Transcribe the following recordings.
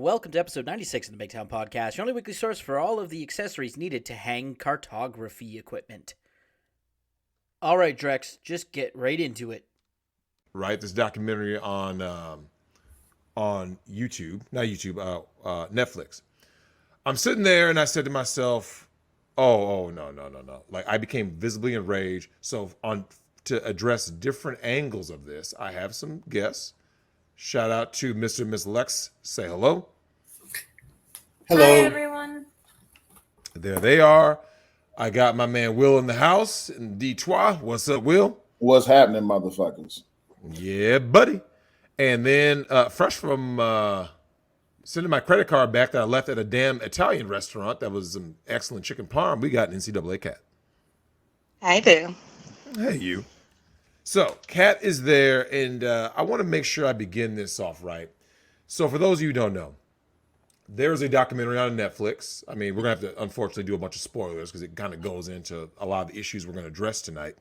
welcome to episode 96 of the Migtown podcast, your only weekly source for all of the accessories needed to hang cartography equipment. All right, Drex, just get right into it. Right, this documentary on YouTube, not YouTube, Netflix. I'm sitting there and I said to myself, "Oh, no. Like I became visibly enraged." So to address different angles of this, I have some guests. Shout out to Mr. and Miss Lex. Say hello. Hello. Hi, everyone. There they are. I got my man Will in the house in Detroit. What's up, Will? What's happening, motherfuckers? Yeah, buddy. And then fresh from sending my credit card back that I left at a damn Italian restaurant that was some excellent chicken parm, we got NCAA Cat. I do. Hey, you. So, Kat is there, and I want to make sure I begin this off right. So, for those of you who don't know, there's a documentary on Netflix. I mean, we're going to have to, unfortunately, do a bunch of spoilers because it kind of goes into a lot of the issues we're going to address tonight.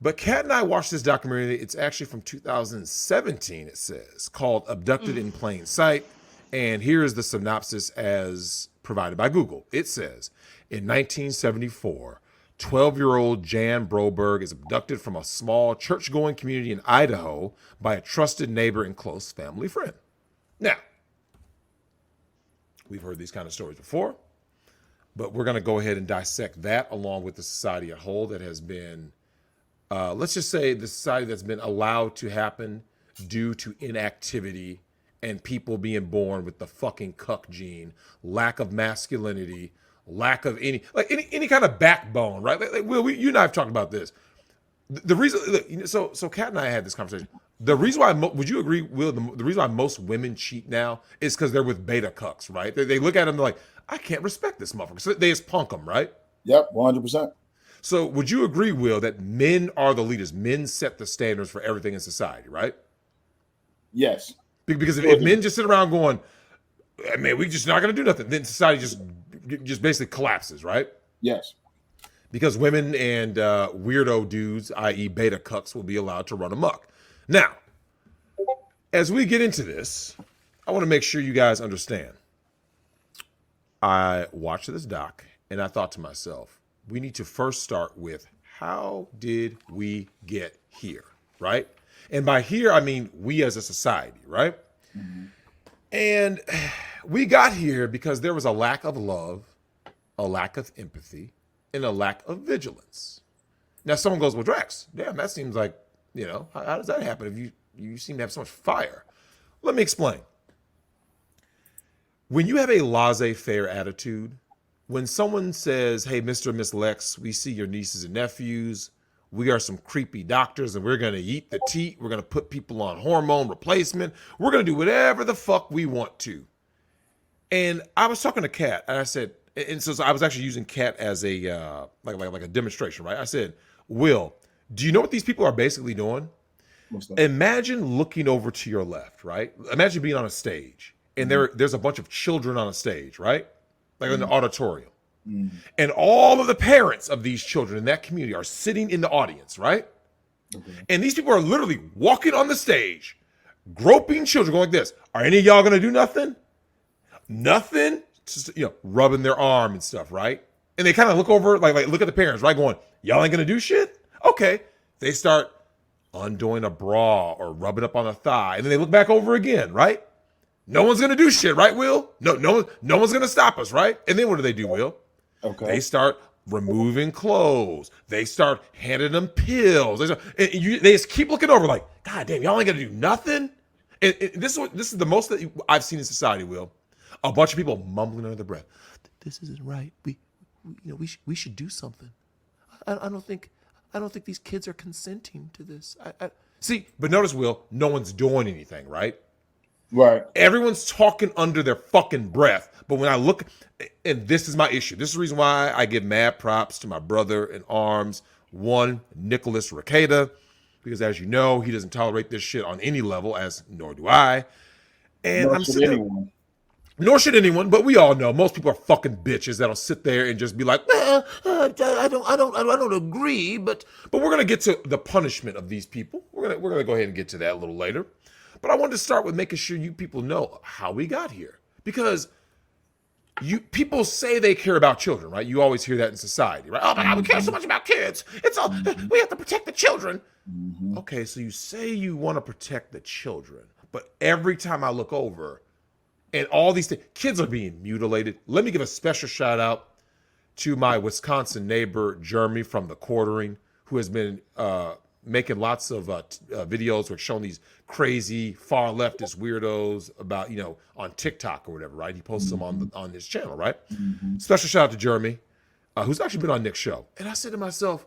But Kat and I watched this documentary. It's actually from 2017, it says, called Abducted in Plain Sight. And here is the synopsis as provided by Google. It says, in 1974, 12-year-old Jan Broberg is abducted from a small church-going community in Idaho by a trusted neighbor and close family friend. Now, we've heard these kind of stories before, but we're going to go ahead and dissect that along with the society at whole that has been, let's just say the society that's been allowed to happen due to inactivity and people being born with the fucking cuck gene, lack of masculinity, lack of any kind of backbone, right? Like Will, you and I have talked about this. The reason, so Kat and I had this conversation. The reason why, would you agree, Will? The reason why most women cheat now is because they're with beta cucks, right? They look at them, they're like, I can't respect this motherfucker, so they just punk them, right? Yep, 100%. So would you agree, Will, that men are the leaders? Men set the standards for everything in society, right? Yes. Because if men just sit around going, man, we just not going to do nothing, then society just basically collapses, right? Yes. Because women and weirdo dudes, i.e. beta cucks, will be allowed to run amok. Now, as we get into this, I want to make sure you guys understand. I watched this doc and I thought to myself, we need to first start with how did we get here, right? And by here, I mean we as a society, right? Mm-hmm. And we got here because there was a lack of love, a lack of empathy, and a lack of vigilance. Now, someone goes, well, Drex, damn, that seems like, how does that happen if you seem to have so much fire? Let me explain. When you have a laissez-faire attitude, when someone says, hey, Mr. and Miss Lex, we see your nieces and nephews, we are some creepy doctors and we're going to eat the teat. We're going to put people on hormone replacement. We're going to do whatever the fuck we want to. And I was talking to Kat and I said, and so I was actually using Kat as a, like a demonstration, right? I said, Will, do you know what these people are basically doing? Imagine looking over to your left, right? Imagine being on a stage and there's a bunch of children on a stage, right? Like in the auditorium. Mm. And all of the parents of these children in that community are sitting in the audience, right? Okay. And these people are literally walking on the stage, groping children, going like this. Are any of y'all going to do nothing? Nothing? Just, rubbing their arm and stuff, right? And they kind of look over, like look at the parents, right? Going, y'all ain't going to do shit? Okay. They start undoing a bra or rubbing up on a thigh. And then they look back over again, right? No one's going to do shit, right, Will? No one's going to stop us, right? And then what do, Will? Okay. They start removing clothes. They start handing them pills. They just keep looking over like, God damn, y'all ain't going to do nothing? And this is the most that I've seen in society, Will. A bunch of people mumbling under their breath. This isn't right. We should do something. I don't think these kids are consenting to this. See, but notice, Will, no one's doing anything, right? Right. Everyone's talking under their fucking breath. But when I look, and this is my issue. This is the reason why I give mad props to my brother in arms, one, Nicholas Requeda, because as you know, he doesn't tolerate this shit on any level, as nor do I. And I'm sitting. Nor should anyone, but we all know most people are fucking bitches that'll sit there and just be like, I don't agree, but we're gonna get to the punishment of these people. We're gonna go ahead and get to that a little later. But I wanted to start with making sure you people know how we got here. Because people say they care about children, right? You always hear that in society, right? Oh my God, we care so much about kids. We have to protect the children. Okay, so you say you want to protect the children, but every time I look over and all these things, kids are being mutilated. Let me give a special shout out to my Wisconsin neighbor, Jeremy from The Quartering, who has been making lots of videos where showing these crazy far leftist weirdos about, on TikTok or whatever, right? He posts them on his channel, right? Special shout out to Jeremy, who's actually been on Nick's show. And I said to myself,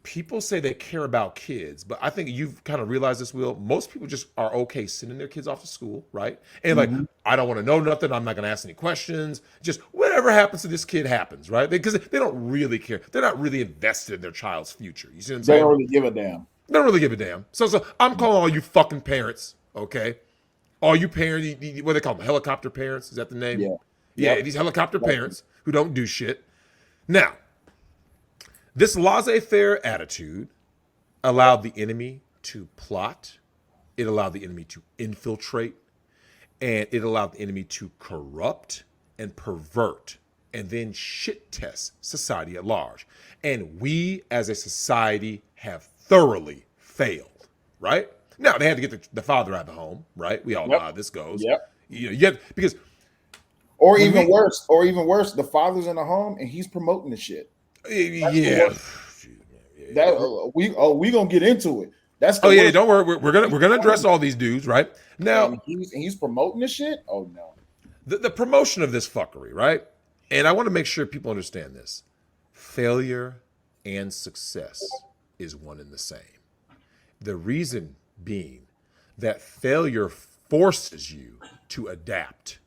people say they care about kids, but I think you've kind of realized this, Will. Most people just are okay sending their kids off to school, right? And like, I don't want to know nothing. I'm not going to ask any questions. Just whatever happens to this kid happens, right? Because they don't really care. They're not really invested in their child's future. You see what I'm saying? They don't really give a damn. They don't really give a damn. So I'm calling all you fucking parents, okay? All you parents, what do they call them? Helicopter parents? Is that the name? Yeah. Yeah, these helicopter parents who don't do shit. Now, this laissez-faire attitude allowed the enemy to plot. It allowed the enemy to infiltrate. And it allowed the enemy to corrupt and pervert and then shit test society at large. And we as a society have thoroughly failed, right? Now, they had to get the father out of the home, right? We all know how this goes. Yep. Because... Or even worse, the father's in the home and he's promoting the shit. Yeah. We gonna get into it. That's the worst. Don't worry. We're gonna address all these dudes, right? Now, and he's promoting the shit. Oh no. The promotion of this fuckery, right? And I want to make sure people understand this. Failure and success is one and the same. The reason being that failure forces you to adapt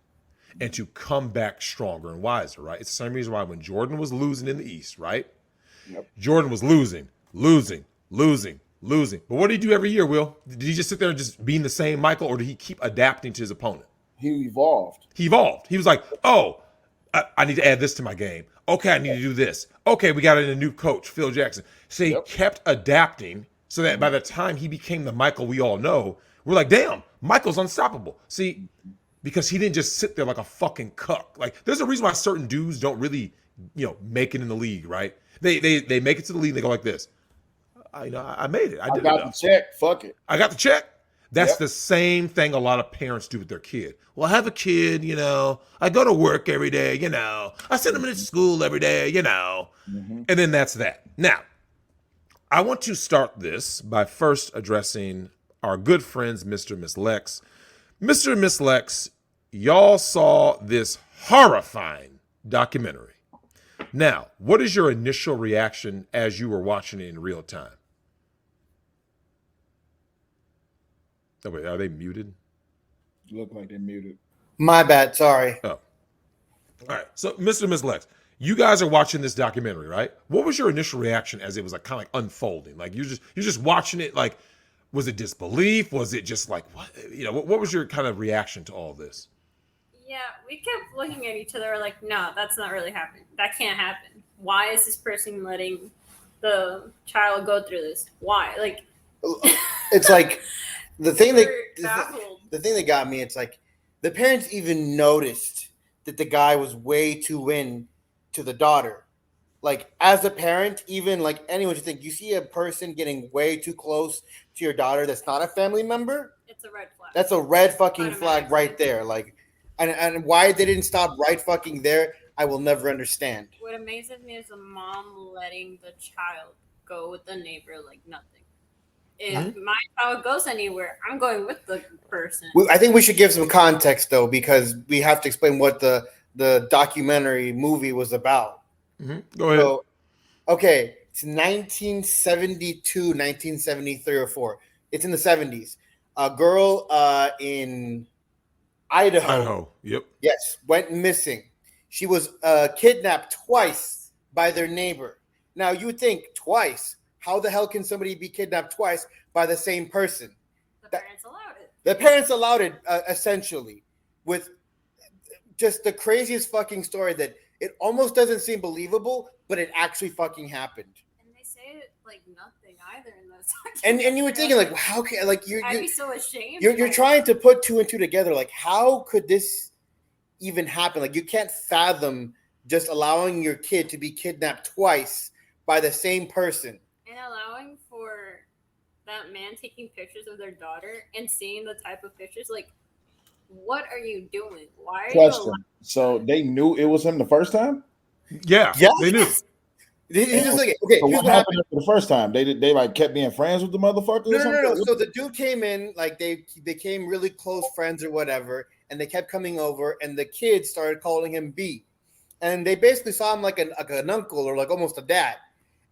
and to come back stronger and wiser, right? It's the same reason why when Jordan was losing in the East, right? Yep. Jordan was losing. But what did he do every year, Will? Did he just sit there and just being the same Michael, or did he keep adapting to his opponent? He evolved. He was like, oh, I need to add this to my game. Okay, I need to do this. Okay, we got a new coach, Phil Jackson. So he kept adapting so that by the time he became the Michael we all know, we're like, damn, Michael's unstoppable. See, because he didn't just sit there like a fucking cuck. Like, there's a reason why certain dudes don't really, make it in the league, right? They make it to the league and they go like this. I made it. I got the check. Fuck it. I got the check. That's the same thing a lot of parents do with their kid. Well, I have a kid, I go to work every day, I send them to school every day, and then that's that. Now, I want to start this by first addressing our good friends, Mr. and Miss Lex. Mr. and Miss Lex, y'all saw this horrifying documentary. Now, what is your initial reaction as you were watching it in real time? Oh, wait, are they muted? Look like they're muted. My bad. Sorry. Oh. All right. So, Mr. and Ms. Lex, you guys are watching this documentary, right? What was your initial reaction as it was kind of unfolding? Like you're just watching it. Like, was it disbelief? Was it just like what? What was your kind of reaction to all this? Yeah, we kept looking at each other like, no, that's not really happening. That can't happen. Why is this person letting the child go through this? Why? Like, it's like. The thing that got me, it's like the parents even noticed that the guy was way too in to the daughter. Like, as a parent, even like anyone, you think you see a person getting way too close to your daughter that's not a family member, it's a red flag. That's a red fucking flag right there. Like, and why they didn't stop right fucking there, I will never understand. What amazes me is the mom letting the child go with the neighbor like nothing. If my child goes anywhere, I'm going with the person. I think we should give some context, though, because we have to explain what the documentary movie was about. Mm-hmm. Go ahead. So, okay, it's 1972, 1973 or 4. It's in the 70s. A girl in Idaho. Yep. Yes, went missing. She was kidnapped twice by their neighbor. Now, you would think twice. How the hell can somebody be kidnapped twice by the same person? The parents allowed it. The parents allowed it, essentially, with just the craziest fucking story that it almost doesn't seem believable, but it actually fucking happened. And they say it like nothing either in those. And you were thinking like, how can I'd be so ashamed. You're trying to put two and two together. Like, how could this even happen. Like you can't fathom just allowing your kid to be kidnapped twice by the same person. And allowing for that man taking pictures of their daughter and seeing the type of pictures, like, what are you doing? Why are Question. you So they knew it was him the first time? Yeah, Yes. they knew. He's just like, okay, So here's what happened the first time? They like kept being friends with the motherfucker or something? No. So the dude came in, like they became really close friends or whatever, and they kept coming over, and the kids started calling him B, and they basically saw him like an uncle or like almost a dad.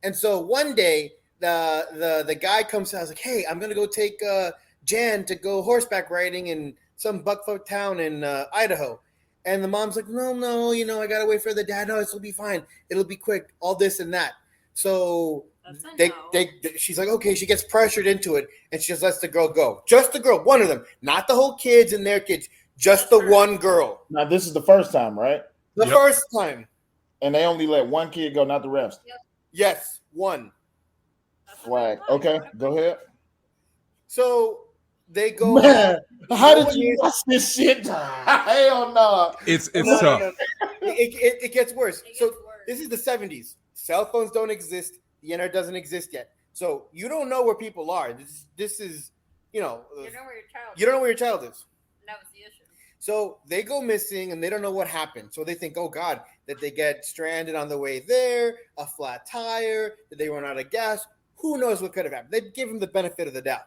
And so one day the guy comes out, I was like, hey, I'm gonna go take Jan to go horseback riding in some buckfoot town in Idaho. And the mom's like, no, I gotta wait for the dad. No, it'll be fine. It'll be quick. All this and that. So she's like, okay. She gets pressured into it, and she just lets the girl go. Just the girl, one of them, not the whole kids and their kids. Just the one girl. Now this is the first time, right? The first time. And they only let one kid go, not the rest. Yep. Yes, one. Flag. Okay, go ahead. So they go. Man, how did you watch this shit? Hell no. It's No. tough. It gets worse. It So gets worse. this is the 70s. Cell phones don't exist. The internet doesn't exist yet. So you don't know where people are. This is, You know where your child you don't know where your child is. That was the issue. So they go missing and they don't know what happened. So they think, oh God, that they get stranded on the way there, a flat tire, that they run out of gas. Who knows what could have happened? They give them the benefit of the doubt.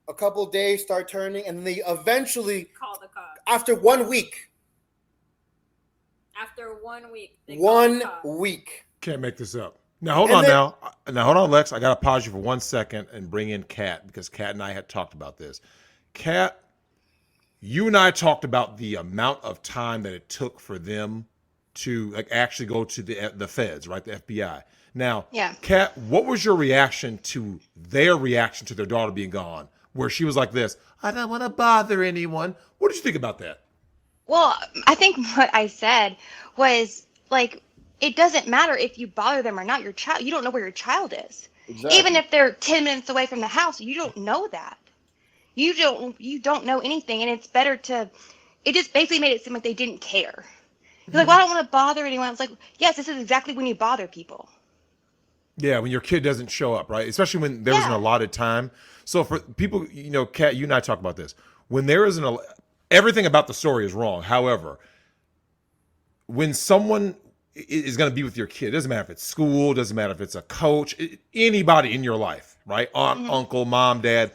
A couple days start turning, and they eventually, Call the cops. after 1 week, After 1 week. They call the 1 cops. week. Can't make this up. Now hold And on. then- Now hold on, Lex. I gotta pause you for 1 second and bring in Kat, because Kat and I had talked about this. Kat, you and I talked about the amount of time that it took for them to like actually go to the feds, right? The FBI. Now, Yeah. Kat, what was your reaction to their reaction to their daughter being gone? Where she was like this, I don't want to bother anyone. What did you think about that? Well, I think what I said was like, it doesn't matter if you bother them or not. Your child, you don't know where your child is. Exactly. Even if they're 10 minutes away from the house, you don't know that. You don't know anything, and it's better to. It just basically made it seem like they didn't care. You're like, well, I don't want to bother anyone. It's like, yes, this is exactly when you bother people. Yeah, when your kid doesn't show up, right? Especially when there was an allotted time. So for people, Kat, you and I talk about this. When there is everything about the story is wrong. However, when someone is going to be with your kid, it doesn't matter if it's school, doesn't matter if it's a coach, anybody in your life, right? Aunt, uncle, mom, dad.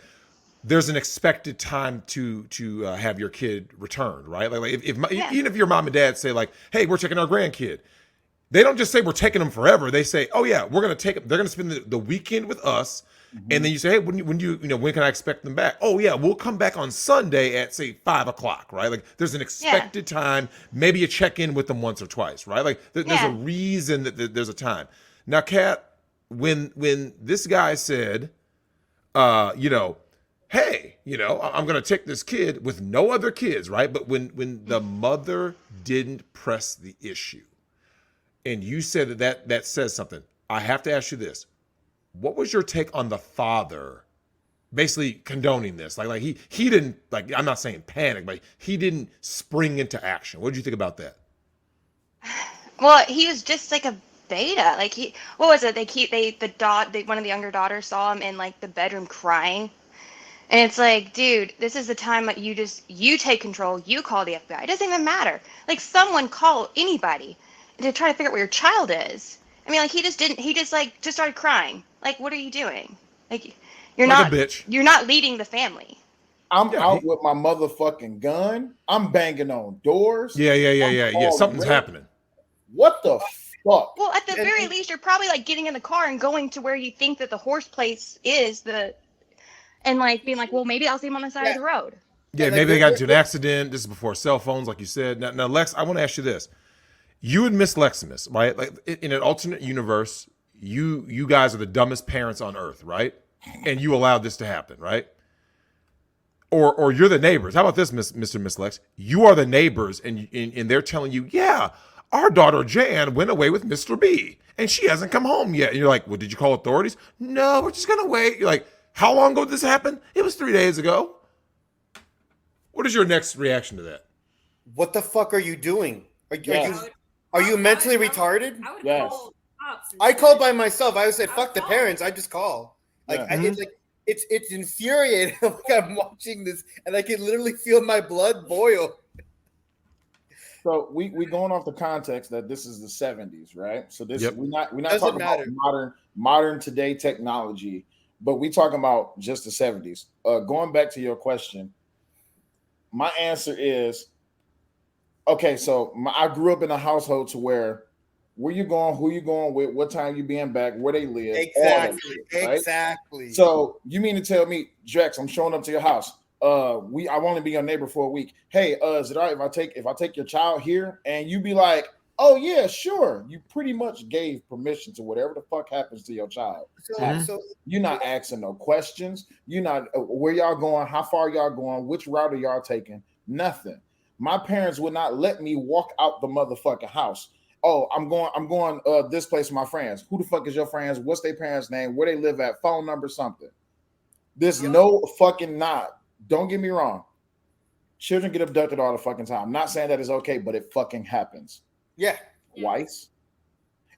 There's an expected time to have your kid returned, right? Like even if your mom and dad say like, "Hey, we're taking our grandkid," they don't just say we're taking them forever. They say, "Oh yeah, we're gonna take them. They're gonna spend the weekend with us." And then you say, "Hey, when can I expect them back?" "Oh yeah, we'll come back on Sunday at say 5:00." Right? Like there's an expected time. Maybe you check in with them once or twice, right? Like there's a reason that there's a time. Now, Kat, when this guy said, hey, I'm going to take this kid with no other kids, right? But when the mother didn't press the issue, and you said that says something, I have to ask you this. What was your take on the father basically condoning this? Like he didn't, like, I'm not saying panic, but he didn't spring into action. What did you think about that? Well, he was just like a beta. Like what was it? One of the younger daughters saw him in like the bedroom crying. And it's like, dude, this is the time that you take control. You call the FBI. It doesn't even matter. Like someone call anybody to try to figure out where your child is. I mean, like he just started crying. Like, what are you doing? Like, you're like not a bitch. You're not leading the family. I'm out with my motherfucking gun. I'm banging on doors. Yeah. Something's happening. What the fuck? Well, at the very least, you're probably like getting in the car and going to where you think that the horse place is, and like being like, well, maybe I'll see him on the side of the road. Yeah, maybe they got into an accident. This is before cell phones, like you said. Now, Lex, I want to ask you this. You and Miss Lexamus, right? Like in an alternate universe, you guys are the dumbest parents on earth, right? And you allowed this to happen, right? Or you're the neighbors. How about this, Mr. and Miss Lex? You are the neighbors, and they're telling you, yeah, our daughter Jan went away with Mr. B, and she hasn't come home yet. And you're like, well, did you call authorities? No, we're just gonna wait. You're like, how long ago did this happen? It was 3 days ago. What is your next reaction to that? what the fuck are you doing? Yes. Are you mentally retarded? I would Yes. call cops. I called by myself. I would say, fuck the call. parents. I just call. Like, Yeah. it's infuriating. Like, I'm watching this and I can literally feel my blood boil. So we going off the context that this is the 70s, right? So this Yep. we're not Doesn't talking matter. about modern today technology, but we talking about just the 70s. Going back to your question, my answer is okay. So I grew up in a household to where you going, who you going with, what time you being back, where they live, all that shit, right? Exactly. So you mean to tell me, Drex, I'm showing up to your house. I want to be your neighbor for a week. Hey, is it all right if I take your child here? And you be like, oh yeah, sure. You pretty much gave permission to whatever the fuck happens to your child. So You're not asking no questions. You're not where y'all going, how far y'all going, which route are y'all taking? Nothing. My parents would not let me walk out the motherfucking house. Oh, I'm going this place with my friends. Who the fuck is your friends? What's their parents' name? Where they live at? Phone number, something. There's no fucking not. Don't get me wrong. Children get abducted all the fucking time. I'm not saying that it's okay, but it fucking happens. yeah. Twice.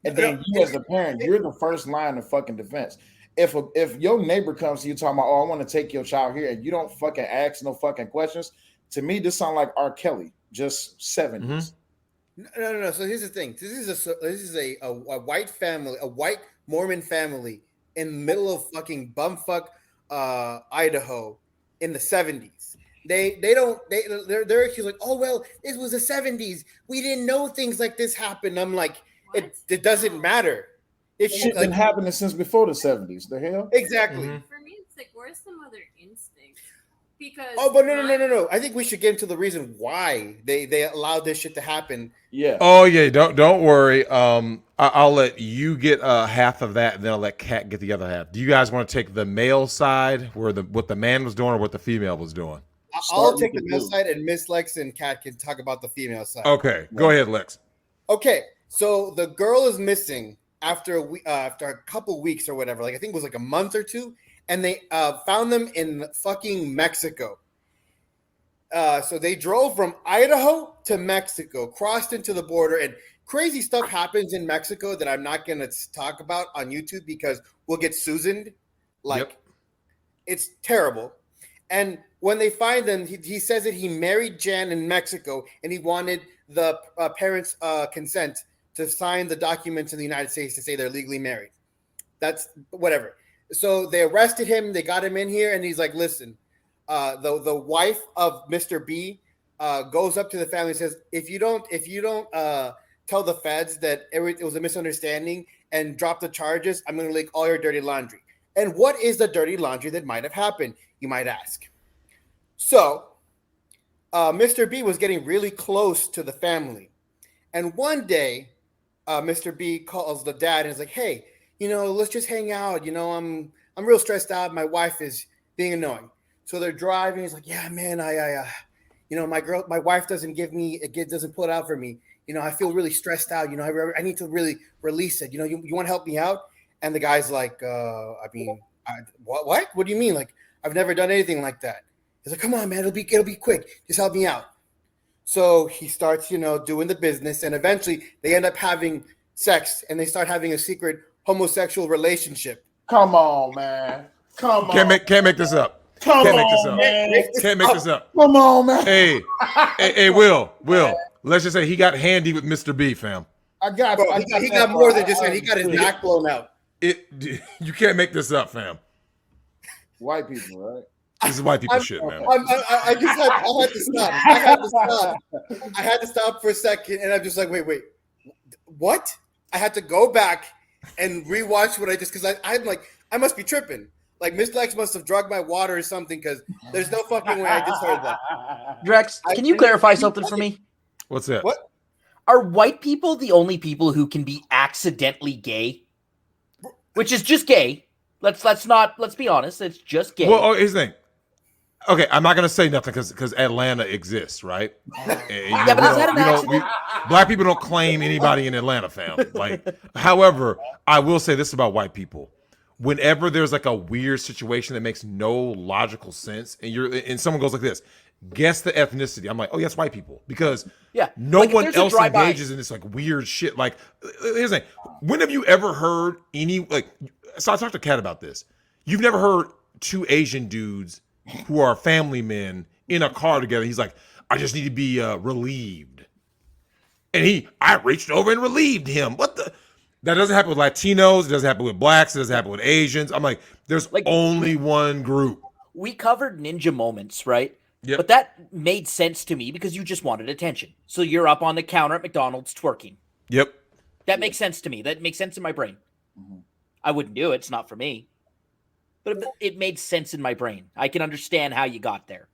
And then you as the parent, you're the first line of fucking defense. If your neighbor comes to you talking about, oh, I want to take your child here, and you don't fucking ask no fucking questions, to me, this sounds like R. Kelly, just 70s. No. So here's the thing. This is a white family, a white Mormon family in the middle of fucking bumfuck Idaho in the 70s. They're actually like, oh well, it was the 70s. We didn't know things like this happened. I'm like, it doesn't matter. If Shit been happening since before the 70s. The hell? Exactly. For me, it's like, where's the mother instinct? Because But no. I think we should get into the reason why they allowed this shit to happen. Yeah. Oh yeah, don't worry. I'll let you get half of that, and then I'll let Kat get the other half. Do you guys want to take the male side, where what the man was doing, or what the female was doing? I'll take the male side, and Miss Lex and Kat can talk about the female side. Okay, go ahead, Lex. Okay, so the girl is missing after a couple weeks or whatever. Like I think it was like a month or two, and they found them in fucking Mexico. So they drove from Idaho to Mexico, crossed into the border, and crazy stuff happens in Mexico that I'm not going to talk about on YouTube because we'll get Susaned. It's terrible. And when they find them, he says that he married Jan in Mexico, and he wanted the parents' consent to sign the documents in the United States to say they're legally married. That's whatever. So they arrested him. They got him in here, and he's like, listen, the wife of Mr. B goes up to the family and says, if you don't tell the feds that it was a misunderstanding and drop the charges, I'm going to leak all your dirty laundry. And what is the dirty laundry that might have happened, you might ask? So Mr. B was getting really close to the family. And one day, Mr. B calls the dad and is like, hey, let's just hang out. I'm real stressed out. My wife is being annoying. So they're driving. He's like, yeah, man, my wife doesn't doesn't pull it out for me. I feel really stressed out. I need to really release it. You want to help me out? And the guy's like, what? What do you mean? Like, I've never done anything like that. He's like, come on, man, it'll be quick. Just help me out. So he starts, doing the business, and eventually they end up having sex, and they start having a secret homosexual relationship. Come on, man. Come on. Can't make this up. Come Can't on, make this up. man. Can't make this up. Come on, man. Hey, Will. Let's just say he got handy with Mr. B, fam. He got more than just that. He got his back blown out. You can't make this up, fam. White people, right? This is white people shit, man. I had to stop for a second, and I'm just like, wait, what? I had to go back and rewatch what I just, because I'm like, I must be tripping. Like, Miss Lex must have drugged my water or something, because there's no fucking way I just heard that. Drex, can you clarify something for me? What's that? What? Are white people the only people who can be accidentally gay? Which is just gay. Let's be honest. It's just gay. Well, here's the thing. Okay, I'm not gonna say nothing because Atlanta exists, right? But is that an accident? Black people don't claim anybody in Atlanta, fam. However, I will say this about white people: whenever there's like a weird situation that makes no logical sense, and someone goes like this, Guess the ethnicity. I'm like, oh, yes, white people. Because no like, one there's a else drive-by. engages in this like weird shit. Like, here's the thing. When have you ever heard any, like, so I talked to Kat about this. You've never heard two Asian dudes who are family men in a car together. He's like, I just need to be relieved. And I reached over and relieved him. What the? That doesn't happen with Latinos. It doesn't happen with blacks. It doesn't happen with Asians. I'm like, there's Like, only one group. We covered ninja moments, right? Yep. But that made sense to me because you just wanted attention. So you're up on the counter at McDonald's twerking. Yep. That makes sense to me. That makes sense in my brain. I wouldn't do it. It's not for me. But it made sense in my brain. I can understand how you got there.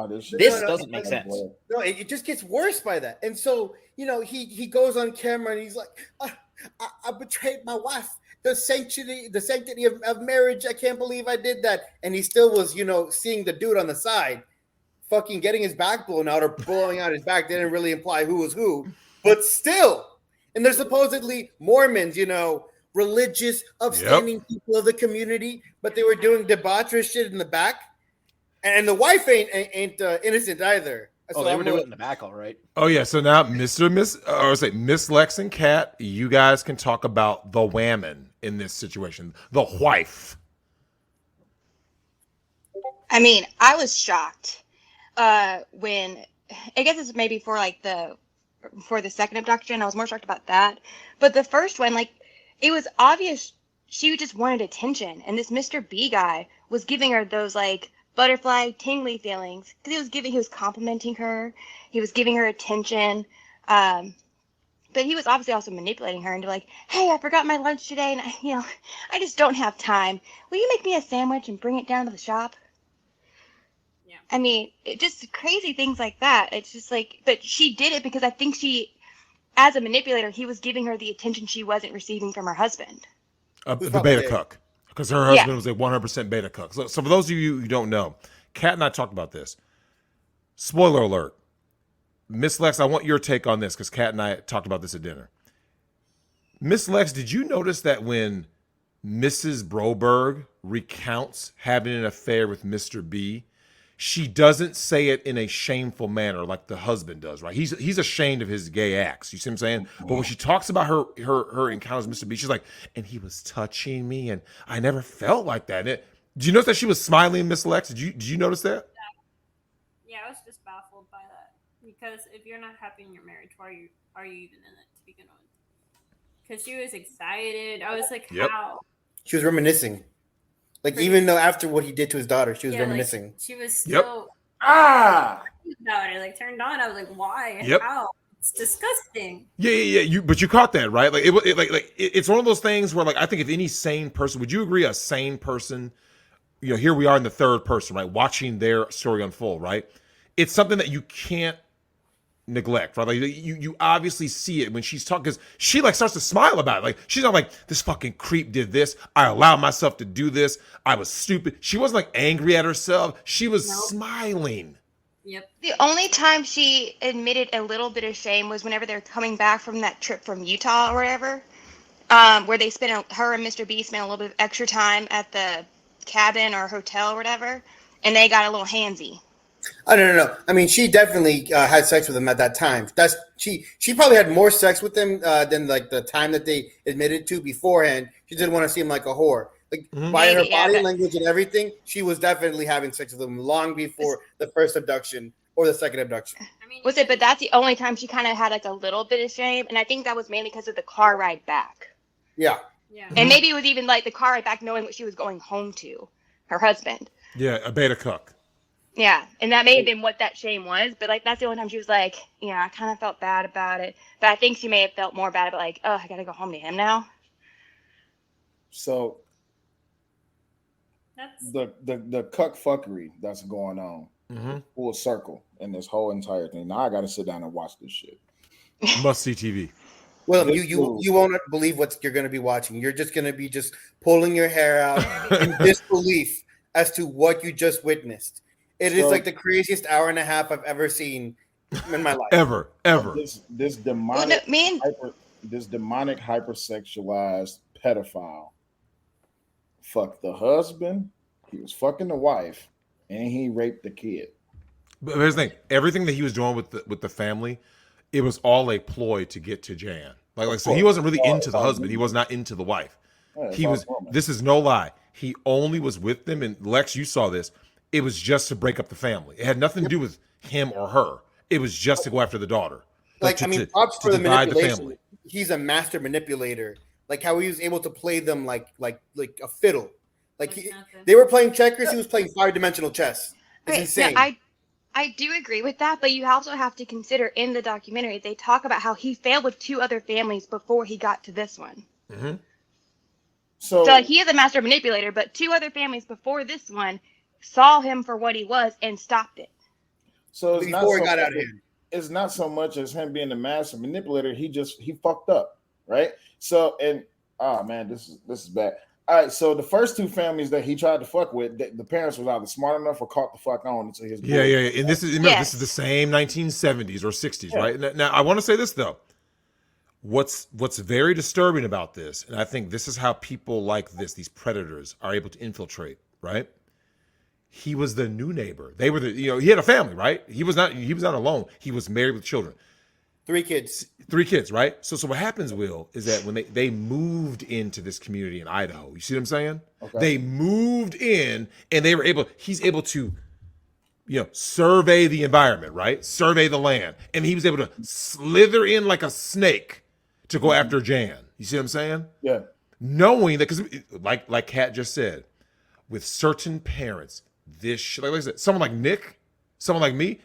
This doesn't make sense. No, it just gets worse by that. And so, he goes on camera and he's like, I betrayed my wife. The sanctity of marriage. I can't believe I did that. And he still was, seeing the dude on the side, fucking getting his back blown out or blowing out his back. They didn't really imply who was who, but still. And they're supposedly Mormons, religious, upstanding people of the community, but they were doing debaucherous shit in the back. And the wife ain't innocent either. Oh, they were doing it in the back, all right. Oh yeah. So now, Miss Lex and Kat, you guys can talk about the whammon in this situation, the wife. I mean, I was shocked when I guess it's maybe for the second abduction. I was more shocked about that, but the first one, like, it was obvious she just wanted attention, and this Mr. B guy was giving her those like butterfly tingly feelings because he was complimenting her, he was giving her attention, but he was obviously also manipulating her into like, hey, I forgot my lunch today and I just don't have time, will you make me a sandwich and bring it down to the shop? Yeah, I mean, it just crazy things like that. It's just like, but she did it because I think she, as a manipulator, he was giving her the attention she wasn't receiving from her husband. The beta cuck. Because her husband was a 100% beta cuck. So for those of you who don't know, Kat and I talked about this. Spoiler alert. Miss Lex, I want your take on this because Kat and I talked about this at dinner. Miss Lex, did you notice that when Mrs. Broberg recounts having an affair with Mr. B, she doesn't say it in a shameful manner like the husband does, right? He's ashamed of his gay acts. You see what I'm saying? But when she talks about her encounters with Mr. B, she's like, and he was touching me, and I never felt like that. Did you notice that she was smiling, Miss Lex? Did you notice that? Yeah, I was just baffled by that because if you're not happy in your marriage, why are you even in it to begin with? Because she was excited. I was like, how? She was reminiscing. Like, even though after what he did to his daughter, she was reminiscing. Like, she was still about it. Like, turned on. I was like, why? How? It's disgusting. Yeah. But you caught that, right? Like, it's one of those things where, like, I think if any sane person, would you agree, a sane person, here we are in the third person, right, watching their story unfold, right? It's something that you can't neglect, right? Like, you obviously see it when she's talking, because she like starts to smile about it. Like, she's not like, this fucking creep did this, I allowed myself to do this, I was stupid. She wasn't like angry at herself. She was smiling. Yep. The only time she admitted a little bit of shame was whenever they were coming back from that trip from Utah or whatever, where they her and Mr. B spent a little bit of extra time at the cabin or hotel or whatever, and they got a little handsy. Oh, no. I mean, she definitely had sex with him at that time. She probably had more sex with him than like the time that they admitted to beforehand. She didn't want to seem like a whore. Like, by her body language and everything, she was definitely having sex with him long before the first abduction or the second abduction. I mean, But that's the only time she kind of had like a little bit of shame, and I think that was mainly because of the car ride back. Yeah. And maybe it was even like the car ride back, knowing what she was going home to, her husband. Yeah, a beta cuck. Yeah, and that may have been what that shame was, but like that's the only time she was like, I kind of felt bad about it. But I think she may have felt more bad about like, oh, I gotta go home to him now. So the cuck fuckery that's going on full circle in this whole entire thing. Now I gotta sit down and watch this shit. Must see TV. Well, you won't believe what you're going to be watching. You're just going to be just pulling your hair out in disbelief as to what you just witnessed. It is like the craziest hour and a half I've ever seen in my life. Ever. This demonic, demonic hypersexualized pedophile fucked the husband. He was fucking the wife, and he raped the kid. But here's the thing: everything that he was doing with the family, it was all a ploy to get to Jan. Like so, he wasn't really into the husband. He was not into the wife. Yeah, He was. This is no lie. He only was with them, and Lex, you saw this. It was just to break up the family. It had nothing to do with him or her. It was just to go after the daughter. Props for the manipulation. He's a master manipulator. Like how he was able to play them like a fiddle. They were playing checkers. He was playing 5-dimensional chess. It's insane. No, I do agree with that, but you also have to consider in the documentary they talk about how he failed with 2 other families before he got to this one. Mm-hmm. So like, he is a master manipulator, but 2 other families before this one saw him for what he was and stopped it. So it's before he got out of here. It's not so much as him being the master manipulator. He fucked up, right? So oh man, this is bad. All right, so the first 2 families that he tried to fuck with, the parents was either smart enough or caught the fuck on to his. Yeah. And this is this is the same 1970s or 60s, right? Now I want to say this though. What's very disturbing about this, and I think this is how people like these predators are able to infiltrate, right? He was the new neighbor. They were he had a family, right? He was not alone. He was married with children. 3 kids. 3 kids, right? So what happens, Will, is that when they moved into this community in Idaho, you see what I'm saying? Okay. They moved in and he's able to, survey the environment, right? Survey the land. And he was able to slither in like a snake to go after Jan. You see what I'm saying? Yeah. Knowing that, because like Kat just said, with certain parents, like I said, someone like Nick, someone like me,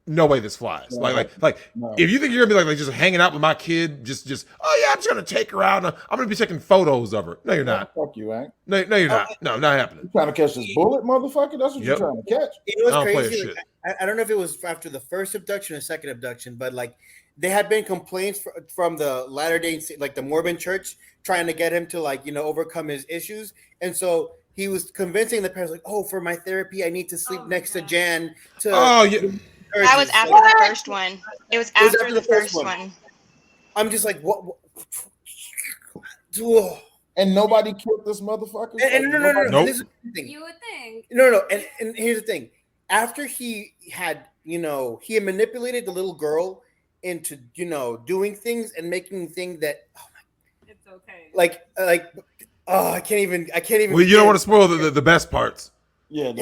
no way this flies. No, no. If you think you're gonna be like just hanging out with my kid, just I'm just gonna take her out and I'm gonna be taking photos of her. No, you're not. Fuck you, ain't. No, you're not. No, not happening. You trying to catch this bullet, motherfucker? That's what you're trying to catch. You know what's crazy? I don't know if it was after the first abduction or second abduction, but like there had been complaints from the Latter-day, like the Mormon church, trying to get him to overcome his issues, and so he was convincing the parents like, "Oh, for my therapy, I need to sleep next to Jan." That was after the first one. It was after the first one. I'm just like, what? And nobody killed this motherfucker? No. Nope. This is the thing. You would think. No. And here's the thing. After he had manipulated the little girl into, doing things and making things that, it's okay. I can't even. Well, you don't want to spoil the best parts. That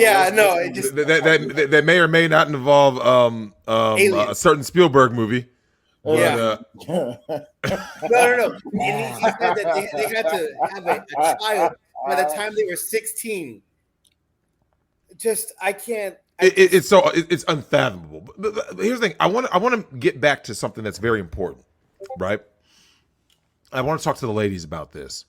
may or may not involve a certain Spielberg movie. No. And he said that they had to have a child by the time they were 16. I can't. It's unfathomable. But here's the thing. I want to get back to something that's very important, right? I want to talk to the ladies about this.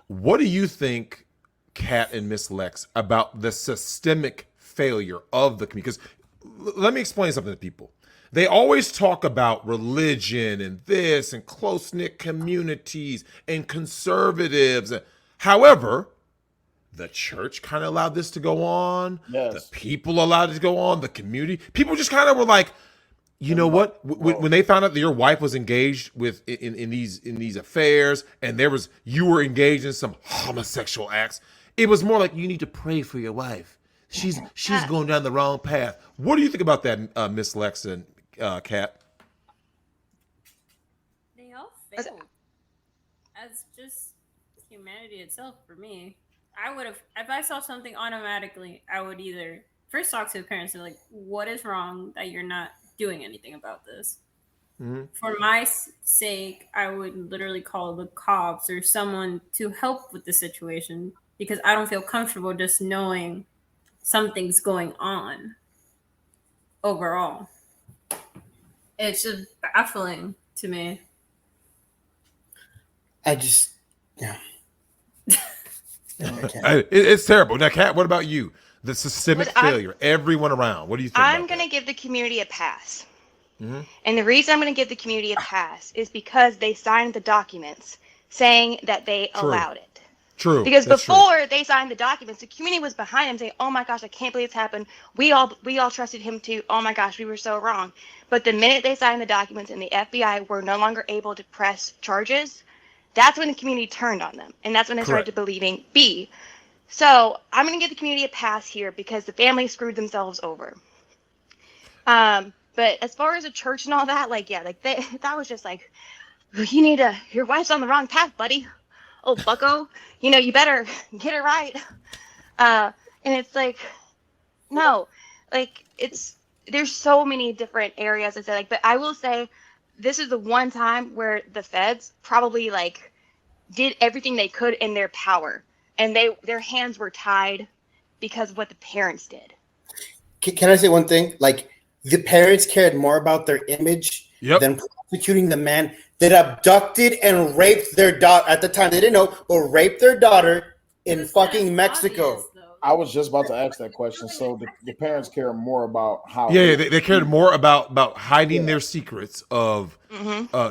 What do you think, Kat and Miss Lex, about the systemic failure of the community? Because let me explain something to people. They always talk about religion and this and close-knit communities and conservatives. However, the church kind of allowed this to go on. Yes. The people allowed it to go on. The community. People just kind of were like, you know what? When they found out that your wife was engaged with in these affairs, and you were engaged in some homosexual acts, it was more like you need to pray for your wife. She's going down the wrong path. What do you think about that, Miss Lex and Kat? They all failed. As just humanity itself, for me, I would have, if I saw something automatically, I would either first talk to the parents and like, what is wrong that you're not doing anything about this? Mm-hmm. For my sake, I would literally call the cops or someone to help with the situation, because I don't feel comfortable just knowing something's going on overall. It's just baffling to me. It's terrible. Now, Kat, what about you? The systemic failure, everyone around. What do you think? I'm going to give the community a pass. Mm-hmm. And the reason I'm going to give the community a pass is because they signed the documents saying that they allowed it. True. Because before they signed the documents, the community was behind him saying, "Oh my gosh, I can't believe this happened. We all trusted him too. Oh my gosh, we were so wrong." But the minute they signed the documents and the FBI were no longer able to press charges, that's when the community turned on them. And that's when they started to believing B. So I'm gonna give the community a pass here because the family screwed themselves over. But as far as a church and all that, like yeah, like that was just like your wife's on the wrong path, buddy. Oh, bucko, you better get it right. And it's like, no, like there's so many different areas I say like, but I will say this is the one time where the feds probably like did everything they could in their power, and their hands were tied because of what the parents did. Can I say one thing? Like, the parents cared more about their image than prosecuting the man that abducted and raped their daughter. At the time, they didn't know, but raped their daughter in fucking Mexico. Obvious, though. I was just about to ask that question. So the parents care more about how. Yeah, they cared more about hiding their secrets of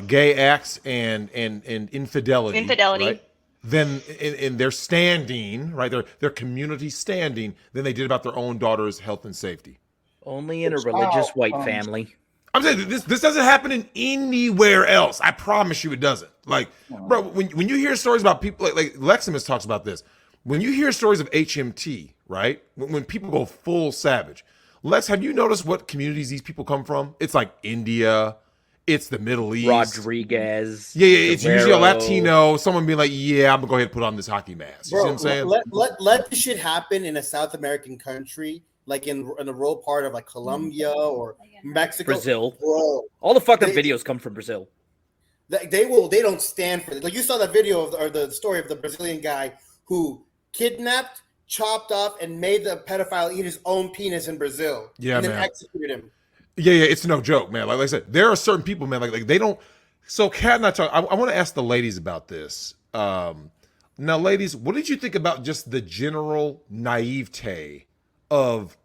gay acts and infidelity. Right? Than in their standing, right? Their community standing, than they did about their own daughter's health and safety. Only in a religious white family. I'm saying this doesn't happen in anywhere else. I promise you, it doesn't. Like, bro, when you hear stories about people like Lexamus talks about this, when you hear stories of HMT, right? When people go full savage, Lex, have you noticed what communities these people come from? It's like India. It's the Middle East. Rodriguez. Yeah, it's usually a Latino. Someone being like, yeah, I'm going to go ahead and put on this hockey mask. You see what I'm saying? Let this shit happen in a South American country, like in the rural part of like Colombia or Mexico. Brazil. Bro, All the fucked up videos come from Brazil. They don't stand for it. Like, you saw that video or the story of the Brazilian guy who kidnapped, chopped off, and made the pedophile eat his own penis in Brazil. Yeah, and then man. executed him. Yeah, it's no joke, man. Like I said, there are certain people, man, like they don't. So, Kat and I talk. I want to ask the ladies about this. Now, ladies, what did you think about just the general naivete of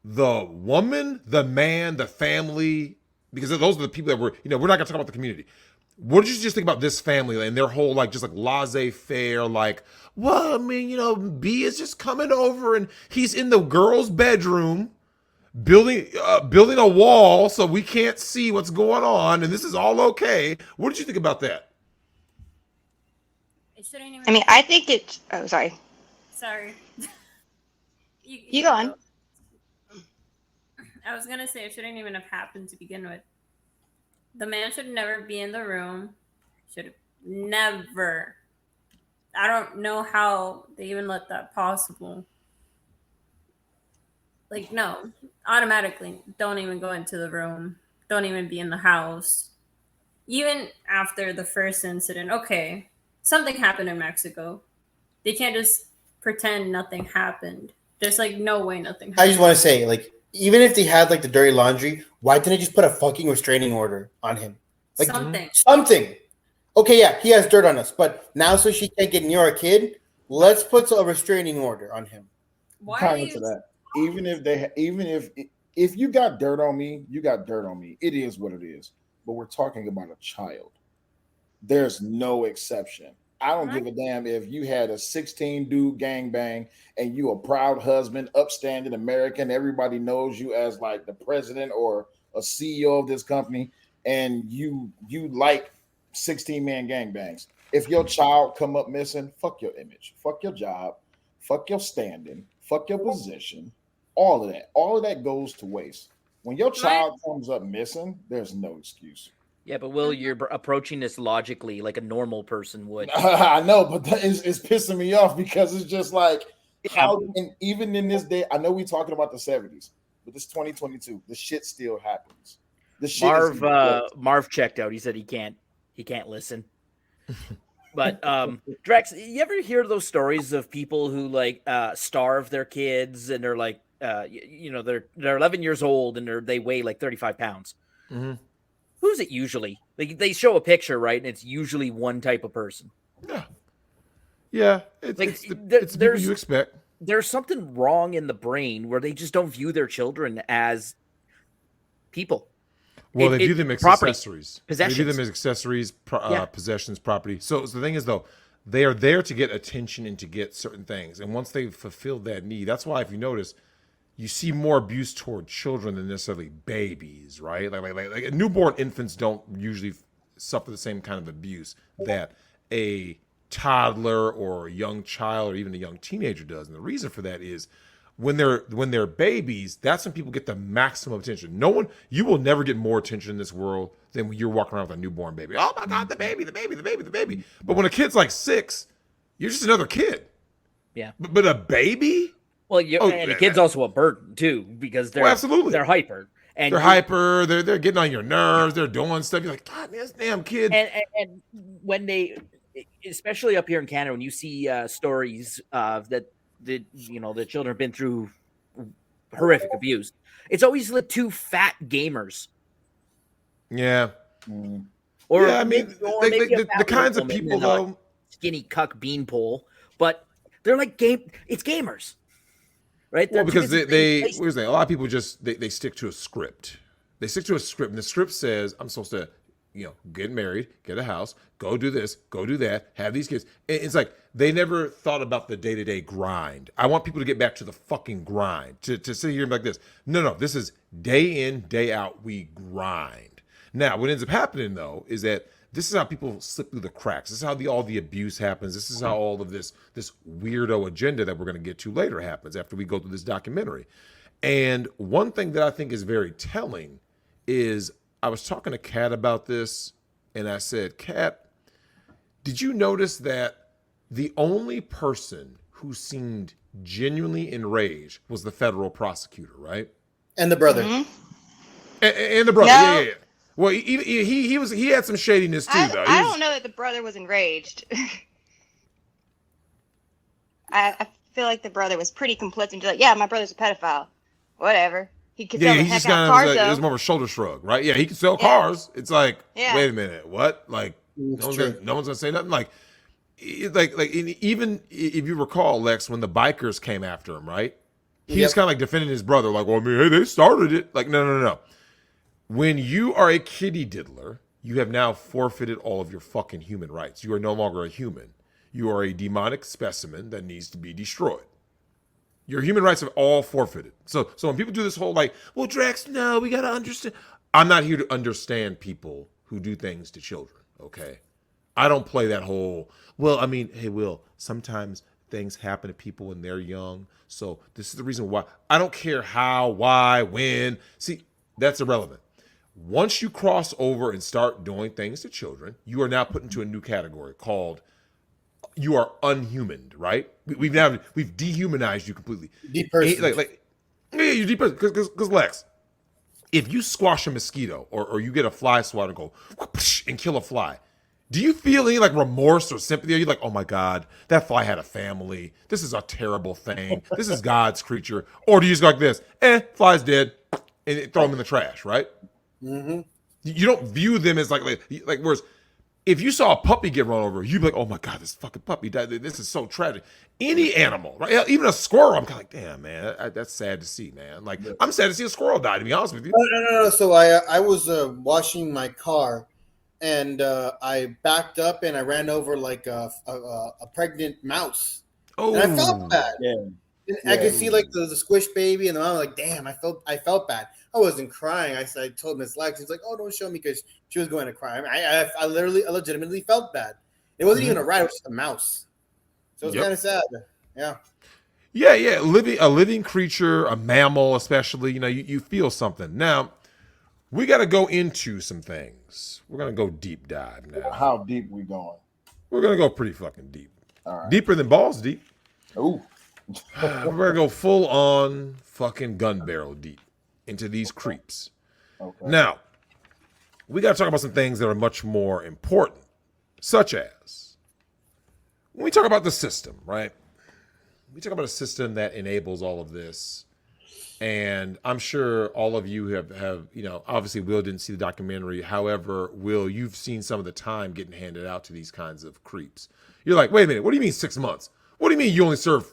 the woman, the man, the family? Because those are the people that we're not going to talk about the community. What did you just think about this family and their whole just laissez-faire, like, well, I mean, B is just coming over and he's in the girl's bedroom, building a wall so we can't see what's going on, and this is all okay. What did you think about that? I mean, I think it. Oh, sorry. Sorry. You go on. I was gonna say it shouldn't even have happened to begin with. The man should never be in the room. Should have never. I don't know how they even let that possible. Like, no, automatically, don't even go into the room. Don't even be in the house. Even after the first incident, okay, something happened in Mexico. They can't just pretend nothing happened. There's no way nothing happened. I just want to say, even if they had the dirty laundry, why didn't they just put a fucking restraining order on him? Something. Okay, yeah, he has dirt on us, but now so she can't get near our kid, let's put a restraining order on him. Why Kind of to that. Even if you got dirt on me, you got dirt on me. It is what it is. But we're talking about a child. There's no exception. I don't give a damn if you had a 16 dude gangbang and you a proud husband, upstanding American. Everybody knows you as the president or a CEO of this company, and you like 16-man gangbangs. If your child come up missing, fuck your image, fuck your job, fuck your standing, fuck your position. All of that goes to waste. When your child comes up missing, there's no excuse. Yeah, but Will, you're approaching this logically like a normal person would. I know, but it's pissing me off because it's just how, and even in this day, I know we're talking about the 70s, but this 2022, the shit still happens. The shit Marv checked out. He said he can't listen. But Drex, you ever hear those stories of people who starve their kids and they're they're 11 years old and they weigh 35 pounds? Mm-hmm. Who's it usually? They show a picture, right? And it's usually one type of person. Yeah. It's the people you expect. There's something wrong in the brain where they just don't view their children as people. Well, they view them as accessories. Possessions. They view them as accessories, possessions, property. So the thing is, though, they are there to get attention and to get certain things. And once they've fulfilled that need, that's why, if you notice, you see more abuse toward children than necessarily babies, right? Like newborn infants don't usually suffer the same kind of abuse that a toddler or a young child or even a young teenager does. And the reason for that is when they're babies, that's when people get the maximum attention. You will never get more attention in this world than when you're walking around with a newborn baby. Oh my God, the baby. But when a kid's like 6, you're just another kid. Yeah. But a baby? Well, and the kid's also a burden too, because they're absolutely. They're hyper. And they're hyper. They're getting on your nerves. They're doing stuff. You're like, God, man, this damn kid. And when they, especially up here in Canada, when you see stories of that the children have been through horrific abuse, it's always the 2 fat gamers. Yeah. Or yeah, I mean, the kinds of people though, skinny cuck beanpole, but they're like it's gamers. Right? Well, because a lot of people just they stick to a script. They stick to a script, and the script says I'm supposed to, get married, get a house, go do this, go do that, have these kids. It's like they never thought about the day-to-day grind. I want people to get back to the fucking grind. To sit here and be like this. No, this is day in, day out. We grind. Now, what ends up happening though is that this is how people slip through the cracks. This is how all the abuse happens. This is how all of this weirdo agenda that we're going to get to later happens after we go through this documentary. And one thing that I think is very telling is I was talking to Kat about this, and I said, Kat, did you notice that the only person who seemed genuinely enraged was the federal prosecutor, right? And the brother. Mhm. And the brother, No. yeah. Well, he had some shadiness too, though. I don't know that the brother was enraged. I feel like the brother was pretty complicit. Like, yeah, my brother's a pedophile. Whatever. He could sell the heck out of cars, it though. was more of a shoulder shrug, right? Yeah, he could sell cars. It's like, Yeah. wait a minute, what? Like, no one's gonna say nothing. Like even if you recall, Lex, when the bikers came after him, right? He's kind of like defending his brother, like, well, I mean, hey, they started it. Like, no. When you are a kitty diddler, you have now forfeited all of your fucking human rights. You are no longer a human. You are a demonic specimen that needs to be destroyed. Your human rights are all forfeited. So when people do this whole like, well, Drex, no, we got to understand. I'm not here to understand people who do things to children, okay? I don't play that whole, well, I mean, hey, Will, sometimes things happen to people when they're young. So this is the reason why. I don't care how, why, when. See, that's irrelevant. Once you cross over and start doing things to children, you are now put into a new category called you are unhumaned, right? We've dehumanized you completely. Depersoned. You depersoned. Because Lex, if you squash a mosquito or you get a fly swatter and go and kill a fly, do you feel any like remorse or sympathy? Are you like, oh my God, that fly had a family. This is a terrible thing. This is God's creature. Or do you just go like this? Fly's dead, and throw them in the trash, right? Mm-hmm. You don't view them as like whereas if you saw a puppy get run over, you'd be like, oh my God, this fucking puppy died. This is so tragic. Any animal, right? Even a squirrel, I'm kind of like, damn, man, that's sad to see, man. Like, I'm sad to see a squirrel die, to be honest with you. No. So I was washing my car, and I backed up and I ran over like a pregnant mouse. Oh, and I felt bad. Yeah. And I could see like the squish baby, and I'm like, damn, I felt bad. I wasn't crying. I told Miss Lex, she's like, oh, don't show me, because she was going to cry. I legitimately felt bad. It wasn't even a rat; it was just a mouse. So it was kind of sad. Yeah. Yeah. A living creature, a mammal, especially. You feel something. Now, we got to go into some things. We're gonna go deep dive now. How deep we going? We're gonna go pretty fucking deep. All right. Deeper than balls deep. Ooh. We're gonna go full on fucking gun barrel deep into these creeps. Okay. Now, we got to talk about some things that are much more important, such as when we talk about the system, right? We talk about a system that enables all of this. And I'm sure all of you have obviously Will didn't see the documentary. However, Will, you've seen some of the time getting handed out to these kinds of creeps. You're like, wait a minute, what do you mean 6 months? What do you mean you only served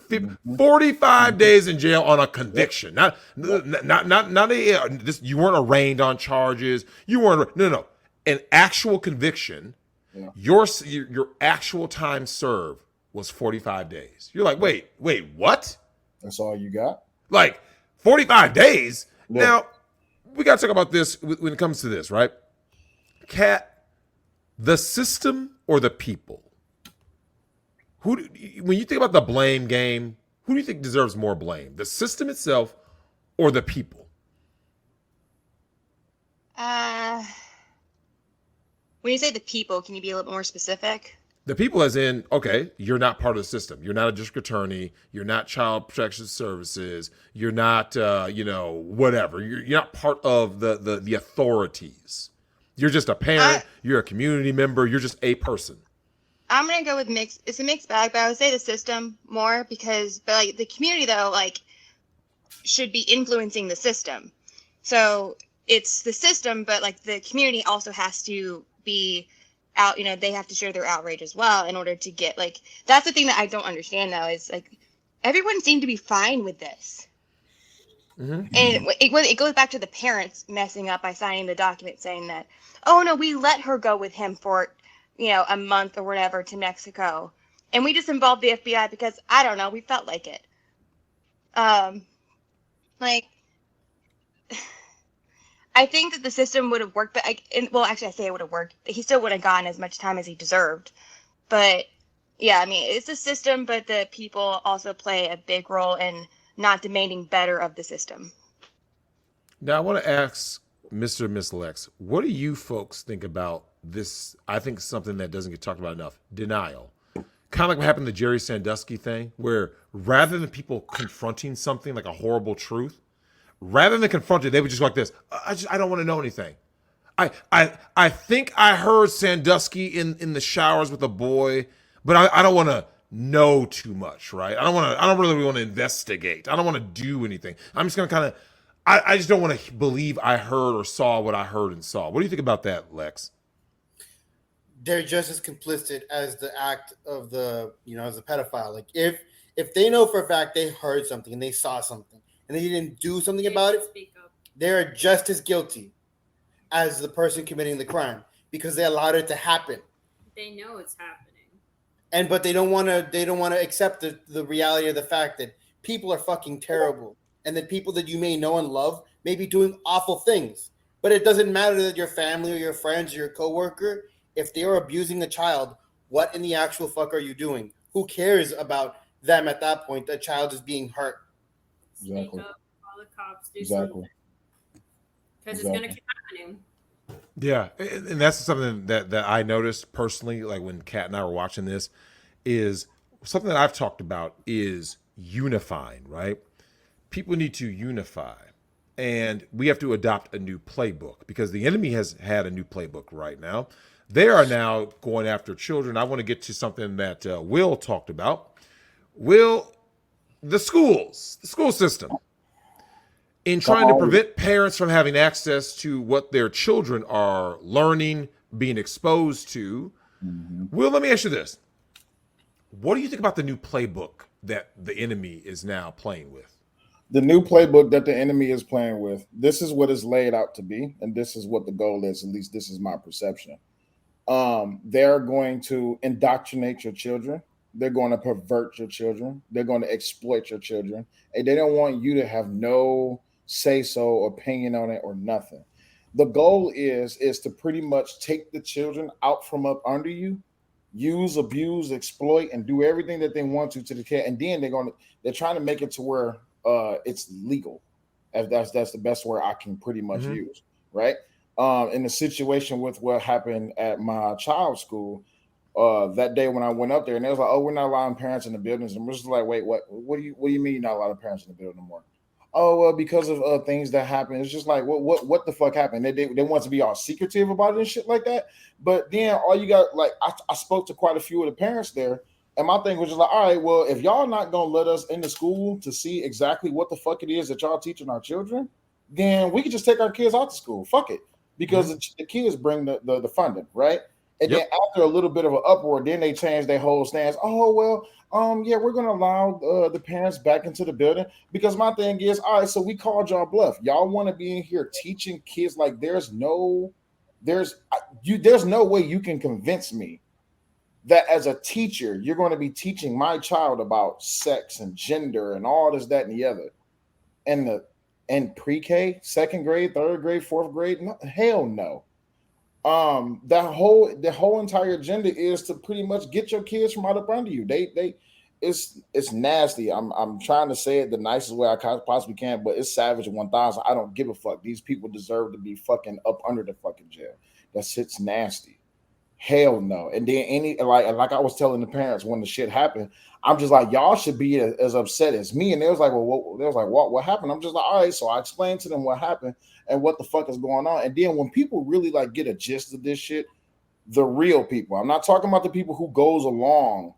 45 days in jail on a conviction? Not you weren't arraigned on charges. You weren't no. An actual conviction. Yeah. Your actual time served was 45 days. You're like, wait, what? That's all you got? Like 45 days? Yeah. Now, we got to talk about this when it comes to this, right? Kat, the system or the people? When you think about the blame game, who do you think deserves more blame? The system itself or the people? When you say the people, can you be a little more specific? The people, as in, okay, you're not part of the system. You're not a district attorney. You're not child protection services. You're not, whatever. You're not part of the authorities. You're just a parent. You're a community member. You're just a person. I'm gonna go with mixed. It's a mixed bag, but I would say the system more but like the community though, like should be influencing the system. So it's the system, but like the community also has to be out, they have to share their outrage as well in order to get like, that's the thing that I don't understand though, is like everyone seemed to be fine with this. And it goes back to the parents messing up by signing the document saying that, oh no, we let her go with him for, a month or whatever to Mexico. And we just involved the FBI because, I don't know, we felt like it. I think that the system would have worked, but I say it would have worked. He still would have gotten as much time as he deserved. But yeah, I mean, it's a system, but the people also play a big role in not demanding better of the system. Now, I want to ask Mr. and Miss Lex, what do you folks think about this? I think something that doesn't get talked about enough, denial. Kind of like what happened to the Jerry Sandusky thing, where rather than people confronting something like a horrible truth, rather than confront it, they would just go like this. I don't want to know anything. I think I heard Sandusky in the showers with a boy, but I don't want to know too much, right? I don't really want to investigate. I don't want to do anything. I'm just gonna I just don't want to believe I heard or saw what I heard and saw. What do you think about that, Lex? They're just as complicit as the act of the, as a pedophile. Like if they know for a fact they heard something and they saw something and they didn't do something about it, they're just as guilty as the person committing the crime because they allowed it to happen. They know it's happening. But they don't want to accept the reality of the fact that people are fucking terrible and that people that you may know and love may be doing awful things. But it doesn't matter that your family or your friends or your coworker, if they are abusing a child, what in the actual fuck are you doing? Who cares about them at that point? The child is being hurt. Exactly. Up, call the cops, do something. Because it's going to keep happening. Yeah, and that's something that I noticed personally, like when Kat and I were watching this, is something that I've talked about is unifying, right? People need to unify. And we have to adopt a new playbook because the enemy has had a new playbook right now. They are now going after children. I want to get to something that Will talked about. Will, the school system, in trying to prevent parents from having access to what their children are learning, being exposed to. Will, let me ask you this. What do you think about the new playbook that the enemy is now playing with? The new playbook that the enemy is playing with, this is what is laid out to be, and this is what the goal is. At least this is my perception. They're going to indoctrinate your children. They're going to pervert your children. They're going to exploit your children. And they don't want you to have no say-so, opinion on it, or nothing. The goal is to pretty much take the children out from up under you, use, abuse, exploit, and do everything that they want to the kid. And then they're trying to make it to where it's legal. That's the best word I can pretty much use, right? In the situation with what happened at my child's school, that day when I went up there, and they was like, "Oh, we're not allowing parents in the buildings," and we're just like, "Wait, what? What do you mean you're not allowing parents in the building anymore?" Oh, well, because of things that happen. It's just like, what the fuck happened? They want to be all secretive about it and shit like that. But then all you got, like, I spoke to quite a few of the parents there, and my thing was just like, all right, well, if y'all not gonna let us into school to see exactly what the fuck it is that y'all teaching our children, then we can just take our kids out to school. Fuck it. Because the kids bring the funding, right? And then after a little bit of an uproar, then they change their whole stance. Oh, well, yeah, we're going to allow the parents back into the building. Because my thing is, all right, so we called y'all bluff. Y'all want to be in here teaching kids like there's no way you can convince me that as a teacher, you're going to be teaching my child about sex and gender and all this, that, and the other. And pre-K, second grade, third grade, fourth grade, no, hell no. The whole entire agenda is to pretty much get your kids from out up under you. It's nasty. I'm trying to say it the nicest way I possibly can, but it's savage 1000. I don't give a fuck. These people deserve to be fucking up under the fucking jail. That shit's nasty. Hell no. And then like I was telling the parents when the shit happened, I'm just like, y'all should be as upset as me. And they was like, what happened? I'm just like, all right. So I explained to them what happened and what the fuck is going on. And then when people really like get a gist of this shit, the real people, I'm not talking about the people who goes along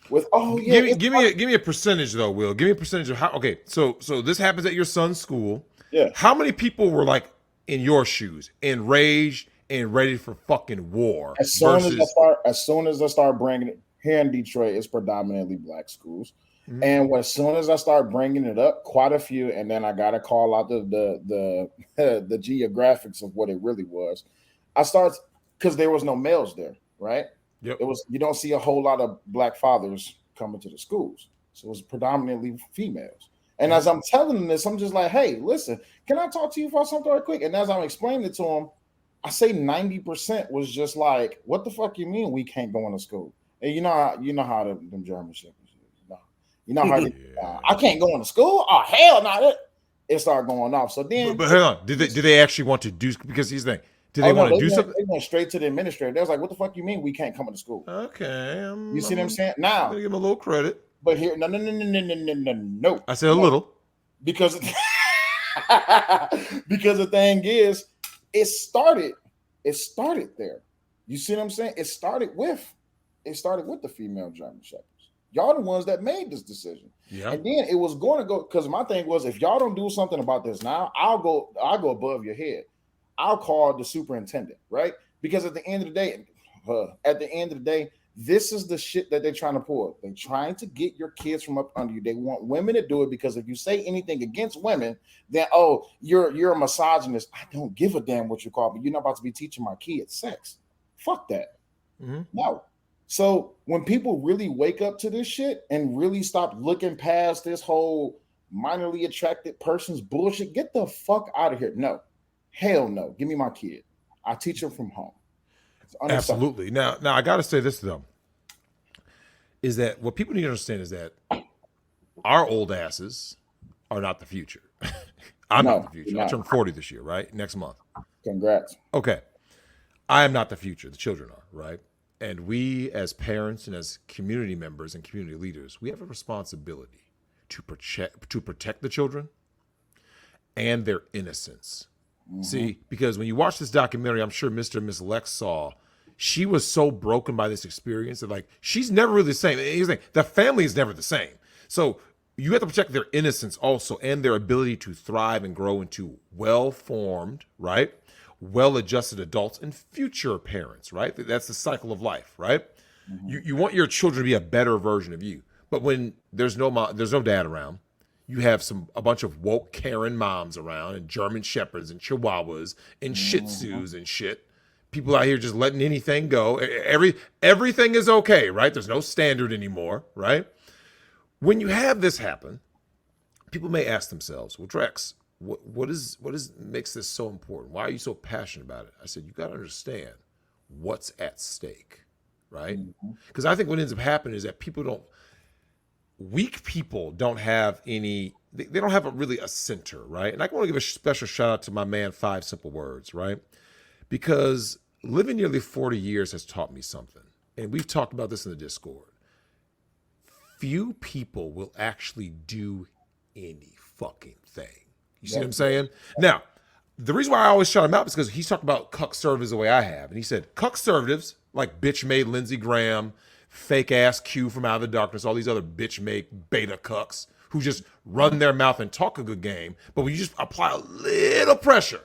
with, oh yeah. Give me a percentage though, Will. Give me a percentage of how. Okay, so this happens at your son's school. Yeah. How many people were like in your shoes, enraged and ready for fucking war? As soon as I start bringing it here in Detroit, it's predominantly black schools. Mm-hmm. And as soon as I start bringing it up, quite a few, and then I gotta call out the geographics of what it really was. I start because there was no males there, right? Yep. You don't see a whole lot of black fathers coming to the schools, so it was predominantly females. And as I'm telling them this, I'm just like, hey, listen, can I talk to you for something right quick? And as I'm explaining it to them, I say 90% was just like, what the fuck you mean we can't go into school? And you know how them German shepherds, you know how I can't go into school? Oh hell no! It started going off. So then, but hold on, did they actually want to do? Because here's the thing, did they want to do something? They went straight to the administrator. They was like, what the fuck you mean we can't come into school? Okay, you see what I'm saying? Now, I'm gonna give them a little credit. But here, no. I said a little because because the thing is, it started there. You see what I'm saying? It started with the female German shepherds. Y'all the ones that made this decision. Yeah. And then it was going to go, because my thing was, if y'all don't do something about this now, I'll go above your head. I'll call the superintendent, right? Because at the end of the day, this is the shit that they're trying to pull. They're trying to get your kids from up under you. They want women to do it because if you say anything against women, then you're a misogynist. I don't give a damn what you call, but you're not about to be teaching my kids sex. Fuck that. Mm-hmm. No. So when people really wake up to this shit and really stop looking past this whole minorly attracted person's bullshit, get the fuck out of here. No, hell no. Give me my kid. I teach him from home. Absolutely. Now I got to say this though, is that what people need to understand is that our old asses are not the future. I'm not the future. I turn 40 this year, right? Next month. Congrats. Okay. I am not the future. The children are, right? And we as parents and as community members and community leaders, we have a responsibility to protect the children and their innocence. Mm-hmm. See, because when you watch this documentary, I'm sure Mr. and Miss Lex saw, she was so broken by this experience that like she's never really the same. Here's the thing, the family is never the same. So you have to protect their innocence also and their ability to thrive and grow into well-formed, right? Well-adjusted adults and future parents, right? That's the cycle of life, right? Mm-hmm. You want your children to be a better version of you. But when there's no dad around, you have a bunch of woke Karen moms around and German shepherds and chihuahuas and shih tzus and shit. People out here just letting anything go. Everything is okay, right? There's no standard anymore, right? When you have this happen, people may ask themselves, well, Drex, what makes this so important? Why are you so passionate about it? I said, you got to understand what's at stake, right? Because I think what ends up happening is that weak people don't have they don't have really a center, right? And I want to give a special shout out to my man, 5 Simple Words, right? Because living nearly 40 years has taught me something. And we've talked about this in the Discord. Few people will actually do any fucking thing. You see what I'm saying? Now, the reason why I always shout him out is because he's talking about cuck-servatives the way I have. And he said, cuck-servatives, like bitch-made Lindsey Graham, fake-ass Q from Out of the Darkness, all these other bitch-made beta cucks who just run their mouth and talk a good game, but when you just apply a little pressure,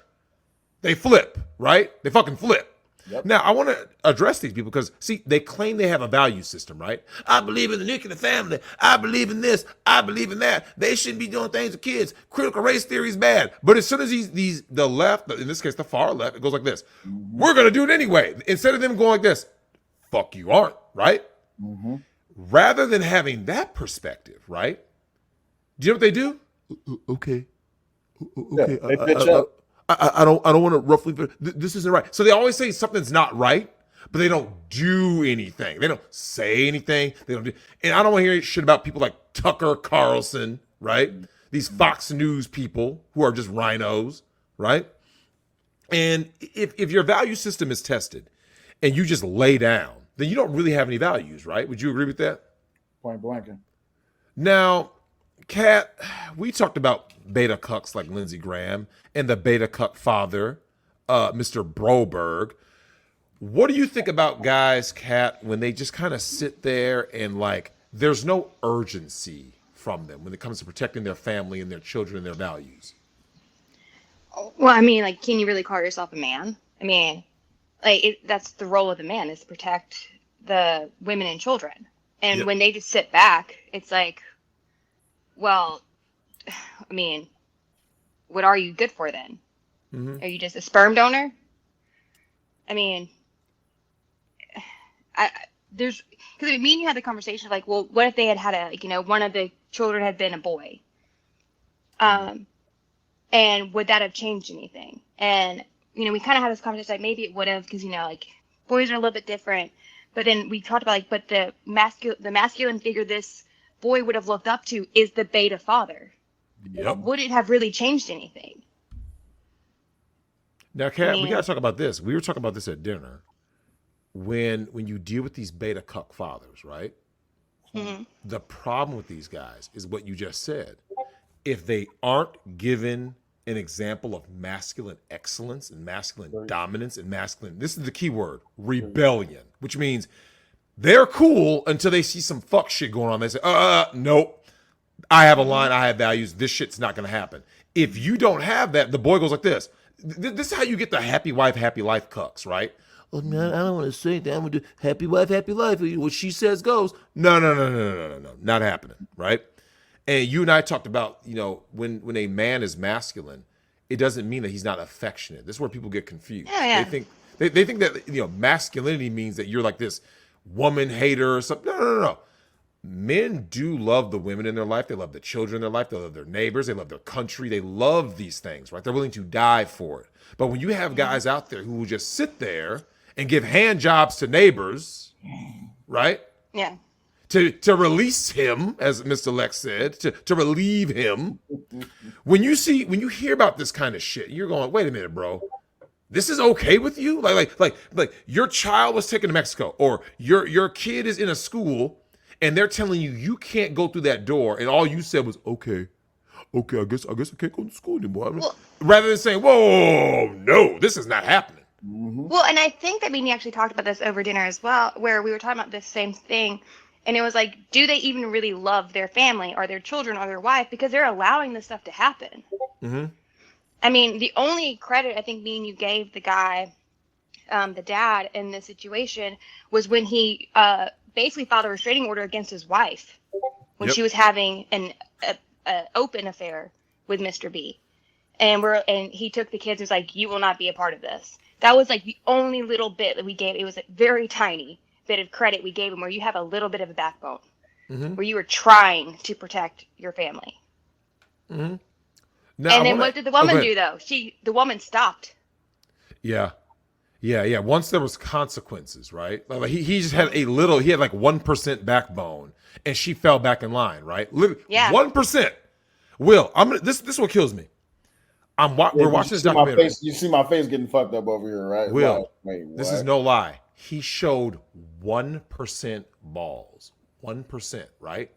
they flip, right? They fucking flip. Yep. Now, I want to address these people because, see, they claim they have a value system, right? I believe in the nuclear family. I believe in this. I believe in that. They shouldn't be doing things to kids. Critical race theory is bad. But as soon as the left, in this case, the far left, it goes like this. Mm-hmm. We're going to do it anyway. Instead of them going like this, fuck you aren't, right? Mm-hmm. Rather than having that perspective, right? Do you know what they do? Okay. Yeah, they pitch up. I don't want to roughly, but this isn't right. So they always say something's not right, but they don't do anything. They don't say anything. They don't do, and I don't want to hear shit about people like Tucker Carlson, right? These Fox News people who are just rhinos, right? And if your value system is tested and you just lay down, then you don't really have any values, right? Would you agree with that? Point blank. Now, Kat, we talked about beta cucks like Lindsey Graham and the beta cuck father, Mr. Broberg. What do you think about guys, Kat, when they just kind of sit there and like there's no urgency from them when it comes to protecting their family and their children and their values? Well, I mean, like, can you really call yourself a man? I mean, like, that's the role of the man, is to protect the women and children. And when they just sit back, it's like, well, I mean, what are you good for then? Mm-hmm. Are you just a sperm donor? I mean, because me and you had the conversation of like, well, what if they had one of the children had been a boy? And would that have changed anything? And, we kind of had this conversation, like maybe it would have, because, like boys are a little bit different. But then we talked about like, but the masculine figure this boy would have looked up to is the beta father. Yep. Would it have really changed anything? Now, Kat, we got to talk about this. We were talking about this at dinner. When you deal with these beta cuck fathers, right? Mm-hmm. The problem with these guys is what you just said. If they aren't given an example of masculine excellence and masculine dominance and masculine, this is the key word, rebellion, which means they're cool until they see some fuck shit going on. They say, nope, I have a line, I have values, this shit's not going to happen. If you don't have that, the boy goes like this. This is how you get the happy wife, happy life cucks, right? Oh, man, I don't want to say that. I'm going to do happy wife, happy life. What she says goes. No. Not happening, right? And you and I talked about, when a man is masculine, it doesn't mean that he's not affectionate. This is where people get confused. Yeah. They think that, masculinity means that you're like this woman hater or something. No. Men do love the women in their life. They love the children in their life. They love their neighbors. They love their country. They love these things, right? They're willing to die for it. But when you have guys out there who will just sit there and give hand jobs to neighbors, right? Yeah. To release him, as Mr. Lex said, to relieve him. When you hear about this kind of shit, you're going, wait a minute, bro. This is okay with you? Like your child was taken to Mexico, or your kid is in a school and they're telling you can't go through that door, and all you said was, okay, I guess I can't go to school anymore. Rather than saying, whoa, no, this is not happening. Mm-hmm. Well, and I think that we actually talked about this over dinner as well, where we were talking about this same thing. And it was like, do they even really love their family or their children or their wife? Because they're allowing this stuff to happen. Mm-hmm. I mean, the only credit I think me and you gave the guy, the dad in this situation, was when he basically filed a restraining order against his wife when she was having an open affair with Mr. B. And he took the kids and was like, you will not be a part of this. That was like the only little bit that we gave. It was a very tiny bit of credit we gave him, where you have a little bit of a backbone, where you were trying to protect your family. Mm-hmm. And then what did the woman do though? The woman stopped. Yeah. Once there was consequences, right? Like he just had he had like 1% backbone, and she fell back in line, right? 1%. Will, this is what kills me. We're watching this documentary. You see my face getting fucked up over here, right? Will, this is no lie. He showed 1% balls. 1%, right?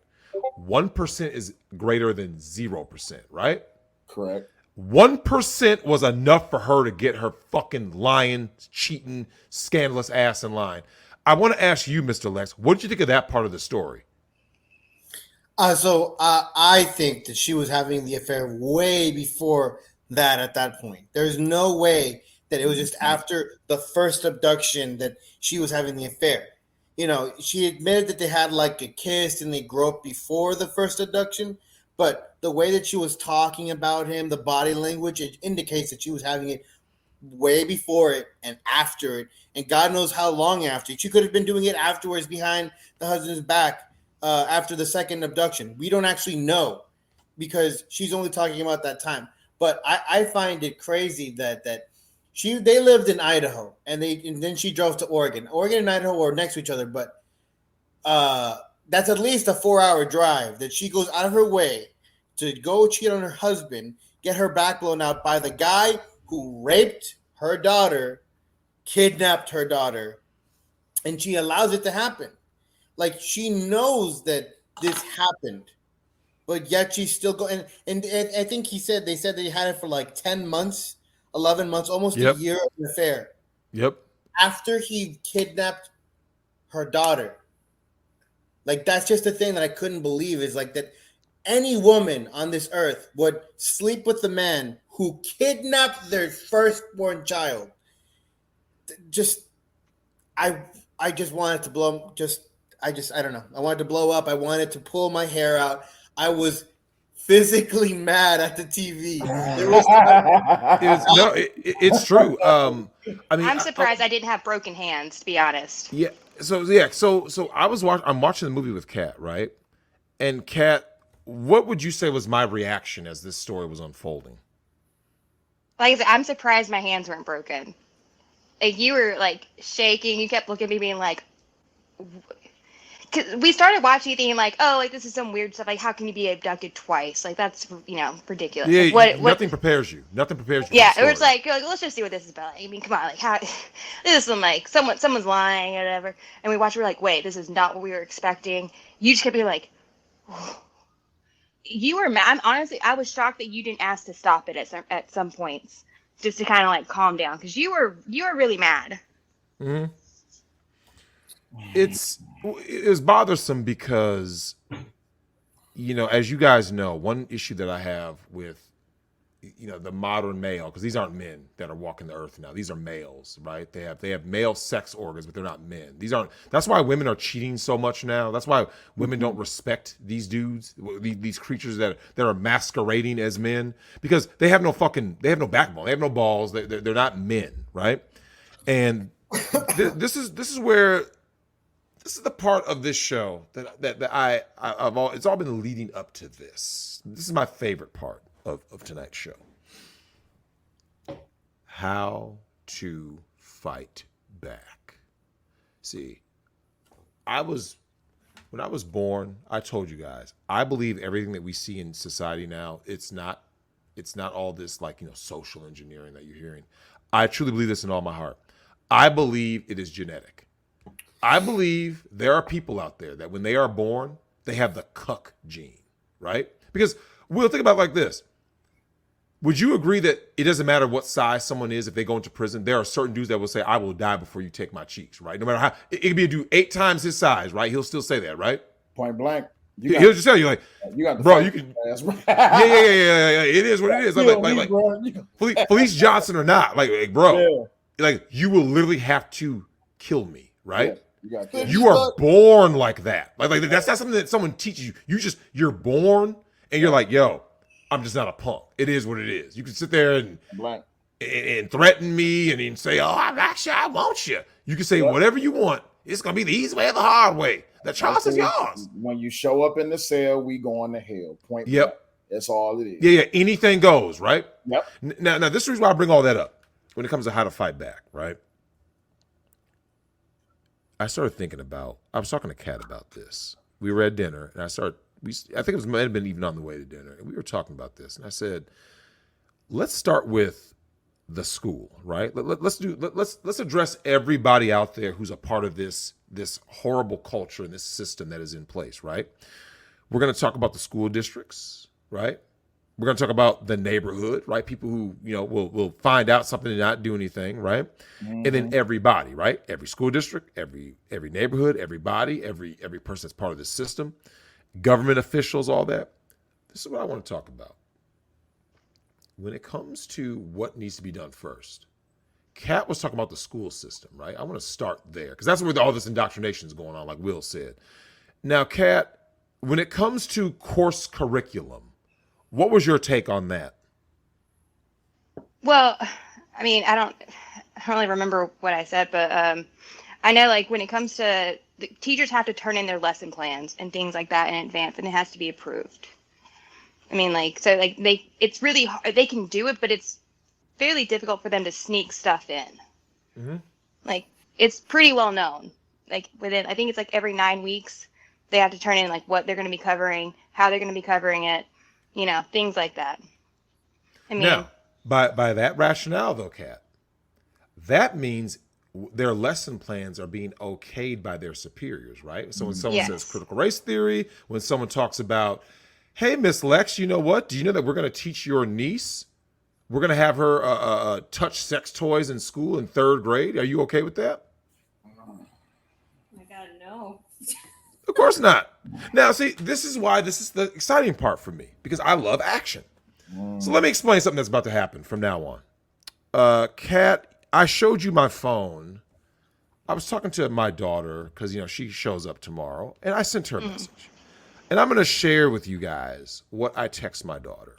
1% is greater than 0%, right? Correct. 1% was enough for her to get her fucking lying, cheating, scandalous ass in line. I want to ask you, Mr. Lex, what did you think of that part of the story? So I think that she was having the affair way before that at that point. There's no way that it was just after the first abduction that she was having the affair. She admitted that they had like a kiss and they groped before the first abduction, but the way that she was talking about him, the body language, it indicates that she was having it way before it and after it, and God knows how long after. She could have been doing it afterwards behind the husband's back after the second abduction. We don't actually know because she's only talking about that time. But I find it crazy that they lived in Idaho and then she drove to Oregon. Oregon and Idaho are next to each other, but that's at least a 4-hour drive that she goes out of her way to go cheat on her husband, get her back blown out by the guy who raped her daughter, kidnapped her daughter, and she allows it to happen. Like, she knows that this happened, but yet she's still going. And I think they said they had it for like 10 months, 11 months, almost a year of an affair. Yep. After he kidnapped her daughter. Like, that's just the thing that I couldn't believe, is like that any woman on this earth would sleep with the man who kidnapped their firstborn child. I just wanted to blow. I don't know. I wanted to blow up. I wanted to pull my hair out. I was physically mad at the TV. It's true. I mean, I'm surprised I didn't have broken hands, to be honest. Yeah. So I'm watching the movie with Kat, right? And Kat, what would you say was my reaction as this story was unfolding? Like I said, I'm surprised my hands weren't broken. Like, you were like shaking. You kept looking at me being like, because we started watching it thinking like, oh, like this is some weird stuff. Like, how can you be abducted twice? Like, that's, ridiculous. Yeah, like, nothing prepares you. Nothing prepares you. Yeah, it was like, let's just see what this is about. I mean, come on, like, how this is like someone's lying or whatever. And we watched, we're like, wait, this is not what we were expecting. You just kept being like, you were mad. I was shocked that you didn't ask to stop it at some points, just to kind of like calm down, because you were really mad. Mm-hmm. It was bothersome because, as you guys know, one issue that I have with, the modern male, because these aren't men that are walking the earth now. These are males, right? They have male sex organs, but they're not men. That's why women are cheating so much now. That's why women don't respect these dudes, these creatures that are masquerading as men, because they have no backbone. They have no balls. They're not men, right? And this is the part of this show that I've it's all been leading up to this. This is my favorite part of tonight's show. How to fight back. See, when I was born, I told you guys, I believe everything that we see in society now, it's not all this like, social engineering that you're hearing. I truly believe this in all my heart. I believe it is genetic. I believe there are people out there that when they are born, they have the cuck gene, right? Because we'll think about it like this. Would you agree that it doesn't matter what size someone is if they go into prison? There are certain dudes that will say, I will die before you take my cheeks, right? No matter how, it could be a dude 8 times his size, right? He'll still say that, right? Point blank. He'll just tell you, like, bro, you can. Yeah. It is what it is. Like Felice Johnson or not, like bro, like you will literally have to kill me, right? Yeah, you are born like that. Like that's not something that someone teaches you. You're born and you're like, yo, I'm just not a punk. It is what it is. You can sit there and threaten me and then say, oh, I'm actually, I want you. You can say whatever you want. It's going to be the easy way or the hard way. The choice is yours. When you show up in the cell, we going to hell. Point yep. blank. That's all it is. Yeah. Anything goes, right? Yep. Now, this is the reason why I bring all that up when it comes to how to fight back, right? I started thinking about, I was talking to Kat about this. We were at dinner and I think it might have been even on the way to dinner. And we were talking about this. And I said, let's start with the school, right? Let's address everybody out there who's a part of this horrible culture and this system that is in place, right? We're going to talk about the school districts, right? We're going to talk about the neighborhood, right? People who, will find out something and not do anything, right? Mm-hmm. And then everybody, right? Every school district, every neighborhood, everybody, every person that's part of this system, government officials, all that. This is what I want to talk about. When it comes to what needs to be done first, Kat was talking about the school system, right? I want to start there because that's where all this indoctrination is going on, like Will said. Now, Kat, when it comes to course curriculum, what was your take on that? Well, I mean, I don't really remember what I said, but I know, like, when it comes to the teachers have to turn in their lesson plans and things like that in advance, and it has to be approved. I mean, like, so like it's really hard. They can do it, but it's fairly difficult for them to sneak stuff in. Mm-hmm. Like, it's pretty well known. Like, within, I think it's like every 9 weeks, they have to turn in like what they're going to be covering, how they're going to be covering it, things like that. I mean, Now, by that rationale, though, Kat, that means their lesson plans are being okayed by their superiors, right? So when someone says critical race theory, when someone talks about, hey, Miss Lex, you know what? Do you know that we're going to teach your niece? We're going to have her touch sex toys in school in 3rd grade. Are you okay with that? Oh my God, no. Of course not. Now, see, this is why this is the exciting part for me, because I love action. So let me explain something that's about to happen from now on. Kat, I showed you my phone. I was talking to my daughter because, she shows up tomorrow, and I sent her a message. And I'm going to share with you guys what I text my daughter.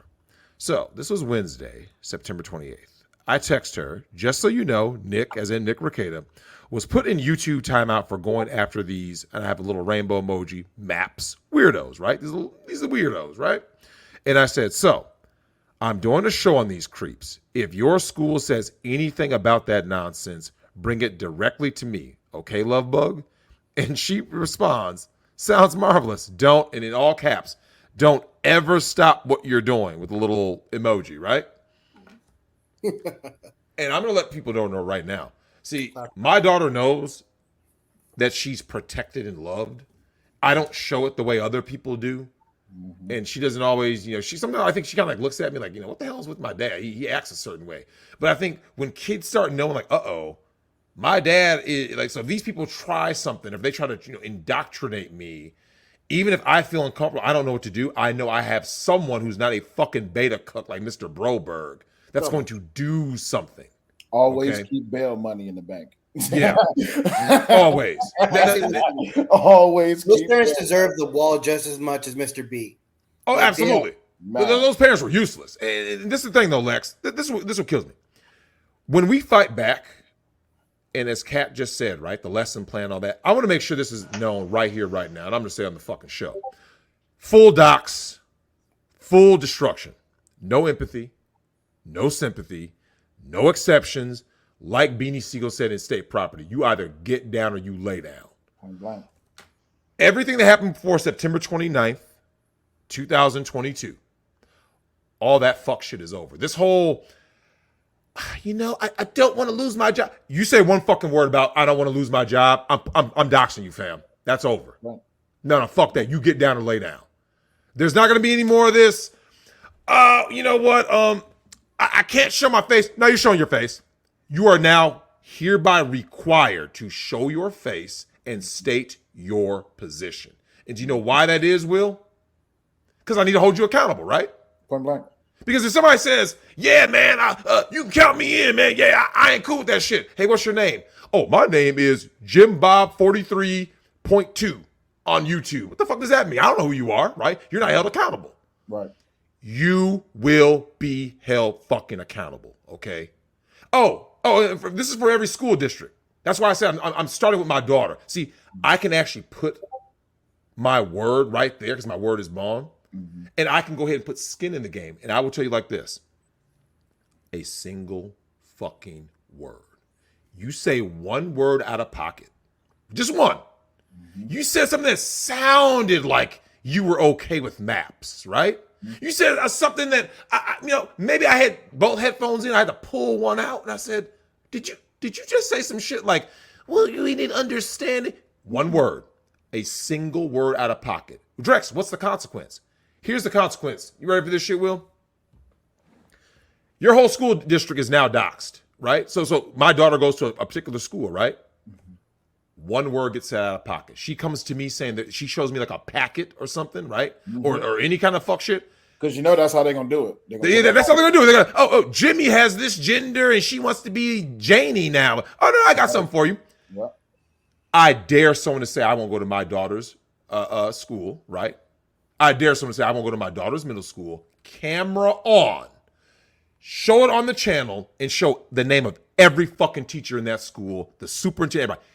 So this was Wednesday, September 28th. I text her, just so you know, Nick, as in Nick Ricada, was put in YouTube timeout for going after these, and I have a little rainbow emoji, maps, weirdos, right? These are weirdos, right? And I said, so I'm doing a show on these creeps. If your school says anything about that nonsense, bring it directly to me. Okay, love bug? And she responds, sounds marvelous. Don't, and in all caps, don't ever stop what you're doing with a little emoji, right? And I'm going to let people know right now. See, my daughter knows that she's protected and loved. I don't show it the way other people do. And she doesn't always, sometimes I think she kind of like looks at me like, what the hell is with my dad? He acts a certain way. But I think when kids start knowing like, my dad is like, so if these people try something, if they try to, indoctrinate me, even if I feel uncomfortable, I don't know what to do. I know I have someone who's not a fucking beta cuck like Mr. Broberg that's going to do something. Always keep bail money in the bank. Yeah, always. Always. Those parents deserve the wall just as much as Mr. B. Oh, absolutely. Those parents were useless. And this is the thing, though, Lex. This is what kills me. When we fight back, and as Kat just said, right, the lesson plan, all that, I want to make sure this is known right here, right now. And I'm going to say on the fucking show. Full docs, full destruction. No empathy, no sympathy, no exceptions. Like Beanie Siegel said in State Property, you either get down or you lay down. Everything that happened before September 29th, 2022, all that fuck shit is over. This whole, I don't want to lose my job. You say one fucking word about I don't want to lose my job, I'm doxing you, fam. That's over. Right. No, fuck that. You get down or lay down. There's not going to be any more of this. You know what? I can't show my face. No, you're showing your face. You are now hereby required to show your face and state your position. And do you know why that is, Will? Because I need to hold you accountable, right? Point blank. Because if somebody says, yeah, man, you can count me in, man. Yeah, I ain't cool with that shit. Hey, what's your name? Oh, my name is Jim Bob 43.2 on YouTube. What the fuck does that mean? I don't know who you are, right? You're not held accountable. Right. You will be held fucking accountable, okay? Oh, this is for every school district. That's why I said I'm starting with my daughter. See, I can actually put my word right there because my word is bond. Mm-hmm. And I can go ahead and put skin in the game. And I will tell you like this. A single fucking word. You say one word out of pocket. Just one. Mm-hmm. You said something that sounded like you were okay with maps, right? Mm-hmm. You said something that, maybe I had both headphones in. I had to pull one out. And I said, did you just say some shit like, well, you didn't understand it? One word. A single word out of pocket. Drex, what's the consequence? Here's the consequence. You ready for this shit, Will? Your whole school district is now doxxed, right? So my daughter goes to a particular school, right? Mm-hmm. One word gets said out of pocket. She comes to me saying that she shows me like a packet or something, right? Mm-hmm. Or any kind of fuck shit. Because that's how they're going to do it. That's how they're going to do it. They're going to, Jimmy has this gender and she wants to be Janie now. Oh, no, I got something for you. Yeah. I dare someone to say I won't go to my daughter's school, right? I dare someone to say I won't go to my daughter's middle school. Camera on. Show it on the channel and show the name of every fucking teacher in that school, the superintendent, everybody.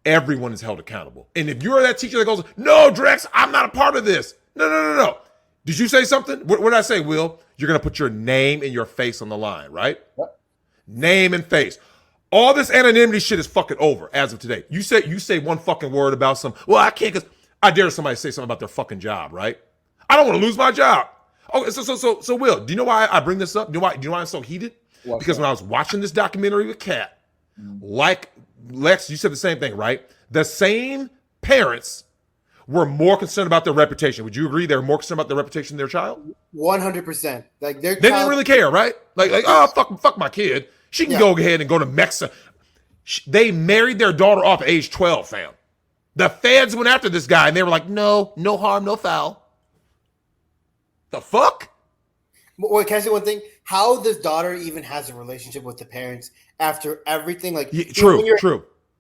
Everyone is held accountable. And if you're that teacher that goes, no, Drex, I'm not a part of this. No. Did you say something? What did I say, Will? You're going to put your name and your face on the line, right? Yep. Name and face. All this anonymity shit is fucking over as of today. You say one fucking word about well, I can't because I dare somebody say something about their fucking job, right? I don't want to lose my job. Oh, so Will, do you know why I bring this up? Do you know why I'm so heated? Because when I was watching this documentary with Kat, like Lex, you said the same thing, right? The same parents were more concerned about their reputation. Would you agree? They were more concerned about the reputation of their child? 100%. Like they didn't really care, right? Like oh fuck my kid. She can go ahead and go to Mexico. They married their daughter off at age 12, fam. The feds went after this guy and they were like, no harm, no foul. The fuck? Wait, can I say one thing? How this daughter even has a relationship with the parents after everything? Like, true.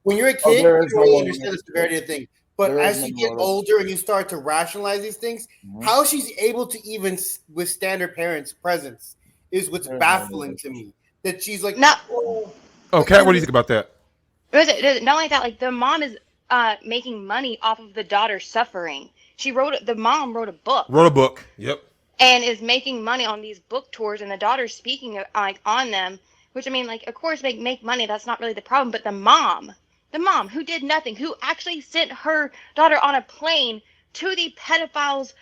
When you're a kid, you don't really understand the severity of things. But as you get older and you start to rationalize these things, how she's able to even withstand her parents' presence is what's baffling to me. That she's like, not. Oh, Kat, what do you think about that? Not like that. Like the mom is making money off of the daughter's suffering. The mom wrote a book. Yep. And is making money on these book tours, and the daughter's speaking like on them. Which I mean, like, of course they make money. That's not really the problem. But the mom who did nothing, who actually sent her daughter on a plane to the pedophiles'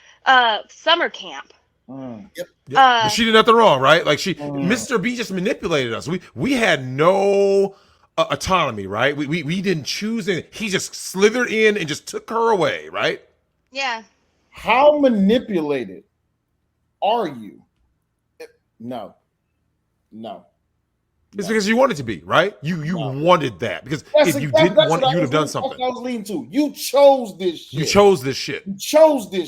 summer camp. Yep. But she did nothing wrong, right? Like Mr. B just manipulated us. We had no autonomy, right? We didn't choose it. He just slithered in and just took her away, right? Yeah. How manipulated are you? No. It's because you wanted to be, right? You wanted that. Because if you didn't want it, you'd have done something. That's what I was leading to. You chose this shit. You chose this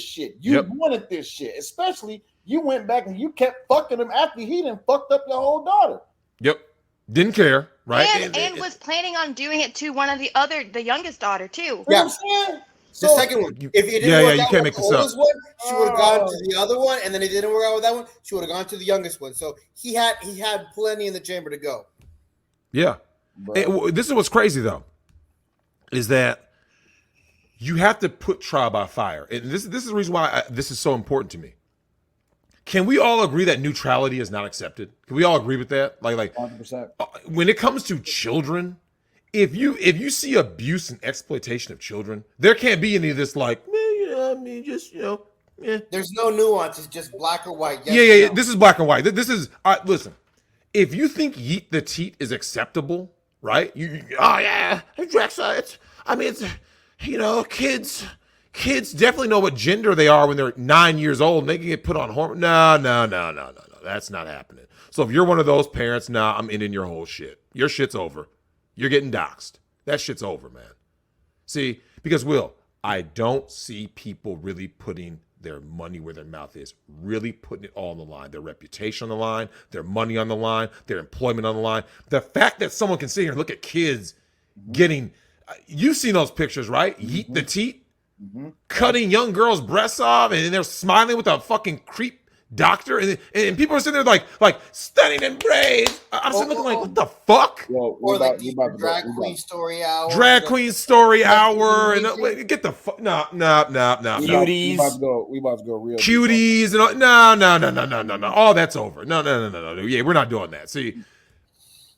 shit. You wanted this shit. Especially, you went back and you kept fucking him after he done fucked up your whole daughter. Yep. Didn't care, right? And was planning on doing it to the youngest daughter, too. You know what I'm saying? The second one. If it didn't work out can't with make the this up. oldest one, she would have gone to the other one, and then it didn't work out with that one, she would have gone to the youngest one. So he had plenty in the chamber to go. Yeah. This is what's crazy though, is that you have to put trial by fire. And this is the reason why this is so important to me. Can we all agree that neutrality is not accepted? Can we all agree with that? Like 100%. When it comes to children, if you see abuse and exploitation of children, there can't be any of this like, There's no nuance. It's just black or white. Yes, no. This is black and white. This is listen. If you think yeet the teat is acceptable, right? Drexel. Kids definitely know what gender they are when they're 9 years old and they can get put on hormone. No. That's not happening. So if you're one of those parents, I'm ending your whole shit. Your shit's over. You're getting doxxed. That shit's over, man. See, because Will, I don't see people really putting their money where their mouth is, really putting it all on the line. Their reputation on the line, their money on the line, their employment on the line. The fact that someone can sit here and look at kids getting, you've seen those pictures, right? Yeet the teat, cutting young girls' breasts off, and they're smiling with a fucking creep doctor, and people are sitting there like stunning and brave. I'm sitting looking like, what the fuck? Or like drag queen story hour. Drag queen story hour, and get the fuck no. Cuties. We about to go real Cuties and all, no. All that's over. No. Yeah, we're not doing that. See,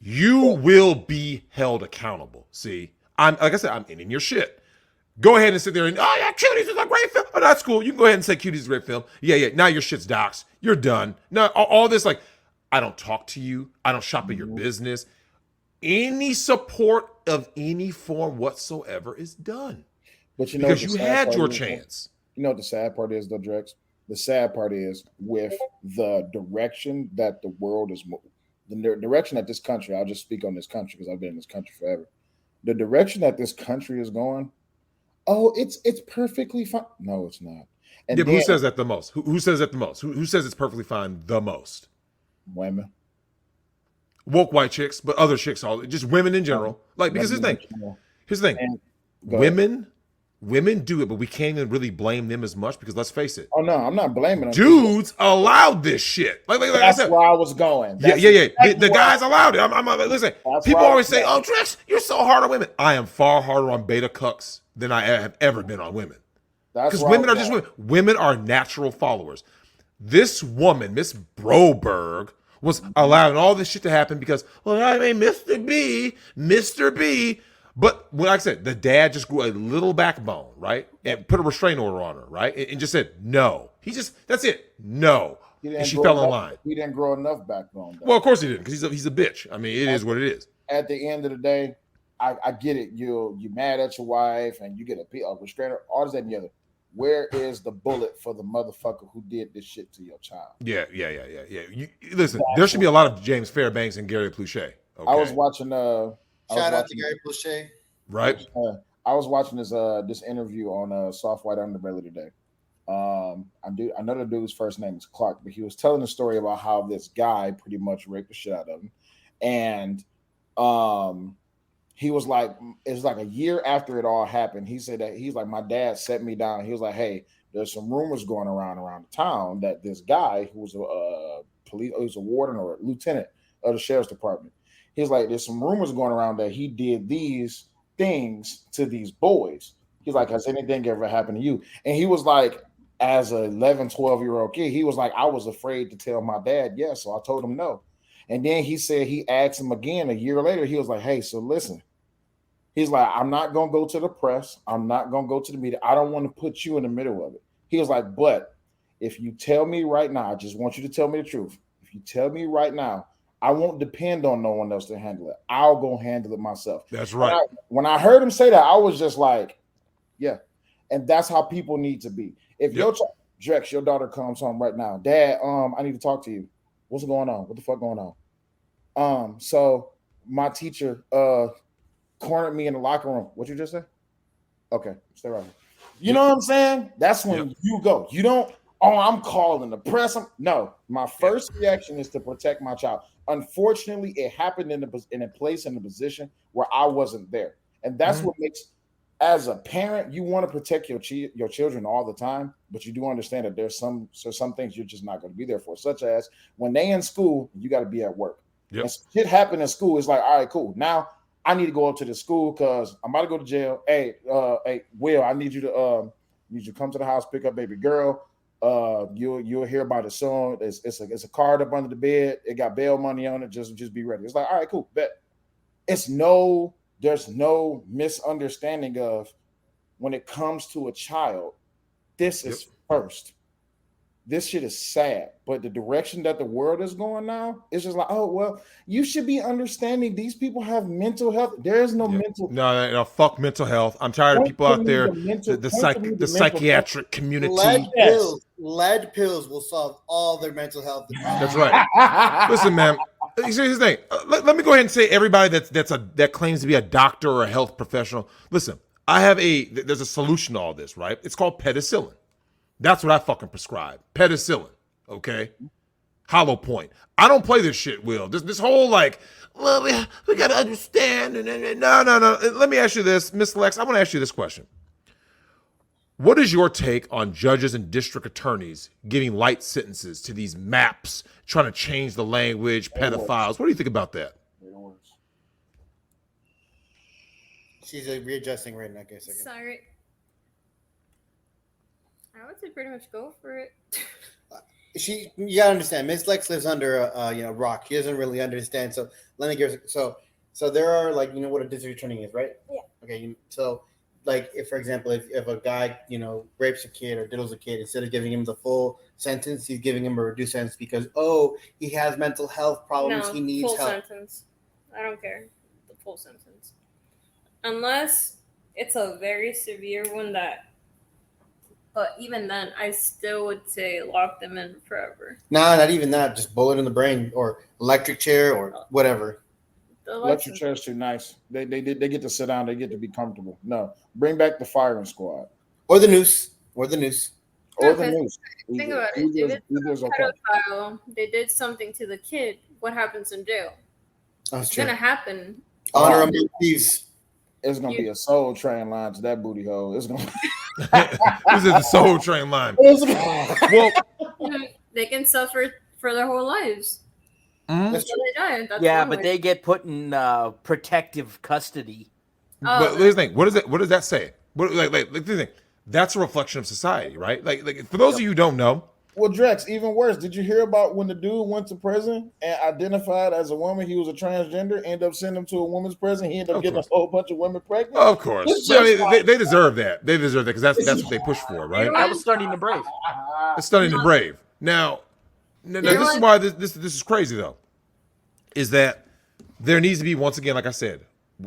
you will be held accountable. See, I'm in your shit. Go ahead and sit there and, Cuties is a great film. Oh, that's cool. You can go ahead and say Cuties is a great film. Yeah. Now your shit's doxed. You're done. No, all this, like, I don't talk to you. I don't shop at your business. Any support of any form whatsoever is done. But you know, because you had your chance. You know what the sad part is, though, Drex? The sad part is with the direction that the world is moving, the direction that this country, I'll just speak on this country because I've been in this country forever. The direction that this country is going, it's perfectly fine. No, it's not. And but who says that the most? Who says that the most? Who says it's perfectly fine the most? Women. Woke white chicks, but other chicks, just women in general. Because here's the thing. Women do it, but we can't even really blame them as much because let's face it. Oh no, I'm not blaming them. Dudes allowed this shit. Like that's I said, where I was going. Yeah. The guys allowed it. I'm listen. People always say, "Oh, Drex, you're so hard on women." I am far harder on beta cucks than I have ever been on women. Because women are just women. Women are natural followers. This woman, Miss Broberg, was allowing all this shit to happen because, well, I mean, Mr. B. But like I said, the dad just grew a little backbone, right? And put a restraining order on her, right? And just said, no. That's it. No. And she fell in line. He didn't grow enough backbone. Well, of course he didn't, because he's a bitch. I mean, it is what it is. At the end of the day, I get it. You mad at your wife and you get a restrainer, all this, that, and the other. Where is the bullet for the motherfucker who did this shit to your child? Yeah. Listen, there should be a lot of James Fairbanks and Gary Pluchet. Okay? I was watching Shout out to Gary Pluchet. Right. I was watching this interview on Soft White Underbelly today. I know the dude's first name is Clark, but he was telling the story about how this guy pretty much raped the shit out of him, and he was like, it was like a year after it all happened. He said that he's like, my dad set me down. He was like, hey, there's some rumors going around the town that this guy who was a police, he was a warden or a lieutenant of the sheriff's department. He's like, there's some rumors going around that he did these things to these boys. He's like, has anything ever happened to you? And he was like, as an 11, 12-year-old kid, he was like, I was afraid to tell my dad yes, so I told him no. And then he said he asked him again a year later. He was like, hey, so listen. He's like, I'm not going to go to the press. I'm not going to go to the media. I don't want to put you in the middle of it. He was like, but if you tell me right now, I just want you to tell me the truth. If you tell me right now, I won't depend on no one else to handle it. I'll go handle it myself. That's right. When I heard him say that, I was just like, yeah. And that's how people need to be. If Drex, your daughter comes home right now, Dad, I need to talk to you. What's going on? What the fuck going on? So my teacher cornered me in the locker room. What you just say? Okay, stay right here. You know what I'm saying? That's when you go. You don't, I'm calling the press. No, my first reaction is to protect my child. Unfortunately, it happened in a place, in a position where I wasn't there. And that's what makes, as a parent, you want to protect your children all the time, but you do understand that there's some things you're just not going to be there for, such as when they in school, you got to be at work. Yep. And shit happened in school. It's like, all right, cool. Now I need to go up to the school because I'm about to go to jail. Hey, Will, I need you to come to the house, pick up baby girl. You'll hear about it soon. It's a card up under the bed. It got bail money on it. Just be ready. It's like, all right, cool, bet. There's no misunderstanding of when it comes to a child. This is first. This shit is sad, but the direction that the world is going now is just like, oh well, you should be understanding these people have mental health. There is no mental. No, fuck mental health. I'm tired of people out there. The psychiatric community. Lead pills will solve all their mental health. That's right. Listen, man. Here's the thing. Let me go ahead and say everybody that claims to be a doctor or a health professional. Listen, there's a solution to all this, right? It's called penicillin. That's what I fucking prescribe. Penicillin. Okay? Hollow point. I don't play this shit, Will. This whole like, well, we gotta understand. No. Let me ask you this, Miss Lex. I want to ask you this question. What is your take on judges and district attorneys giving light sentences to these maps, trying to change the language, pedophiles? What do you think about that? She's readjusting right now. Okay, second. Sorry. I would say pretty much go for it. You gotta understand, Miss Lex lives under a rock. She doesn't really understand. So let me give so there are like, you know what a district attorney is, right? Yeah. Okay. So like if, for example, if a guy rapes a kid or diddles a kid, instead of giving him the full sentence, he's giving him a reduced sentence because he has mental health problems. No, he needs full help. Sentence. I don't care. The full sentence, unless it's a very severe one that. But even then, I still would say lock them in forever. Nah, not even that. Just bullet in the brain or electric chair or whatever. Electric chair is too nice. They get to sit down. They get to be comfortable. No, bring back the firing squad or the noose or the noose. Think about it. If it's a pedophile, they did something to the kid. What happens in jail? That's it's true. Gonna happen. Honor among thieves. It's gonna be a soul train line to that booty hole. It's gonna. This is the Soul Train line. Well, they can suffer for their whole lives. Mm-hmm. Until they die. That's but they get put in protective custody. But here's the thing. What does that say? Like the thing. That's a reflection of society, right? Like for those of you who don't know, Well, Drex, even worse. Did you hear about when the dude went to prison and identified as a woman? He was a transgender. Ended up sending him to a woman's prison. He ended up getting a whole bunch of women pregnant. Of course, but I mean, they deserve that. They deserve that because that's what they push for, right? That was Stunning the Brave. It's Stunning the Brave. Now this is why this is crazy though, is that there needs to be, once again, like I said,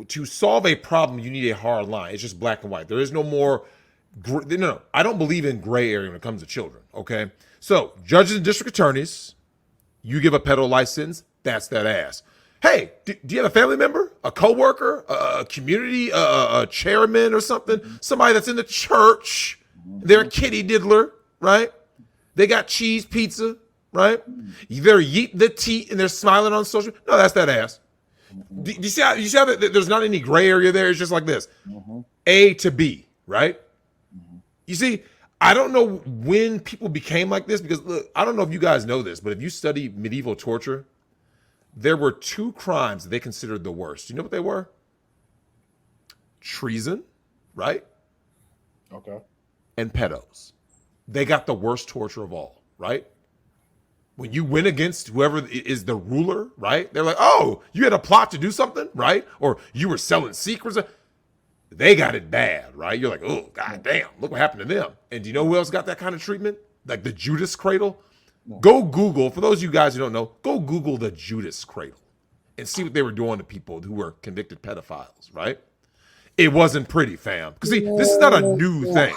to solve a problem, you need a hard line. It's just black and white. There is no more. No, I don't believe in gray area when it comes to children. Okay, so judges and district attorneys, you give a pedo license, that's that ass. Hey, do you have a family member, a coworker, a community, a chairman or something? Somebody that's in the church, they're a kitty diddler, right? They got cheese pizza, right? They're eating the teat and they're smiling on social. No, that's that ass. Do you see how there's not any gray area there? It's just like this, A to B, right? You see, I don't know when people became like this because, look, I don't know if you guys know this, but if you study medieval torture, there were 2 crimes that they considered the worst. You know what they were? Treason, right? Okay. And pedos. They got the worst torture of all, right? When you went against whoever is the ruler, right? They're like, oh, you had a plot to do something, right? Or you were selling secrets. They got it bad, right? You're like, oh, goddamn, look what happened to them. And do you know who else got that kind of treatment? Like the Judas cradle? Go Google, for those of you guys who don't know, go Google the Judas cradle and see what they were doing to people who were convicted pedophiles, right? It wasn't pretty, fam. Because see, this is not a new thing.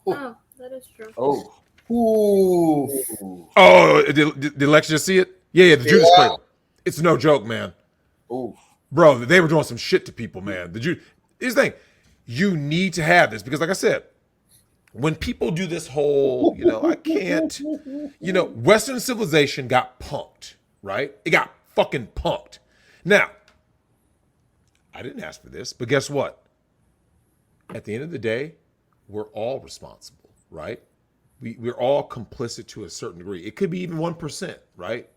Oh, that is true. Oh. Ooh. Oh, did Lex just see it? Yeah, the Judas cradle. It's no joke, man. Ooh. Bro, they were doing some shit to people, man. Here's the thing. You need to have this because, like I said, when people do this whole, I can't, Western civilization got punked, right? It got fucking punked. Now, I didn't ask for this, but guess what? At the end of the day, we're all responsible, right? We're all complicit to a certain degree. It could be even 1%, right?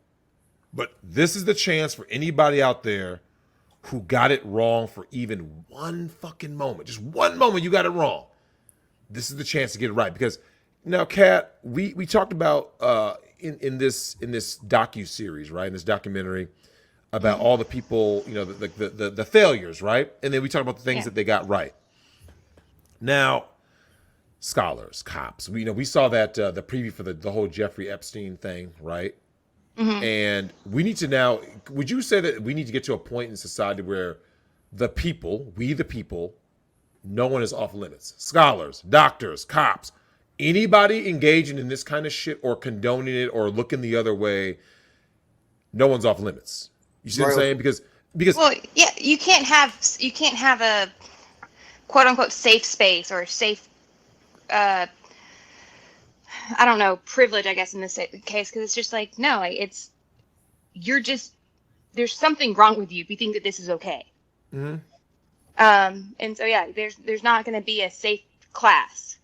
But this is the chance for anybody out there who got it wrong for even one fucking moment. Just one moment you got it wrong. This is the chance to get it right. Because now, Kat, we talked about in this docu-series, right? In this documentary about all the people, the failures, right? And then we talked about the things that they got right. Now, scholars, cops, we saw that the preview for the whole Jeffrey Epstein thing, right? Mm-hmm. And we need to now, would you say that we need to get to a point in society where we the people, no one is off limits? Scholars, doctors, cops, anybody engaging in this kind of shit or condoning it or looking the other way, no one's off limits. You see what I'm saying? Because well, yeah, you can't have a quote unquote safe space or safe I don't know, privilege, I guess, in this case, because it's just like, no, there's something wrong with you if you think that this is okay. Mm-hmm. And so, yeah, there's not going to be a safe class.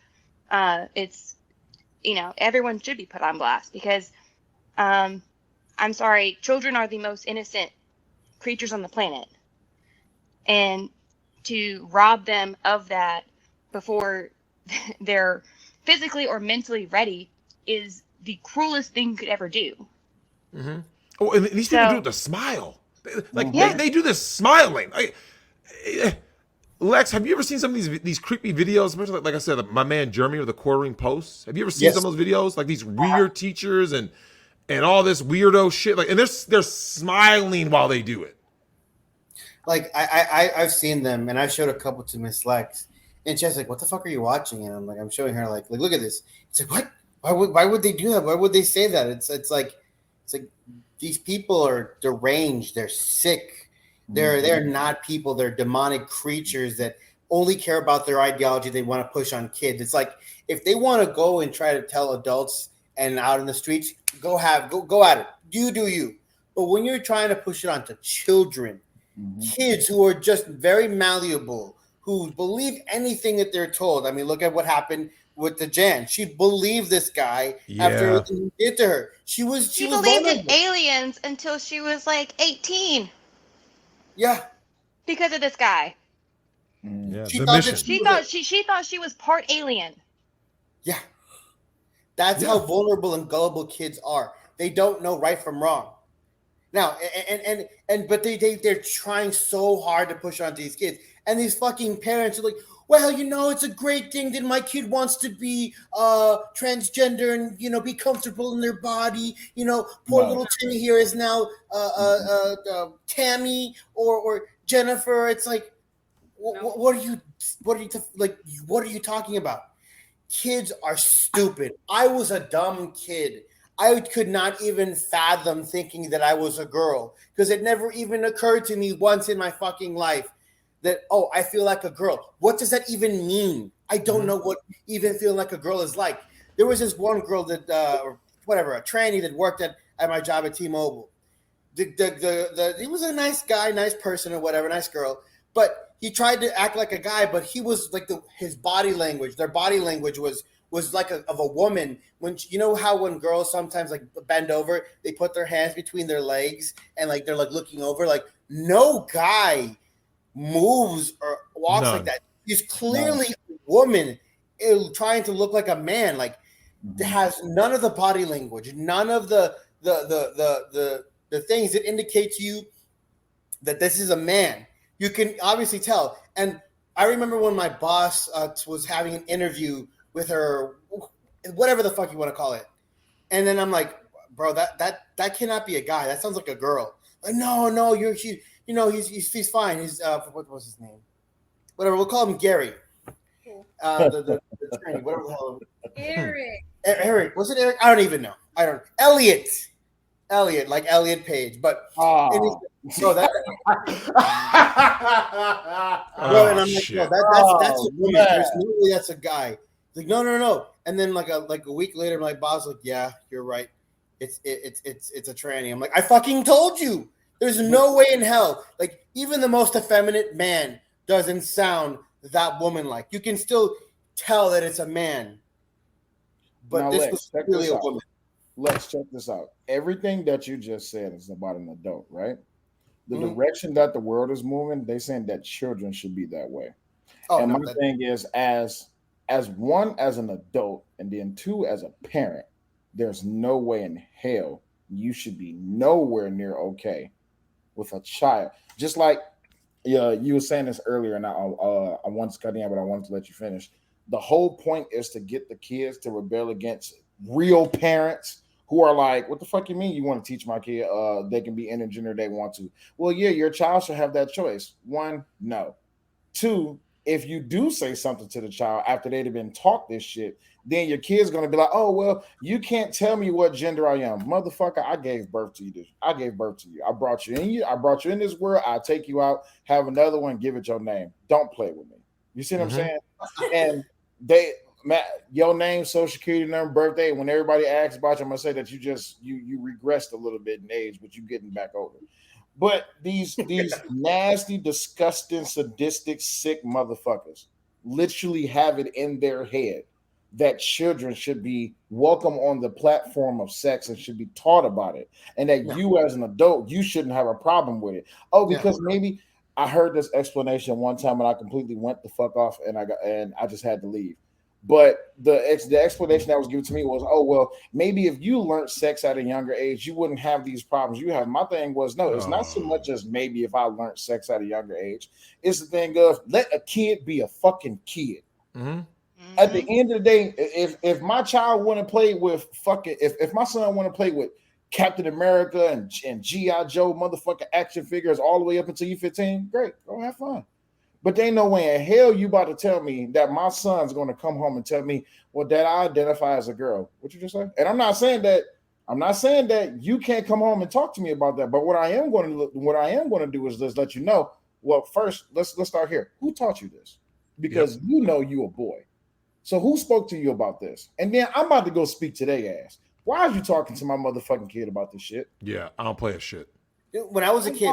It's, everyone should be put on blast because, I'm sorry, children are the most innocent creatures on the planet. And to rob them of that before they're physically or mentally ready is the cruelest thing you could ever do. Mm-hmm. Oh, and these people do it with a smile. They do this smiling. Lex, have you ever seen some of these creepy videos? Especially like I said, my man Jeremy or the Quartering Post. Have you ever seen some of those videos? Like these weird teachers and all this weirdo shit. Like, and they're smiling while they do it. Like I've seen them, and I showed a couple to Miss Lex. And she's like, "What the fuck are you watching?" And I'm showing her like, look at this. It's like, what? Why would they do that? Why would they say that? It's like these people are deranged. They're sick. They're not people. They're demonic creatures that only care about their ideology they want to push on kids. It's like if they want to go and try to tell adults and out in the streets, go at it. You do you. But when you're trying to push it onto children, kids who are just very malleable, who believe anything that they're told. I mean, look at what happened with the Jan. She believed this guy after everything he did to her. She believed in aliens until she was like 18. Yeah. Because of this guy. Yeah. She thought she was part alien. Yeah. That's how vulnerable and gullible kids are. They don't know right from wrong. Now, but they're trying so hard to push onto these kids, and these fucking parents are like, well, it's a great thing that my kid wants to be transgender and be comfortable in their body. Poor little Timmy here is now Tammy or Jennifer. It's like, what are you talking about? Kids are stupid. I was a dumb kid. I could not even fathom thinking that I was a girl because it never even occurred to me once in my fucking life that, I feel like a girl. What does that even mean? I don't know what even feeling like a girl is like. There was this one girl that, a tranny that worked at my job at T-Mobile. He was a nice guy, nice person or whatever, nice girl, but he tried to act like a guy, but he was like his body language, their body language was like of a woman. When how when girls sometimes like bend over, they put their hands between their legs and like they're like looking over. Like no guy moves or walks like that. He's clearly a woman trying to look like a man. Like has none of the body language, none of the things that indicate to you that this is a man. You can obviously tell. And I remember when my boss was having an interview with her, whatever the fuck you want to call it. And then I'm like, bro, that cannot be a guy. That sounds like a girl. Like, no, he's fine. He's what was his name? Whatever, we'll call him Gary. The trainee, whatever the hell. Eric. Was it Eric? I don't even know. Elliot, like Elliot Page. But so that and I'm like, no, that's a woman. There's no way that's a guy. Like, no. And then like a week later, my boss like, yeah, you're right. It's a tranny. I'm like, I fucking told you. There's no way in hell. Like, even the most effeminate man doesn't sound that woman-like. You can still tell that it's a man. But now, this was really a woman. Let's check this out. Everything that you just said is about an adult, right? The direction that the world is moving, they're saying that children should be that way. My thing is, as one, as an adult, and then two, as a parent, there's no way in hell you should be nowhere near okay with a child. Just like you were saying this earlier, and I wanted to cut in, but I wanted to let you finish. The whole point is to get the kids to rebel against real parents who are like, what the fuck you mean you want to teach my kid they can be any gender they want to? Well, yeah, your child should have that choice. One, no. Two, if you do say something to the child after they've been taught this shit, then your kid's going to be like, oh, well, you can't tell me what gender I am. Motherfucker, I gave birth to you. I brought you in. I brought you in this world. I'll take you out, have another one, give it your name. Don't play with me. You see what I'm saying? And your name, social security number, birthday, when everybody asks about you, I'm going to say that you regressed a little bit in age, but you're getting back older. But these nasty, disgusting, sadistic, sick motherfuckers literally have it in their head that children should be welcome on the platform of sex and should be taught about it. And that you as an adult, you shouldn't have a problem with it. Oh, because maybe I heard this explanation one time and I completely went the fuck off and I just had to leave. But the explanation that was given to me was, oh, well, maybe if you learned sex at a younger age, you wouldn't have these problems you have. My thing was, no, it's not so much as maybe if I learned sex at a younger age. It's the thing of let a kid be a fucking kid. Mm-hmm. At the end of the day, if my child want to play with if my son want to play with Captain America and G.I. Joe motherfucking action figures all the way up until you 15, great, go have fun. But they ain't no way in hell you about to tell me that my son's going to come home and tell me, well, Dad, I identify as a girl. What you just say? And I'm not saying that you can't come home and talk to me about that. But what I am going to do is just let you know. Well, first, let's start here. Who taught you this? Because you a boy. So who spoke to you about this? And then I'm about to go speak to their ass. Why are you talking to my motherfucking kid about this shit? Yeah, I don't play a shit. When I was a kid,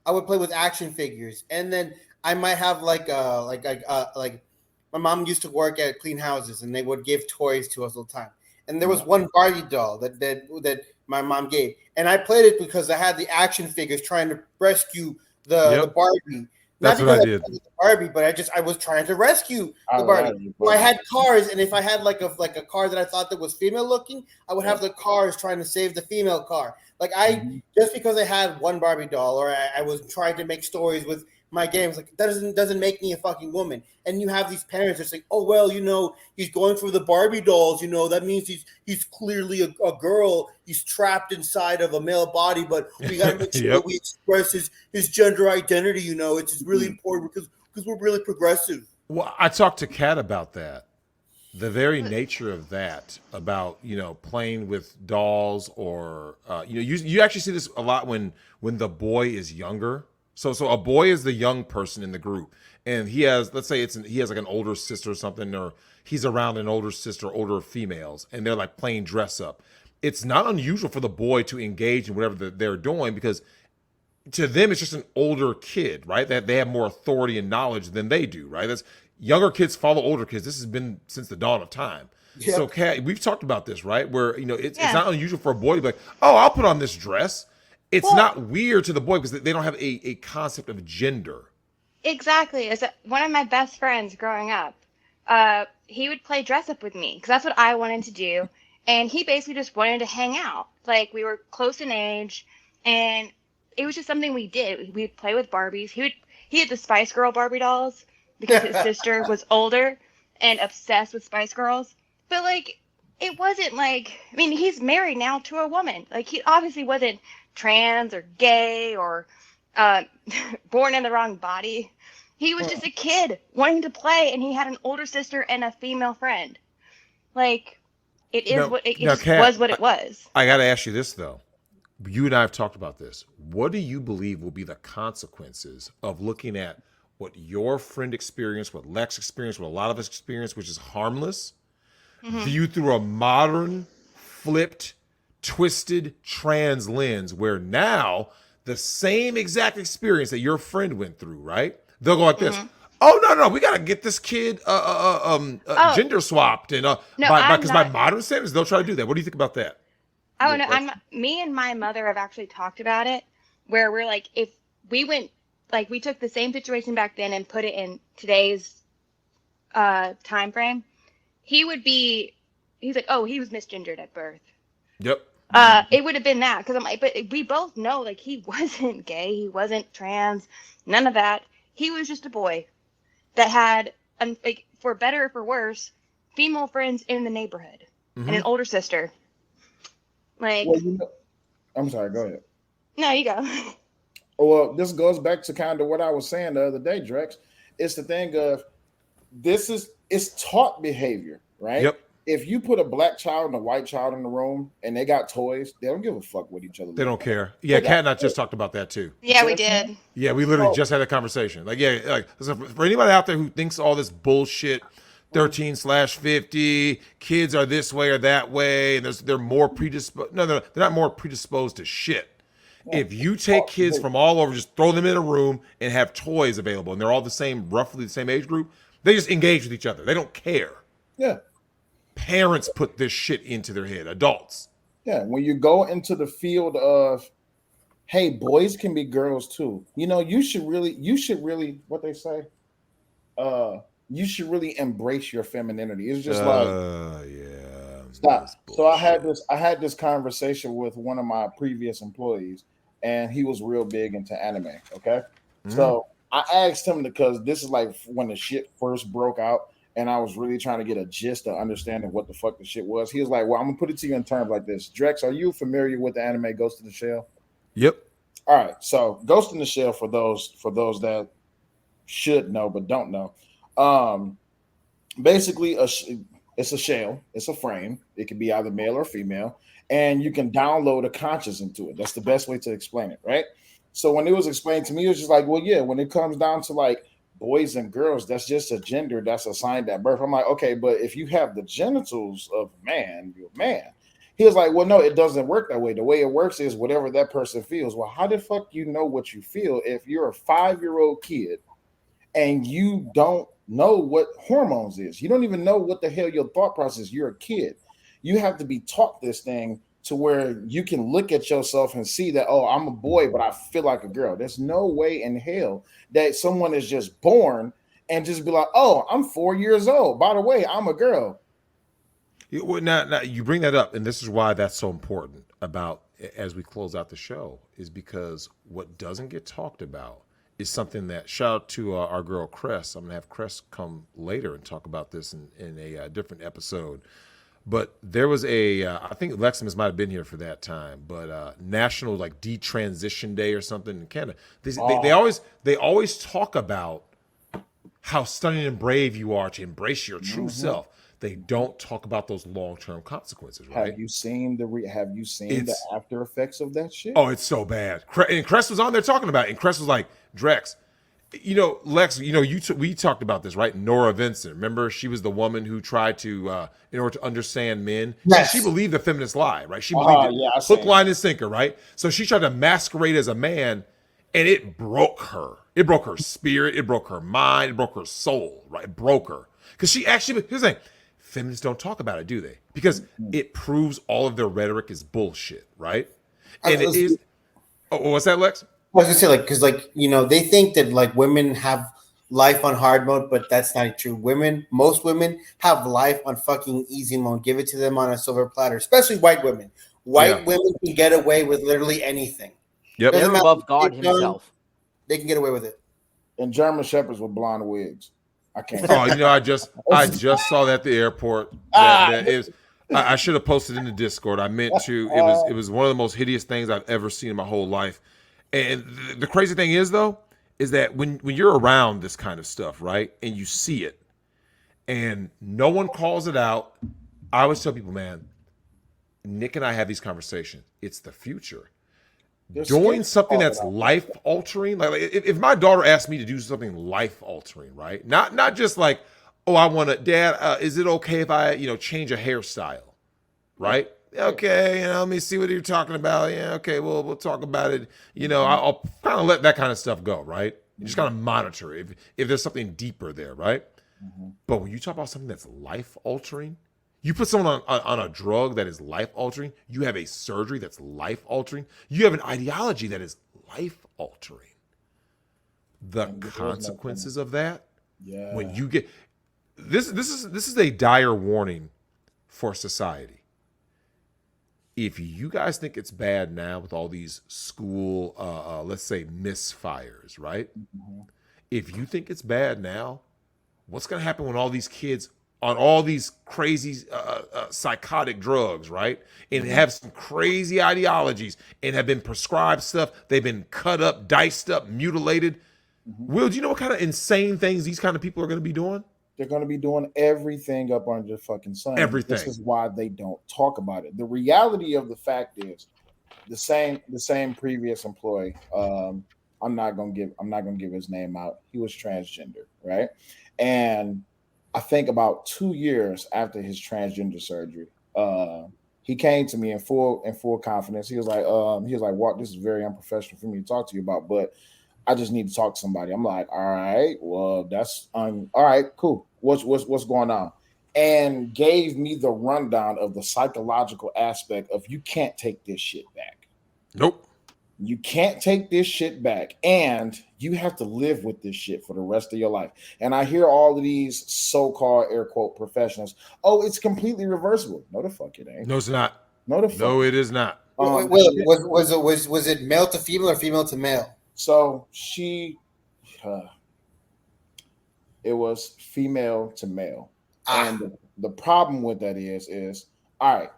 I would play with action figures, and then I might have like my mom used to work at clean houses, and they would give toys to us all the time. And there was one Barbie doll that my mom gave, and I played it because I had the action figures trying to rescue the Barbie. That's not what I because did. I was a Barbie, but I was trying to rescue I the Barbie. like it, So I had cars, and if I had like a car that I thought that was female looking, I would have the cars trying to save the female car. Like just because I had one Barbie doll, or I was trying to make stories with my games, like that doesn't make me a fucking woman. And you have these parents that's like, oh well, he's going for the Barbie dolls, that means he's clearly a girl. He's trapped inside of a male body, but we got to make sure that we express his gender identity. It's really important because we're really progressive. Well, I talked to Kat about that. The very nature of that, about playing with dolls, or you actually see this a lot when the boy is younger. So a boy is the young person in the group, and he has, let's say he has like an older sister or something, or he's around an older sister, older females, and they're like playing dress up. It's not unusual for the boy to engage in whatever they're doing, because to them it's just an older kid, right? That they have more authority and knowledge than they do, right? That's younger kids follow older kids. This has been since the dawn of time. Yep. So, Kat, we've talked about this, right? Where it's not unusual for a boy to be like, "Oh, I'll put on this dress." It's not weird to the boy because they don't have a concept of gender. Exactly. As one of my best friends growing up, he would play dress up with me because that's what I wanted to do, and he basically just wanted to hang out. Like, we were close in age, and it was just something we did. We'd play with Barbies. He had the Spice Girl Barbie dolls because his sister was older and obsessed with Spice Girls. But like, it wasn't like, I mean, he's married now to a woman. Like, he obviously wasn't trans or gay or born in the wrong body. He was just a kid wanting to play, and he had an older sister and a female friend. Like, it was what it was. I got to ask you this though. You and I have talked about this. What do you believe will be the consequences of looking at what your friend experienced, what Lex experienced, what a lot of us experienced, which is harmless, viewed through a modern, flipped, twisted, trans lens, where now the same exact experience that your friend went through, right? They'll go like this. Oh, no, we got to get this kid gender swapped. And because by modern standards, they'll try to do that. What do you think about that? Oh, no, me and my mother have actually talked about it, where we're like, if we went, like, we took the same situation back then and put it in today's time frame, he's like, oh, he was misgendered at birth. Yep. It would have been that, because I'm like, but we both know, like, he wasn't gay, he wasn't trans, none of that. He was just a boy that had, like, for better or for worse, female friends in the neighborhood and an older sister. Like, well, I'm sorry, go ahead. No, you go. Well, this goes back to kind of what I was saying the other day, Drex. It's the thing of it's taught behavior, right? Yep. If you put a black child and a white child in the room and they got toys, they don't give a fuck with each other. They don't care. Yeah, Kat and I just talked about that too. Yeah, we did. Yeah, we literally just had a conversation. Like, for anybody out there who thinks all this bullshit, 13/50, kids are this way or that way, and they're more predisposed. No, they're not more predisposed to shit. If you take kids from all over, just throw them in a room and have toys available, and they're all roughly the same age group, they just engage with each other. They don't care. Yeah. Parents put this shit into their head, adults. Yeah, when you go into the field of, hey, boys can be girls too. You should really, what they say, you should really embrace your femininity. It's just stop. So I had this conversation with one of my previous employees, and he was real big into anime. Okay, so I asked him, because this is like when the shit first broke out, and I was really trying to get a gist of understanding what the fuck the shit was. He was like, "Well, I'm gonna put it to you in terms like this. Drex, are you familiar with the anime Ghost in the Shell?" Yep. All right. So Ghost in the Shell, for those that should know but don't know, basically it's a shell. It's a frame. It can be either male or female, and you can download a conscious into it. That's the best way to explain it, right? So when it was explained to me, it was just like, well, yeah, when it comes down to like boys and girls, that's just a gender that's assigned at birth. I'm like, okay, but if you have the genitals of a man, you're a man. He was like, well, no, it doesn't work that way. The way it works is whatever that person feels. Well, how the fuck you know what you feel if you're a 5-year-old kid and you don't know what hormones is? You don't even know what the hell your thought process is. You're a kid. You have to be taught this thing to where you can look at yourself and see that, oh, I'm a boy, but I feel like a girl. There's no way in hell that someone is just born and just be like, oh, I'm 4 years old. By the way, I'm a girl. Now, you bring that up, and this is why that's so important about as we close out the show, is because what doesn't get talked about is something that, shout out to our girl Cress. I'm going to have Cress come later and talk about this in a different episode. But there was I think Lexamus might have been here for that time, but National like Detransition Day or something in Canada. They always talk about how stunning and brave you are to embrace your true self. They don't talk about those long-term consequences, right? Have you seen the after effects of that shit? Oh, it's so bad. And Cress was on there talking about it, and Cress was like, Drex, Lex, we talked about this, right? Nora Vincent. Remember, she was the woman who tried to, in order to understand men, Yes. she believed the feminist lie, right? She believed it. Hook, line, and sinker, right? So she tried to masquerade as a man, and it broke her. It broke her spirit. It broke her mind. It broke her soul, right? It broke her. Because she actually, here's the thing, feminists don't talk about it, do they? Because it proves all of their rhetoric is bullshit, right? And it is. Oh, what's that, Lex? I was gonna say, like, because, like, they think that, like, women have life on hard mode, but that's not true. Most women have life on fucking easy mode. Give it to them on a silver platter, especially white women. White women can get away with literally anything. Yep. They're above God himself. They can get away with it. And German shepherds with blonde wigs. I can't. Oh, I just saw that at the airport. I should have posted in the Discord. I meant to. It was one of the most hideous things I've ever seen in my whole life. And the crazy thing is, though, is that when you're around this kind of stuff, right, and you see it, and no one calls it out, I always tell people, man, Nick and I have these conversations. It's the future. Doing something that's life altering, like if my daughter asked me to do something life altering, right? Not just like, oh, I want to, Dad, is it okay if I, change a hairstyle, right? Okay, let me see what you're talking about. Yeah, okay, well, we'll talk about it. I'll kind of let that kind of stuff go, right? You just kind of monitor it if there's something deeper there, right? But when you talk about something that's life altering, you put someone on a drug that is life altering, you have a surgery that's life altering, you have an ideology that is life altering. The consequences of that, when you get this is a dire warning for society. If you guys think it's bad now with all these school, let's say, misfires, right? If you think it's bad now, what's going to happen when all these kids on all these crazy psychotic drugs, right? And have some crazy ideologies and have been prescribed stuff. They've been cut up, diced up, mutilated. Will, do you know what kind of insane things these kind of people are going to be doing? They're going to be doing everything up under the fucking sun. Everything. This is why they don't talk about it. The reality of the fact is, the same previous employee. I'm not gonna give his name out. He was transgender, right? And I think about 2 years after his transgender surgery, he came to me in full confidence. He was like, Walt, this is very unprofessional for me to talk to you about, but I just need to talk to somebody. I'm like, all right, well, that's all right, cool. What's going on? And gave me the rundown of the psychological aspect of you can't take this shit back. Nope. You can't take this shit back, and you have to live with this shit for the rest of your life. And I hear all of these so-called air quote professionals. Oh, it's completely reversible. No, the fuck it ain't. No, it's not. No, the fuck. No, it is not. Was it male to female or female to male? So it was female to male. And the problem with that is all right,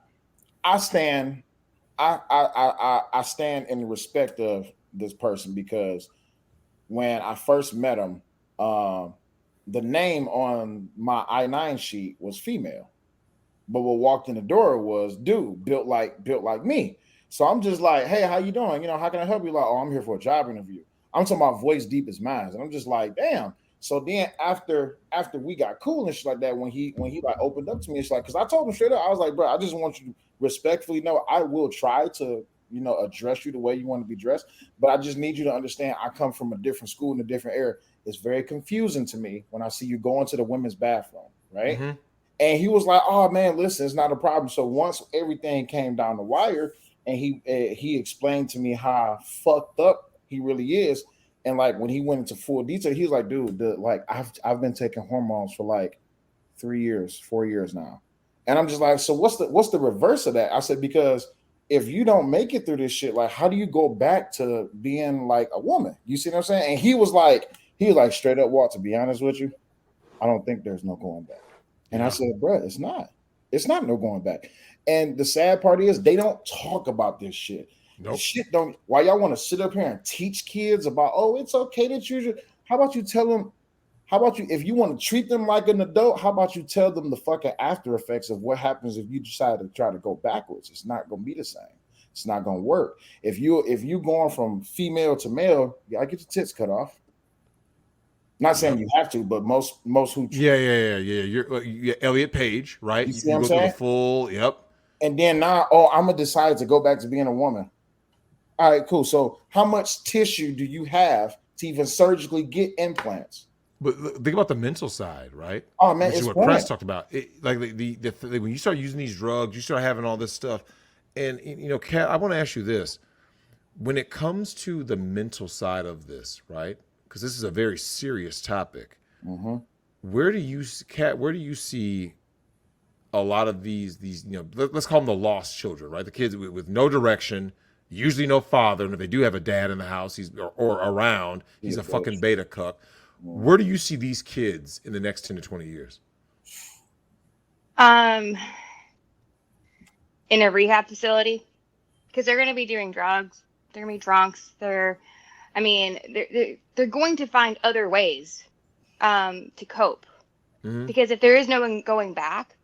I stand in respect of this person because when I first met him, the name on my I-9 sheet was female, but what walked in the door was dude built like me. So I'm just like, hey, how you doing? How can I help you? Like, oh, I'm here for a job interview. I'm talking about voice deep as mine, and I'm just like, damn. So then after we got cool and shit like that, when he like opened up to me, it's like, because I told him straight up, I was like, bro, I just want you to respectfully know I will try to, address you the way you want to be dressed, but I just need you to understand I come from a different school in a different era. It's very confusing to me when I see you go into the women's bathroom, right? And he was like, "Oh man, listen, it's not a problem." So once everything came down the wire, and he explained to me how fucked up he really is, and like when he went into full detail, he was like, "Dude, like I've been taking hormones for like 3 years, 4 years now," and I'm just like, "So what's the reverse of that?" I said, "Because if you don't make it through this shit, like how do you go back to being like a woman?" You see what I'm saying? And he was like straight up, Walt, to be honest with you, I don't think there's no going back. And I said, bro, it's not. It's not no going back. And the sad part is they don't talk about this shit. Nope. Shit don't. Why y'all want to sit up here and teach kids about, oh, it's okay to choose your. How about you tell them? How about you, if you want to treat them like an adult, how about you tell them the fucking after effects of what happens if you decide to try to go backwards? It's not gonna be the same. It's not gonna work. If you going from female to male, you gotta get your tits cut off. Not saying you have to, but most who You're Elliot Page, right? You see what I'm go through saying? the full, yep. And then now, oh, I'm gonna decide to go back to being a woman. All right, cool. So how much tissue do you have to even surgically get implants? But think about the mental side, right? Oh man, which it's is what brilliant. Press talked about. Like when you start using these drugs, you start having all this stuff. And you know, Kat, I want to ask you this: when it comes to the mental side of this, right? Because this is a very serious topic. Mm-hmm. Where do you, Kat? Where do you see a lot of these you know, let's call them the lost children, right? The kids with no direction, usually no father, and if they do have a dad in the house, or around, he's a fucking beta cuck. Where do you see these kids in the next 10 to 20 years? In a rehab facility, because they're going to be doing drugs. They're going to be drunks. They're going to find other ways to cope. Mm-hmm. Because if there is no one going back,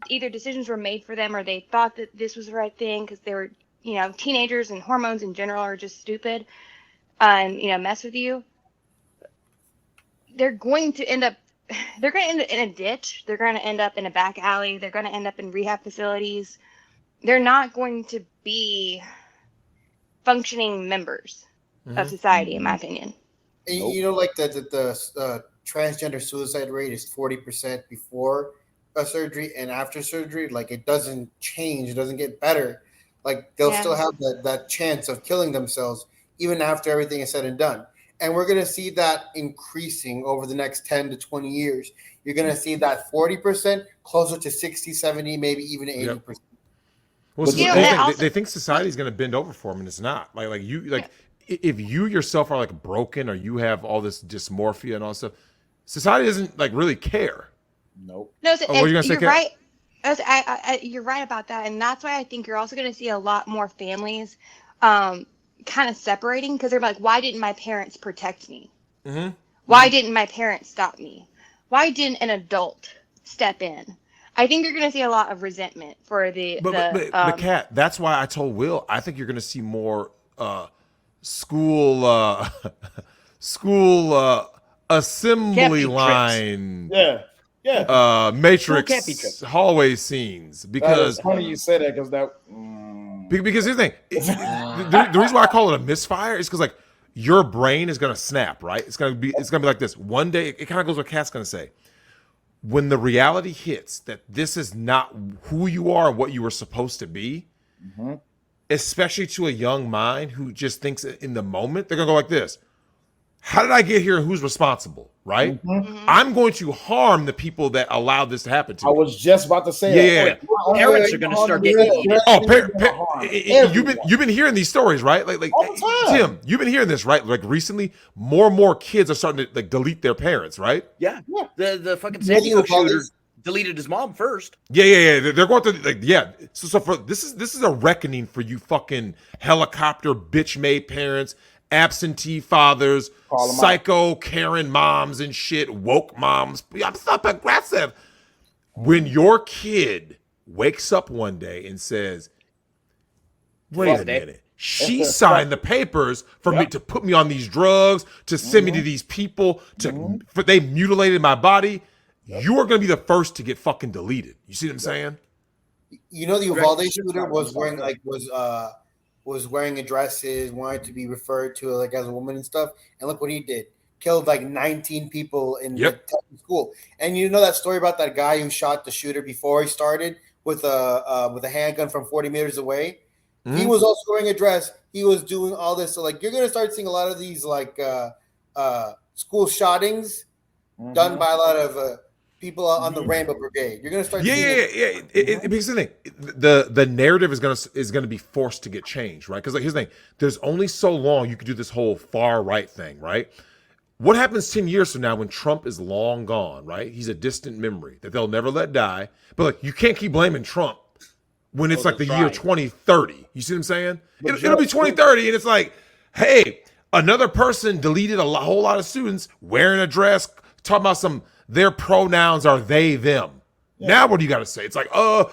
either decisions were made for them or they thought that this was the right thing because they were, you know, teenagers and hormones in general are just stupid and, you know, mess with you. They're going to end up in a ditch. They're going to end up in a back alley. They're going to end up in rehab facilities. They're not going to be functioning members of society, in my opinion. And you know, like the transgender suicide rate is 40% before a surgery and after surgery. Like it doesn't change. It doesn't get better. Like they'll still have that chance of killing themselves even after everything is said and done. And we're going to see that increasing over the next 10 to 20 years. You're going to see that 40% closer to 60, 70, maybe even 80%. Yep. Well, they think society is going to bend over for them, and it's not. If you yourself are like broken or you have all this dysmorphia and all this stuff, society doesn't like really care. Nope. No, so what are you gonna say, you're right. You're right about that, and that's why I think you're also going to see a lot more families kind of separating because they're like, why didn't my parents protect me? Mm-hmm. Why didn't my parents stop me? Why didn't an adult step in? I think you're going to see a lot of resentment for the Kat. That's why I told Will. I think you're going to see more school assembly line. Matrix hallway scenes because it's funny you say that because that. Because here's the thing, the reason why I call it a misfire is because like your brain is gonna snap, right? It's gonna be like this. One day, it kind of goes what Kat's gonna say. When the reality hits that this is not who you are and what you were supposed to be, especially to a young mind who just thinks in the moment, they're gonna go like this. How did I get here and who's responsible, right? I'm going to harm the people that allowed this to happen to me. I was just about to say parents are going to start getting you've been hearing these stories, right? Like all the time. Tim, you've been hearing this, right? Like recently, more and more kids are starting to like delete their parents, right? Yeah. The fucking San Diego shooter deleted his mom first. Yeah. They're going to So for this is a reckoning for you fucking helicopter bitch made parents. Absentee fathers, psycho Karen moms and shit, woke moms. I'm so aggressive. When your kid wakes up one day and says, wait a minute, she signed the papers for me to put me on these drugs, to send me to these people, they mutilated my body, you are going to be the first to get fucking deleted. You see what I'm saying? You know, the Uvalde shooter was wearing was wearing dresses, wanted to be referred to like as a woman and stuff. And look what he did. killed like 19 people in Yep. the school. And you know that story about that guy who shot the shooter before he started with a handgun from 40 meters away? Mhm. He was also wearing a dress. He was doing all this. So like you're gonna start seeing a lot of these like school shottings done by a lot of people on the Rainbow Brigade. You're gonna start seeing Yeah. Because the thing, the narrative is gonna be forced to get changed, right? Because like here's the thing: there's only so long you can do this whole far right thing, right? What happens 10 years from now when Trump is long gone, right? He's a distant memory that they'll never let die. But like you can't keep blaming Trump when it's like the year 2030. You see what I'm saying? It'll be 2030, and it's like, hey, another person deleted a whole lot of students wearing a dress, talking about their pronouns are they, them. Yeah. Now what do you got to say? It's like, you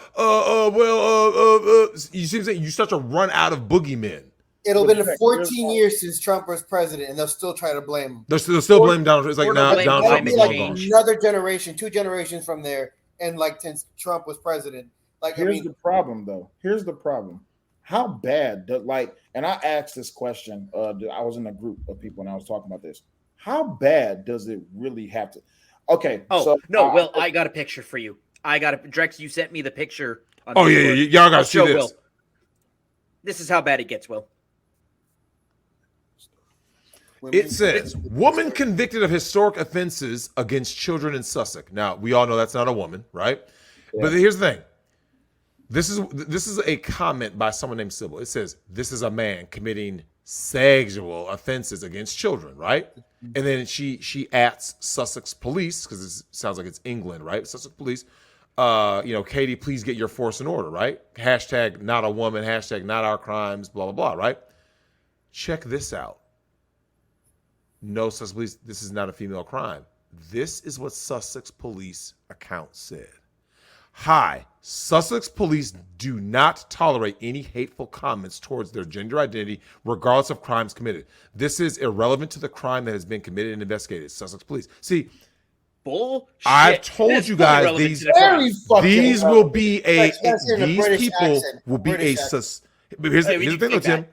see what I'm saying? You start to run out of boogeymen. It'll been 14 years since Trump was president, and they'll still try to blame him. They'll still blame Donald Trump. It's like, nah, Donald Trump is long gone. Another generation, 2 generations from there, and like since Trump was president. Like, here's the problem, though. Here's the problem. How bad, and I asked this question. I was in a group of people, and I was talking about this. How bad does it really have to? Okay. Will, I got a picture for you. Drex, you sent me the picture. Y'all got to see this. Will. This is how bad it gets, Will. It says, woman convicted of historic offenses against children in Sussex. Now, we all know that's not a woman, right? Yeah. But here's the thing. This is a comment by someone named Sybil. It says, this is a man committing sexual offenses against children, right? And then she adds Sussex police, because it sounds like it's England, right? Sussex police. Katie, please get your force in order, right? Hashtag not a woman, hashtag not our crimes, blah, blah, blah, right? Check this out. No, Sussex police, this is not a female crime. This is what Sussex police account said. Hi, Sussex police do not tolerate any hateful comments towards their gender identity, regardless of crimes committed. This is irrelevant to the crime that has been committed and investigated. Sussex police. See, bullshit. I've told you guys these will be a these people will be a sus. But here's the thing, though, Tim.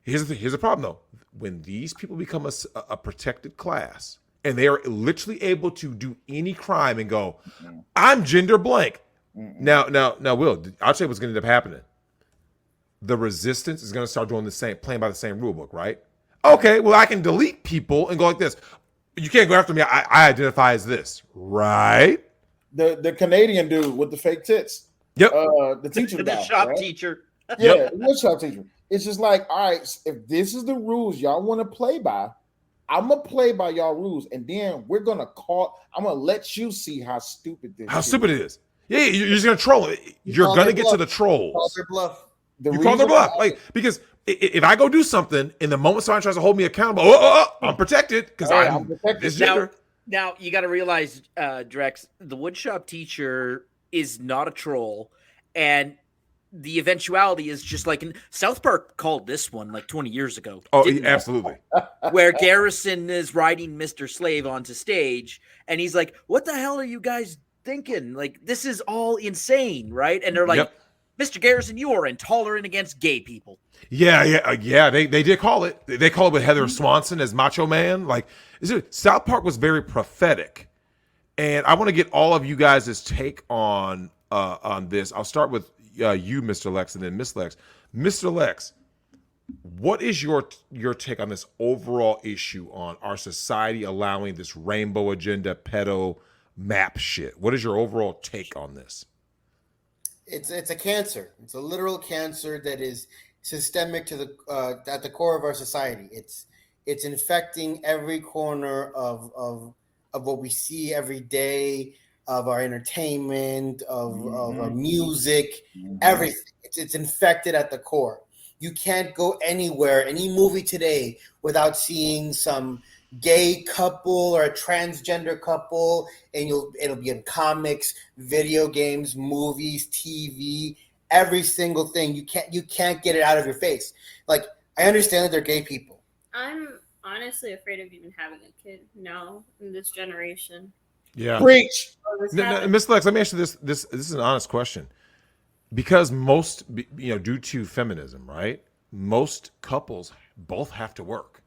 Here's the problem, though. When these people become a protected class, and they are literally able to do any crime and go, I'm gender blank. Now, Will, I'll tell you what's going to end up happening. The resistance is going to start doing the same, playing by the same rule book, right? Okay, well, I can delete people and go like this. You can't go after me. I identify as this, right? The Canadian dude with the fake tits. Yep. The teacher, the shop teacher. Yeah, the shop teacher. It's just like, all right, if this is the rules y'all want to play by, I'm gonna play by y'all rules, and then I'm gonna let you see how stupid this. How stupid it is. Yeah, you're just gonna troll it. You're gonna get to the trolls. Call their bluff. You call their bluff, like, because if I go do something, in the moment someone tries to hold me accountable, I'm protected because I'm protected. This gender. Now you got to realize, Drex, the woodshop teacher is not a troll, and the eventuality is just like South Park called this one like 20 years ago. Oh, absolutely. Where Garrison is riding Mr. Slave onto stage, and he's like, "What the hell are you guys thinking? Like, this is all insane, right?" And they're like, "Mr. Garrison, you are intolerant against gay people." Yeah. They did call it. They call it with Heather Swanson as Macho Man. Like, South Park was very prophetic, and I want to get all of you guys' take on this. I'll start with you, Mr. Lex, and then Miss Lex. Mr. Lex, what is your take on this overall issue on our society allowing this rainbow agenda pedo map shit? What is your overall take on this? It's a cancer. It's a literal cancer that is systemic to the at the core of our society. It's infecting every corner of what we see every day, of our entertainment, of our music, everything. It's infected at the core. You can't go anywhere, any movie today, without seeing some gay couple or a transgender couple, and it'll be in comics, video games, movies, TV, every single thing. You can't get it out of your face. Like, I understand that they're gay people. I'm honestly afraid of even having a kid now in this generation. Yeah. Preach. Miss Lex, let me ask you this. This is an honest question. Because most, due to feminism, right? Most couples both have to work.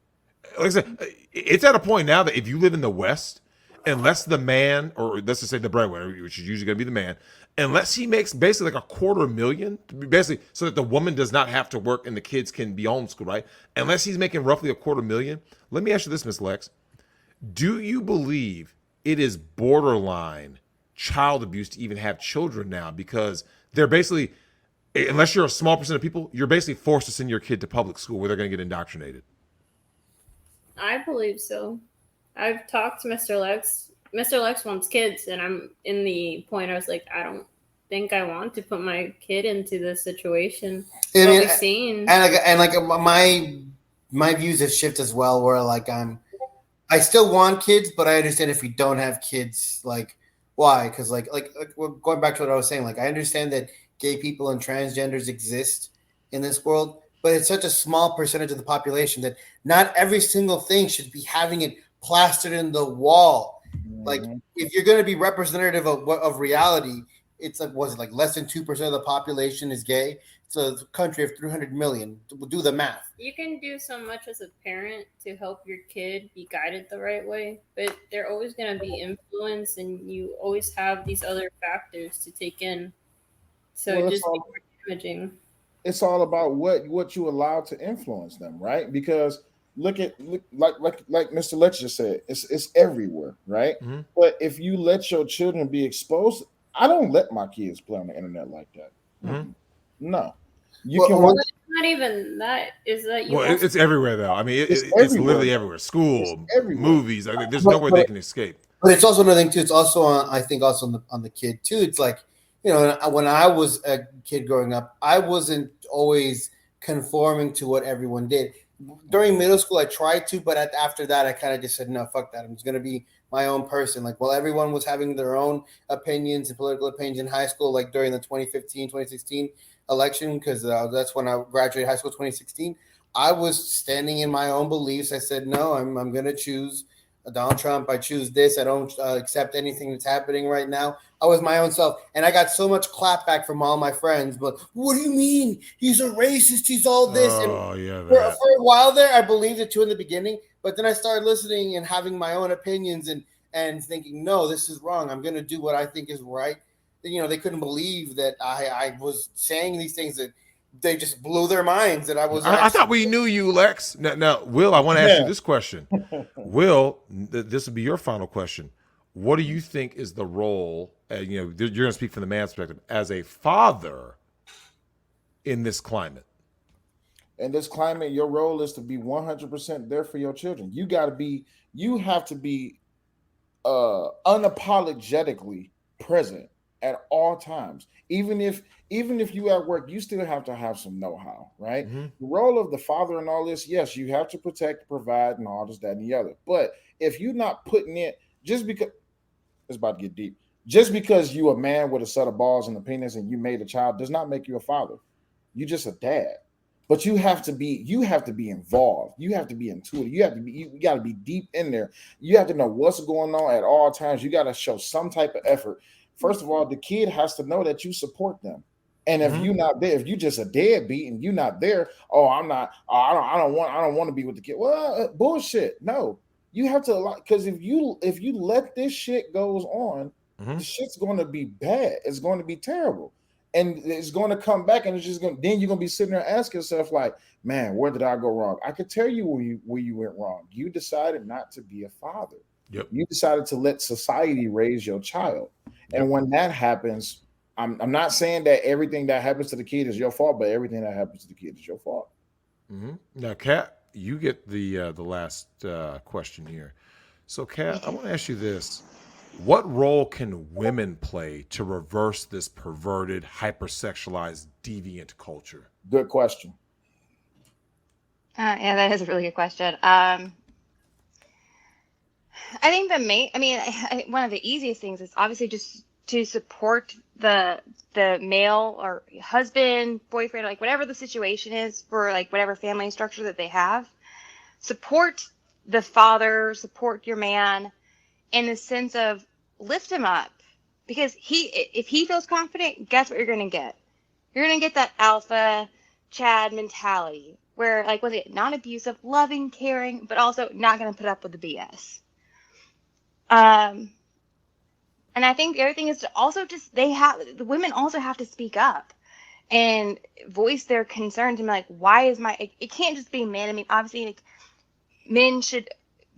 like I said, it's at a point now that if you live in the West, unless the man, or let's just say the breadwinner, which is usually going to be the man, unless he makes basically like $250,000, basically so that the woman does not have to work and the kids can be homeschooled, right? Unless he's making roughly $250,000. Let me ask you this, Miss Lex. Do you believe it is borderline child abuse to even have children now? Because they're basically, unless you're a small percent of people, you're basically forced to send your kid to public school where they're going to get indoctrinated. I believe so. I've talked to Mr. Lex. Mr. Lex wants kids, and I'm in the point I was like, I don't think I want to put my kid into this situation. I mean, we've seen. And like my views have shifted as well, where like I still want kids, but I understand if we don't have kids, like why? Because like going back to what I was saying, like I understand that gay people and transgenders exist in this world, but it's such a small percentage of the population that not every single thing should be having it plastered in the wall. Like if you're going to be representative of reality, it's like, was it like less than 2% of the population is gay? It's a country of 300 million. We'll do the math. You can do so much as a parent to help your kid be guided the right way, but they're always going to be influenced, and you always have these other factors to take in. So Well, just be more damaging. It's all about what you allow to influence them, right? Because look like Mr. Lex just said, it's everywhere, right? Mm-hmm. But if you let your children be exposed, I don't let my kids play on the internet like that. Mm-hmm. No, It's not even that. Is that you? Well, it's everywhere though. I mean, it's literally everywhere. School, everywhere. Movies. I mean, there's nowhere they can escape. But it's also another thing too. It's also I think also on the kid too. It's like, you know, when I was a kid growing up, I wasn't always conforming to what everyone did. During middle school, I tried to, but after that, I kind of just said, no, fuck that. I'm just going to be my own person. Like, while everyone was having their own opinions and political opinions in high school, like during the 2015, 2016 election, because that's when I graduated high school, 2016, I was standing in my own beliefs. I said, no, I'm going to choose Donald Trump. I choose this. I don't accept anything that's happening right now. I was my own self. And I got so much clapback from all my friends. But what do you mean? He's a racist. He's all this. Oh, and yeah. for a while there, I believed it too in the beginning. But then I started listening and having my own opinions and thinking, no, this is wrong. I'm going to do what I think is right. You know, they couldn't believe that I was saying these things that they just blew their minds that I was. I thought we knew you, Lex. Now, Will, I want to ask you this question. Will, this will be your final question. What do you think is the role? You know, you're going to speak from the man's perspective as a father in this climate. In this climate, your role is to be 100% there for your children. You have to be unapologetically present at all times. Even if you at work, you still have to have some know-how, right? Mm-hmm. The role of the father and all this, yes, you have to protect, provide, and all this, that, and the other. But if you're not putting it, just because it's about to get deep, just because you a man with a set of balls and a penis and you made a child does not make you a father. You're just a dad. But you have to be involved. You have to be intuitive. You got to be deep in there. You have to know what's going on at all times. You got to show some type of effort. First of all, the kid has to know that you support them. And if you're not there, if you just a deadbeat and you're not there, I don't want to be with the kid. Well, bullshit. No, you have to, because if you let this shit goes on, the shit's going to be bad. It's going to be terrible. And it's going to come back, and it's just going. Then you're going to be sitting there asking yourself, like, "Man, where did I go wrong?" I could tell you where you went wrong. You decided not to be a father. Yep. You decided to let society raise your child, and when that happens, I'm not saying that everything that happens to the kid is your fault, but everything that happens to the kid is your fault. Mm-hmm. Now, Kat, you get the last question here. So, Kat, I want to ask you this. What role can women play to reverse this perverted, hypersexualized, deviant culture? Good question. Yeah, that is a really good question. I think one of the easiest things is obviously just to support the male or husband, boyfriend, like whatever the situation is for like whatever family structure that they have. Support the father, support your man in the sense of lift him up, because if he feels confident, guess what you're going to get? You're going to get that alpha Chad mentality where like was it non-abusive, loving, caring, but also not going to put up with the BS. And I think the other thing is to also just the women also have to speak up and voice their concerns and be like, why is it can't just be men. I mean, obviously, like, men should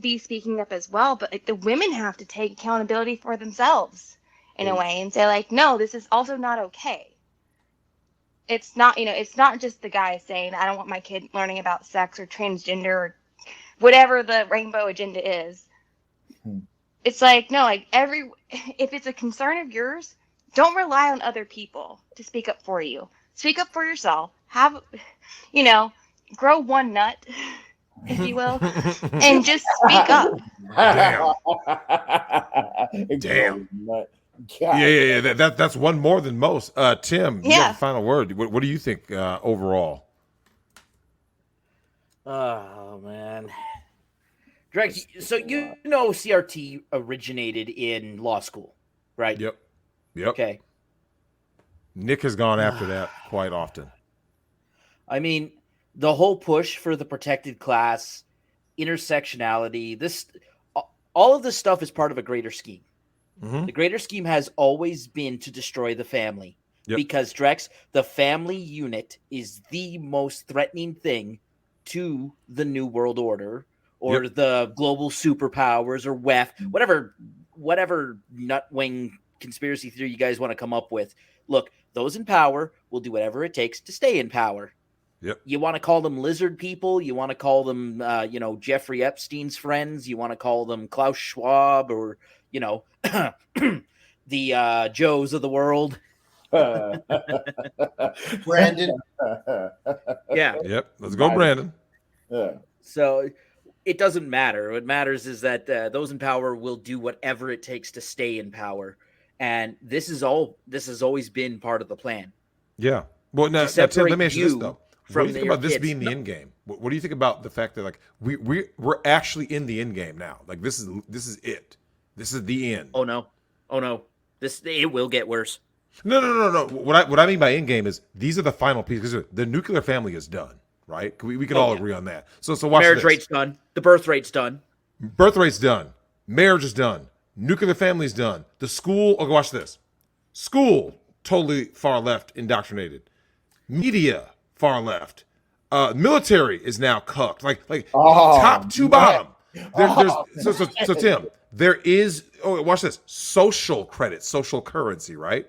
be speaking up as well, but like the women have to take accountability for themselves in a way and say like, no, this is also not okay. It's not, it's not just the guy saying, I don't want my kid learning about sex or transgender or whatever the rainbow agenda is. It's like, no, like if it's a concern of yours, don't rely on other people to speak up for you. Speak up for yourself. Grow one nut, if you will, and just speak up. Damn. Yeah. That's one more than most. Tim, you have the final word. What do you think overall? Oh man, Drex. So CRT originated in law school, right? Yep. Okay. Nick has gone after that quite often. I mean, the whole push for the protected class, intersectionality, all of this stuff is part of a greater scheme. Mm-hmm. The greater scheme has always been to destroy the family. Yep. Because, Drex, the family unit is the most threatening thing to the New World Order or the global superpowers or WEF, whatever nut-wing conspiracy theory you guys want to come up with. Look, those in power will do whatever it takes to stay in power. Yep. You want to call them lizard people? You want to call them, Jeffrey Epstein's friends? You want to call them Klaus Schwab or, the Joes of the world? Brandon. Yeah. Yep. Let's go, Brandon. Yeah. So it doesn't matter. What matters is that those in power will do whatever it takes to stay in power. And this has always been part of the plan. Yeah. Well, now Tim, let me ask you this though. What do you think about this being the end game? What do you think about the fact that like we're actually in the end game now? Like this is it. This is the end. Oh no. It will get worse. No. What I mean by end game is these are the final pieces. The nuclear family is done, right? We can all agree on that. So watch marriage this. rate's done. The birth rate's done. Birth rate's done. Marriage is done. Nuclear family's done. The school. Okay, watch this. School totally far left indoctrinated. Media far left. Military is now cucked. Like top to bottom. So Tim, there is. Oh, watch this. Social credit, social currency, right?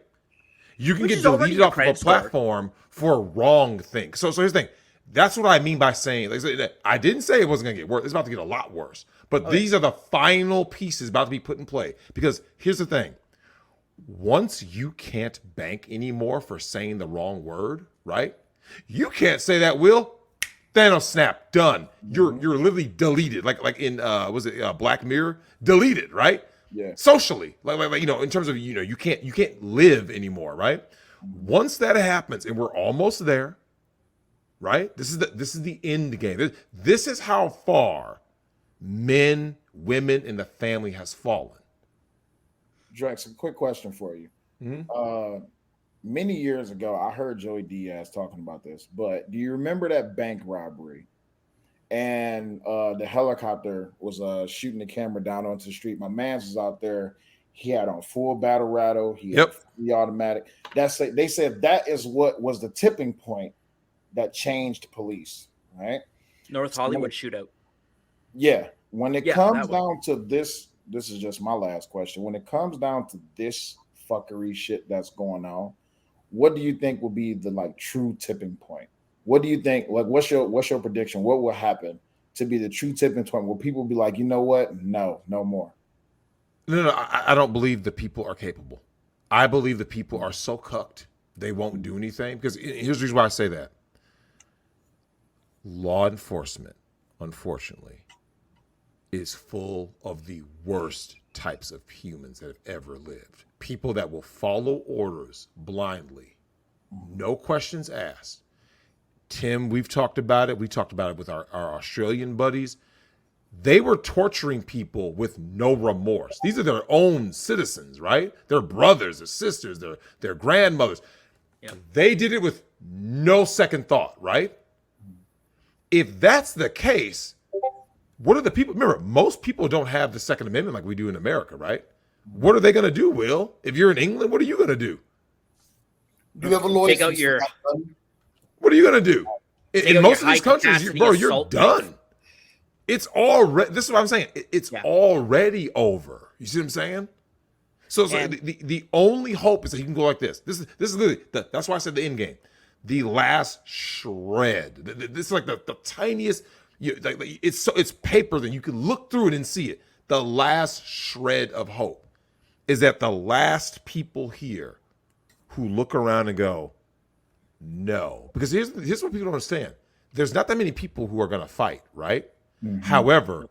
You can get deleted off of a platform for a wrong thing. So here's the thing. That's what I mean by saying. Like, I didn't say it wasn't going to get worse. It's about to get a lot worse. But these are the final pieces about to be put in play. Because here's the thing. Once you can't bank anymore for saying the wrong word, right? You can't say that, Will. Thanos snap, done. You're literally deleted. Like in Black Mirror? Deleted, right? Yeah. Socially. Like in terms of you can't live anymore, right? Once that happens, and we're almost there, right? This is the end game. This is how far men, women, and the family has fallen. Drex, a quick question for you. Mm-hmm. Many years ago, I heard Joey Diaz talking about this, but do you remember that bank robbery? And the helicopter was shooting the camera down onto the street. My man's was out there. He had on full battle rattle. He had fully automatic. They said that is what was the tipping point that changed police, right? North Hollywood shootout. Yeah. When it comes down to this is just my last question. When it comes down to this fuckery shit that's going on, what do you think will be the true tipping point? What do you think? Like, what's your prediction? What will happen to be the true tipping point? Will people be like, you know what? No more. No. I don't believe the people are capable. I believe the people are so cucked they won't do anything. Because here's the reason why I say that. Law enforcement, unfortunately, is full of the worst types of humans that have ever lived. People that will follow orders blindly, no questions asked. Tim, we've talked about it. We talked about it with our Australian buddies. They were torturing people with no remorse. These are their own citizens, right? Their brothers, their sisters, their grandmothers. Yep. They did it with no second thought, right? If that's the case, what are the people? Remember, most people don't have the Second Amendment like we do in America, right? What are they going to do, Will? If you're in England, what are you going to do? Do you have a lawyer? Take out your What are you going to do? Take In out most your of these countries, high-capacity bro, you're assault done. knife. It's already. This is what I'm saying. It's Yeah. already over. You see what I'm saying? So And- the only hope is that you can go like this. This is literally that's why I said the end game. The last shred. This is like the tiniest. It's paper that you can look through it and see it. The last shred of hope is that the last people here who look around and go, no, because here's what people don't understand. There's not that many people who are going to fight, right? Mm-hmm. However,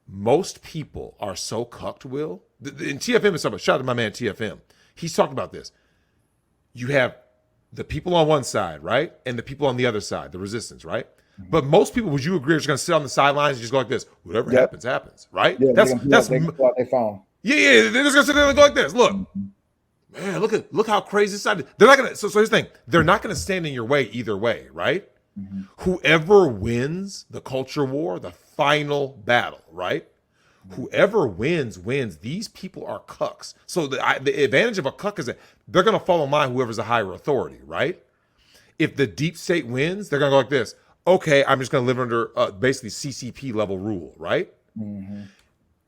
most people are so cucked, Will. In TFM is something. Shout out to my man TFM. He's talked about this. You have the people on one side, right? And the people on the other side, the resistance, right? Mm-hmm. But most people, would you agree, are just going to sit on the sidelines and just go like this? Whatever happens, happens, right? Yeah, that's they pull out their phone. Yeah, they're just going to sit there and go like this. Look, man, look how crazy this side is. They're not going to. So here's the thing. They're not going to stand in your way either way, right? Mm-hmm. Whoever wins the culture war, the final battle, right? Whoever wins. These people are cucks. So the advantage of a cuck is that they're going to fall in line whoever's a higher authority, right? If the deep state wins, they're going to go like this. Okay, I'm just going to live under basically CCP level rule, right? Mm-hmm.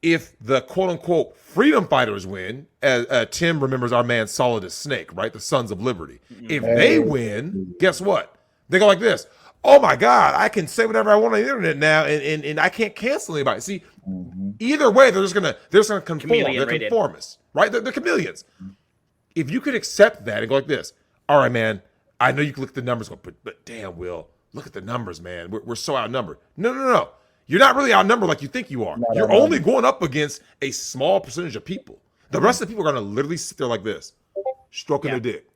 If the quote-unquote freedom fighters win, as Tim remembers our man Solidus Snake, right? The Sons of Liberty. If they win, guess what? They go like this. Oh my God, I can say whatever I want on the internet now, and I can't cancel anybody. See, either way, they're just gonna conform. Chameleon They're conformists, right? They're chameleons. If you could accept that and go like this, all right, man, I know you can look at the numbers, but damn, Will, look at the numbers, man. We're so outnumbered. No. You're not really outnumbered like you think you are. You're only going up against a small percentage of people. The rest of the people are going to literally sit there like this, stroking their dick.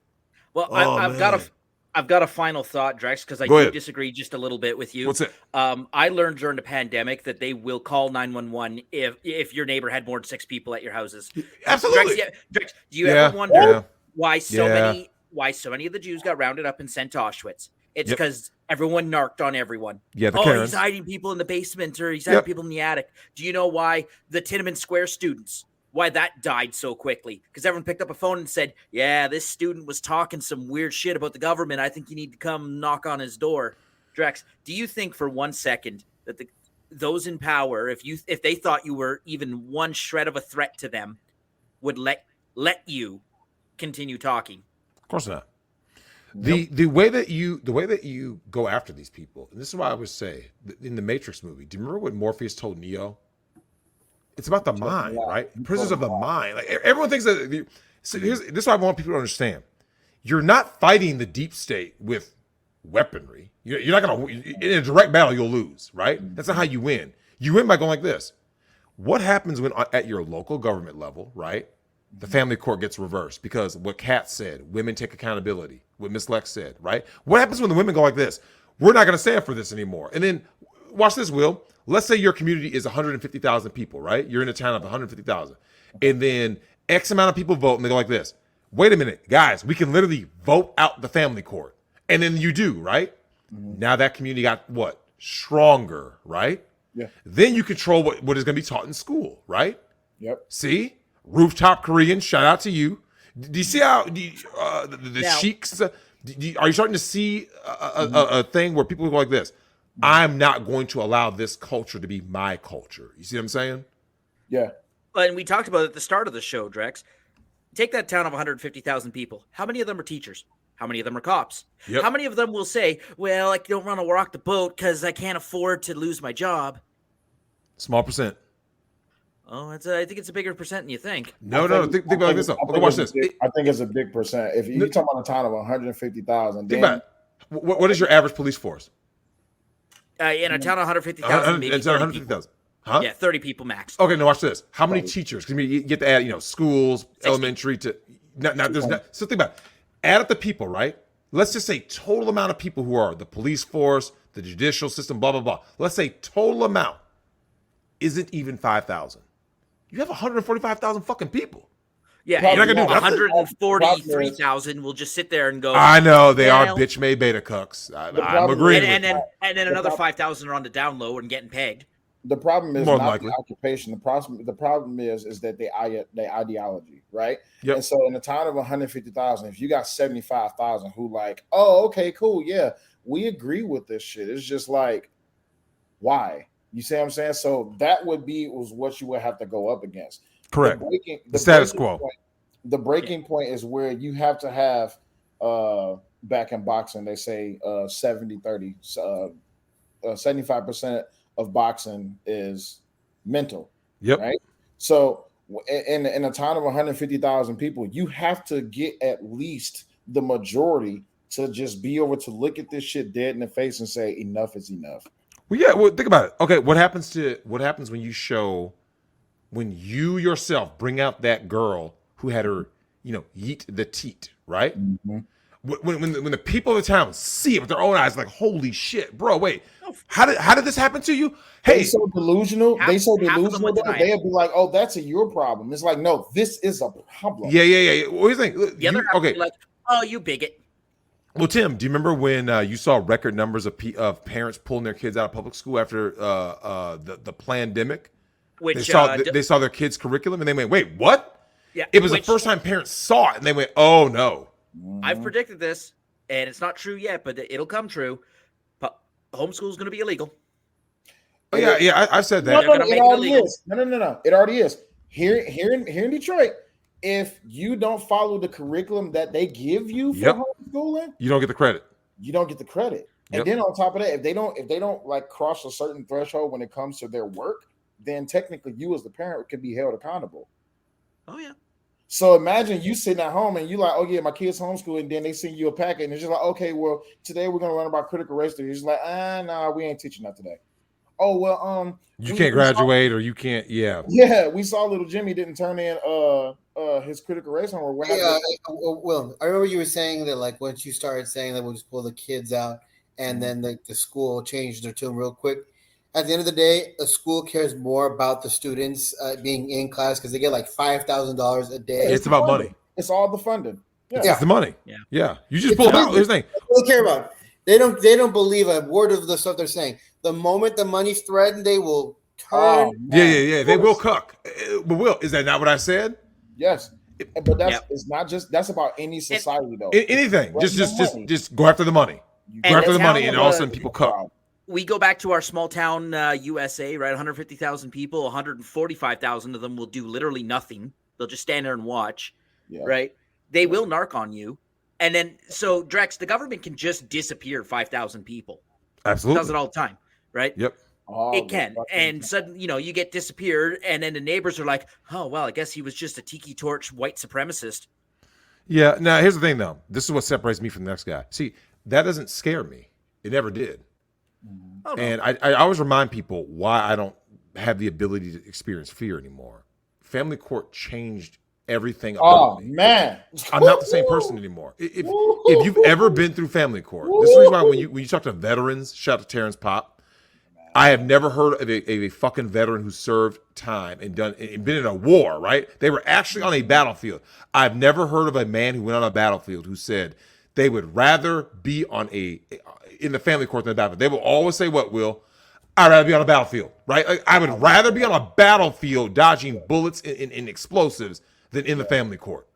Well, I've got a final thought, Drex, because I Go do ahead. disagree just a little bit with you. What's it? I learned during the pandemic that they will call 911 if your neighbor had more than 6 people at your houses. Absolutely. Drex, do you ever wonder why so many of the Jews got rounded up and sent to Auschwitz? It's because everyone narked on everyone. Yeah, He's hiding people in the basement or he's hiding people in the attic. Do you know why the Tiananmen Square students, why that died so quickly? Because everyone picked up a phone and said, yeah, this student was talking some weird shit about the government. I think you need to come knock on his door. Drex, do you think for 1 second that those in power, if they thought you were even one shred of a threat to them, would let you continue talking? Of course not. The way that you go after these people, and this is why I would say in the Matrix movie, do you remember what Morpheus told Neo? It's about the mind, right? Prisoners of the mind. Like everyone thinks that. So this is what I want people to understand. You're not fighting the deep state with weaponry. You're not gonna in a direct battle. You'll lose, right? That's not how you win. You win by going like this. What happens when at your local government level, right? The family court gets reversed because what Kat said, women take accountability. What Miss Lex said, right? What happens when the women go like this? We're not going to stand for this anymore. And then watch this, Will. Let's say your community is 150,000 people, right? You're in a town of 150,000. And then X amount of people vote and they go like this. Wait a minute, guys, we can literally vote out the family court. And then you do, right? Now that community got what? Stronger, right? Yeah. Then you control what is going to be taught in school, right? Yep. See? Rooftop Korean, shout out to you. Do you see how the sheiks? Are you starting to see a thing where people go like this? I'm not going to allow this culture to be my culture. You see what I'm saying? Yeah. And we talked about it at the start of the show, Drex. Take that town of 150,000 people. How many of them are teachers? How many of them are cops? Yep. How many of them will say, well, I don't want to rock the boat because I can't afford to lose my job? Small percent. Oh, I think it's a bigger percent than you think. No. Think about it like this. Okay, watch this. I think it's a big percent. If you're talking about a town of 150,000, think about it. What is your average police force? In a town of 150,000, maybe 150,000. Huh? Yeah, 30 people max. Okay, no, watch this. How many teachers? Because you get to add, schools, 60. Elementary to. So think about it. Add up the people, right? Let's just say total amount of people who are the police force, the judicial system, blah, blah, blah. Let's say total amount isn't even 5,000. You have 145,000 fucking people. Yeah, You're not and gonna do nothing? 143,000 will just sit there and go. I know they are Well, bitch-made beta cucks. The I'm problem agreeing is- with and then you. and then The another prob- 5,000 are on the down low and getting pegged. The problem is More than not likely. the occupation. The problem is that they ideology, right? Yep. And so in a town of 150,000, if you got 75,000 who like, oh, okay, cool, yeah, we agree with this shit. It's just like, why? You see what I'm saying? So that was what you would have to go up against. Correct. The status breaking quo. point- the breaking point is where you have to have back in boxing, they say 70-30. 75% of boxing is mental. Yep. Right. So in a town of 150,000 people, you have to get at least the majority to just be able to look at this shit dead in the face and say enough is enough. Well, yeah. Well, think about it. Okay, what happens when you yourself bring out that girl who had her, yeet the teat, right? Mm-hmm. When the people of the town see it with their own eyes, like, holy shit, bro, wait, how did this happen to you? Hey, They so delusional. Half- they so half of them delusional. would deny They'll be like, "Oh, that's your problem." It's like, no, this is a problem. yeah. What do you think? The other half would be like, oh, you bigot. Well, Tim, do you remember when you saw record numbers of parents pulling their kids out of public school after the pandemic? Which They saw their kids' curriculum and they went, "Wait, what?" Yeah, It was the first time parents saw it and they went, "Oh no." I've predicted this, and it's not true yet, but it'll come true. Homeschool is going to be illegal. Oh, yeah, I've said that. No, They're gonna it make it already illegal. is. No. It already is. Here in Detroit, if you don't follow the curriculum that they give you for Yep. homeschooling, You don't get the credit. you don't get the credit. And Yep. then on top of that, if they don't like cross a certain threshold when it comes to their work, then technically you as the parent could be held accountable. Oh, yeah. So imagine you sitting at home and you like, oh yeah, my kids homeschool, and then they send you a packet and it's just like, okay, well, today we're gonna learn about critical race theory. It's like, nah, we ain't teaching that today. Oh well, You can't graduate or you can't. Yeah. Yeah, we saw little Jimmy didn't turn in his critical race homework. What happened? Well, I remember you were saying that like once you started saying that we'll just pull the kids out, and then the school changed their tune real quick. At the end of the day, a school cares more about the students being in class because they get like $5,000 a day. It's about money. It's all the funding. It's the money. Yeah. You just pull it out. Here's the thing. That's what they care about. They don't believe a word of the stuff they're saying. The moment the money's threatened, they will turn. Yeah. They will cuck. But Will, is that not what I said? Yes, but it's not just that's about any society though. Anything. Well, Just go after the money. Go after the money, and all of a sudden people cuck. We go back to our small town USA, right? 150,000 people, 145,000 of them will do literally nothing. They'll just stand there and watch, right? They will narc on you. And then, so Drex, the government can just disappear 5,000 people. Absolutely. It does it all the time, right? Yep. It can. And suddenly, you get disappeared, and then the neighbors are like, oh, well, I guess he was just a tiki torch white supremacist. Yeah. Now, here's the thing, though. This is what separates me from the next guy. See, that doesn't scare me. It never did. Oh, no. And I always remind people why I don't have the ability to experience fear anymore. Family court changed everything about me. Man, I'm not the same person anymore. If you've ever been through family court, this is the reason why when you talk to veterans, shout out to Terrence Pop, I have never heard of a fucking veteran who served time and been in a war, right? They were actually on a battlefield. I've never heard of a man who went on a battlefield who said they would rather be in the family court than the battlefield. They will always say, what, Will? I'd rather be on a battlefield, right? Like, I would rather be on a battlefield dodging bullets and explosives than in the family court.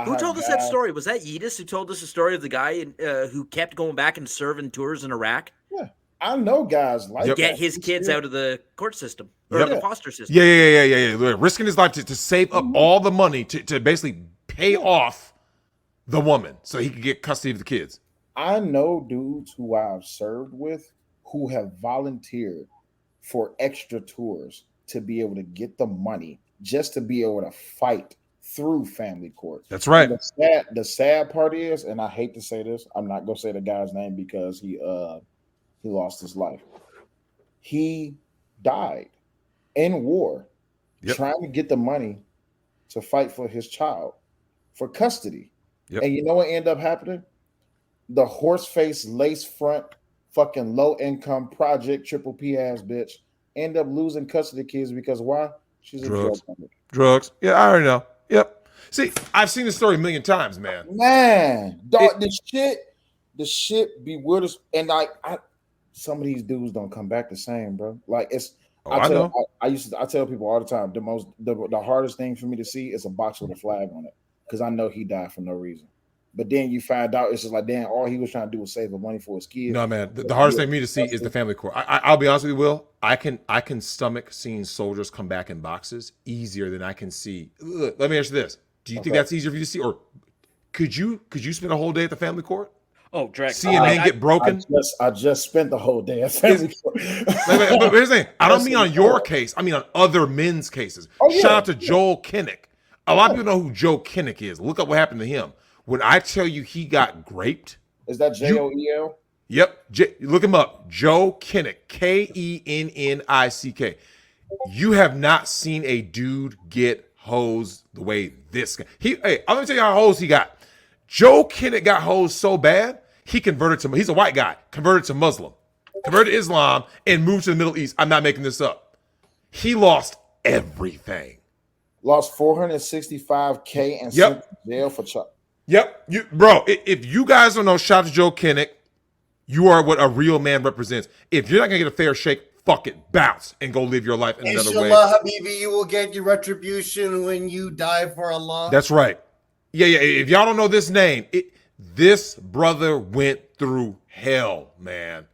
Who told us that story? Was that Yedis who told us the story of the guy who kept going back and serving tours in Iraq? Yeah, I know guys like Get that. his kids out of the court system or the foster system. Yeah. Risking his life to save up all the money to basically pay off the woman so he could get custody of the kids. I know dudes who I've served with who have volunteered for extra tours to be able to get the money just to be able to fight through family court. That's right. And the sad part is, and I hate to say this, I'm not gonna say the guy's name because he lost his life. He died in war trying to get the money to fight for his child for custody. And you know what ended up happening? The horse face, lace front, fucking low income project, triple P ass bitch end up losing custody of kids because why? She's a drug addict. Drugs. Yeah, I already know. Yep. See, I've seen this story a million times, man. Man, dog, the shit be weird as, and like some of these dudes don't come back the same, bro. Like it's I tell people all the time the hardest thing for me to see is a box with a flag on it because I know he died for no reason. But then you find out it's just like, damn, all he was trying to do was save the money for his kids. No, man. The hardest thing for me to see is the family court. I'll be honest with you, Will. I can stomach seeing soldiers come back in boxes easier than I can see. Look, let me ask you this: do you think that's easier for you to see, or could you spend a whole day at the family court? Oh, Drex. Seeing men get broken. I just spent the whole day at family court. But here's the thing: I don't mean on your case. I mean on other men's cases. Shout out to Joel Kinnick. A lot of people know who Joe Kinnick is. Look up what happened to him. When I tell you he got graped. Is that Joel? Yep. Look him up. Joe Kinnick. Kennick. You have not seen a dude get hosed the way this guy. I'm gonna tell you how hosed he got. Joe Kinnick got hosed so bad, he converted to, he's a white guy, converted to Muslim, converted to Islam, and moved to the Middle East. I'm not making this up. He lost everything. Lost $465K and sent to jail for child. Yep. If you guys don't know, shout out to Joe Kinnick. You are what a real man represents. If you're not going to get a fair shake, fuck it. Bounce and go live your life in another way. Inshallah, Habibi, you will get your retribution when you die for Allah. That's right. Yeah. If y'all don't know this name, this brother went through hell, man.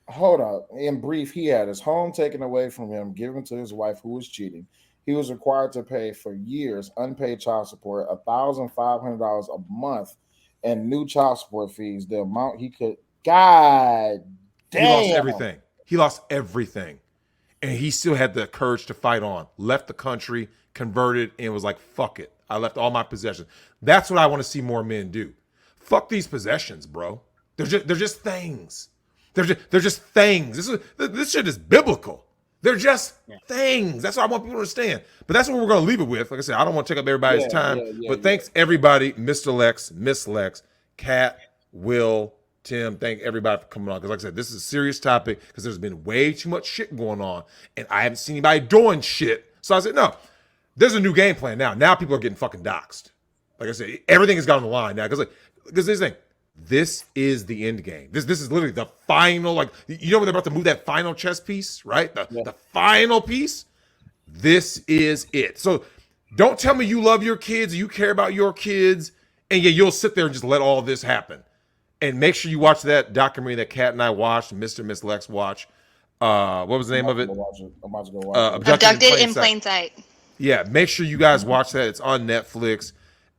Hold up. In brief, he had his home taken away from him, given to his wife who was cheating. He was required to pay for years unpaid child support, $1,500 a month, and new child support fees. The amount he could. God damn. He lost everything. And he still had the courage to fight on. Left the country, converted, and was like, fuck it. I left all my possessions. That's what I want to see more men do. Fuck these possessions, bro. They're just things. They're just things. This shit is biblical. They're just things. That's what I want people to understand. But that's what we're going to leave it with. Like I said, I don't want to take up everybody's time. But thanks, everybody. Mr. Lex, Miss Lex, Kat, Will, Tim. Thank everybody for coming on. Because like I said, this is a serious topic because there's been way too much shit going on. And I haven't seen anybody doing shit. So I said, no, there's a new game plan now. Now people are getting fucking doxxed. Like I said, everything has got on the line now. Because this thing. This is the end game. This is literally the final, like, you know when they're about to move that final chess piece, right? The final piece. This is it. So don't tell me you love your kids, you care about your kids, and you'll sit there and just let all this happen. And make sure you watch that documentary that Kat and I watched, Mr. and Miss Lex watched. What was the name of it? I'm about to go watch it. Abducted in plain sight. Yeah, make sure you guys watch that. It's on Netflix.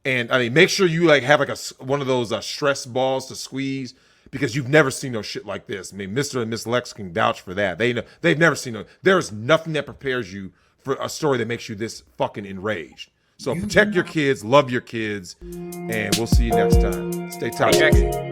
And I mean, make sure you like have like one of those stress balls to squeeze because you've never seen no shit like this. I mean, Mr. and Miss Lex can vouch for that. They've never seen no. There is nothing that prepares you for a story that makes you this fucking enraged. So protect your kids, love your kids, and we'll see you next time. Stay tight.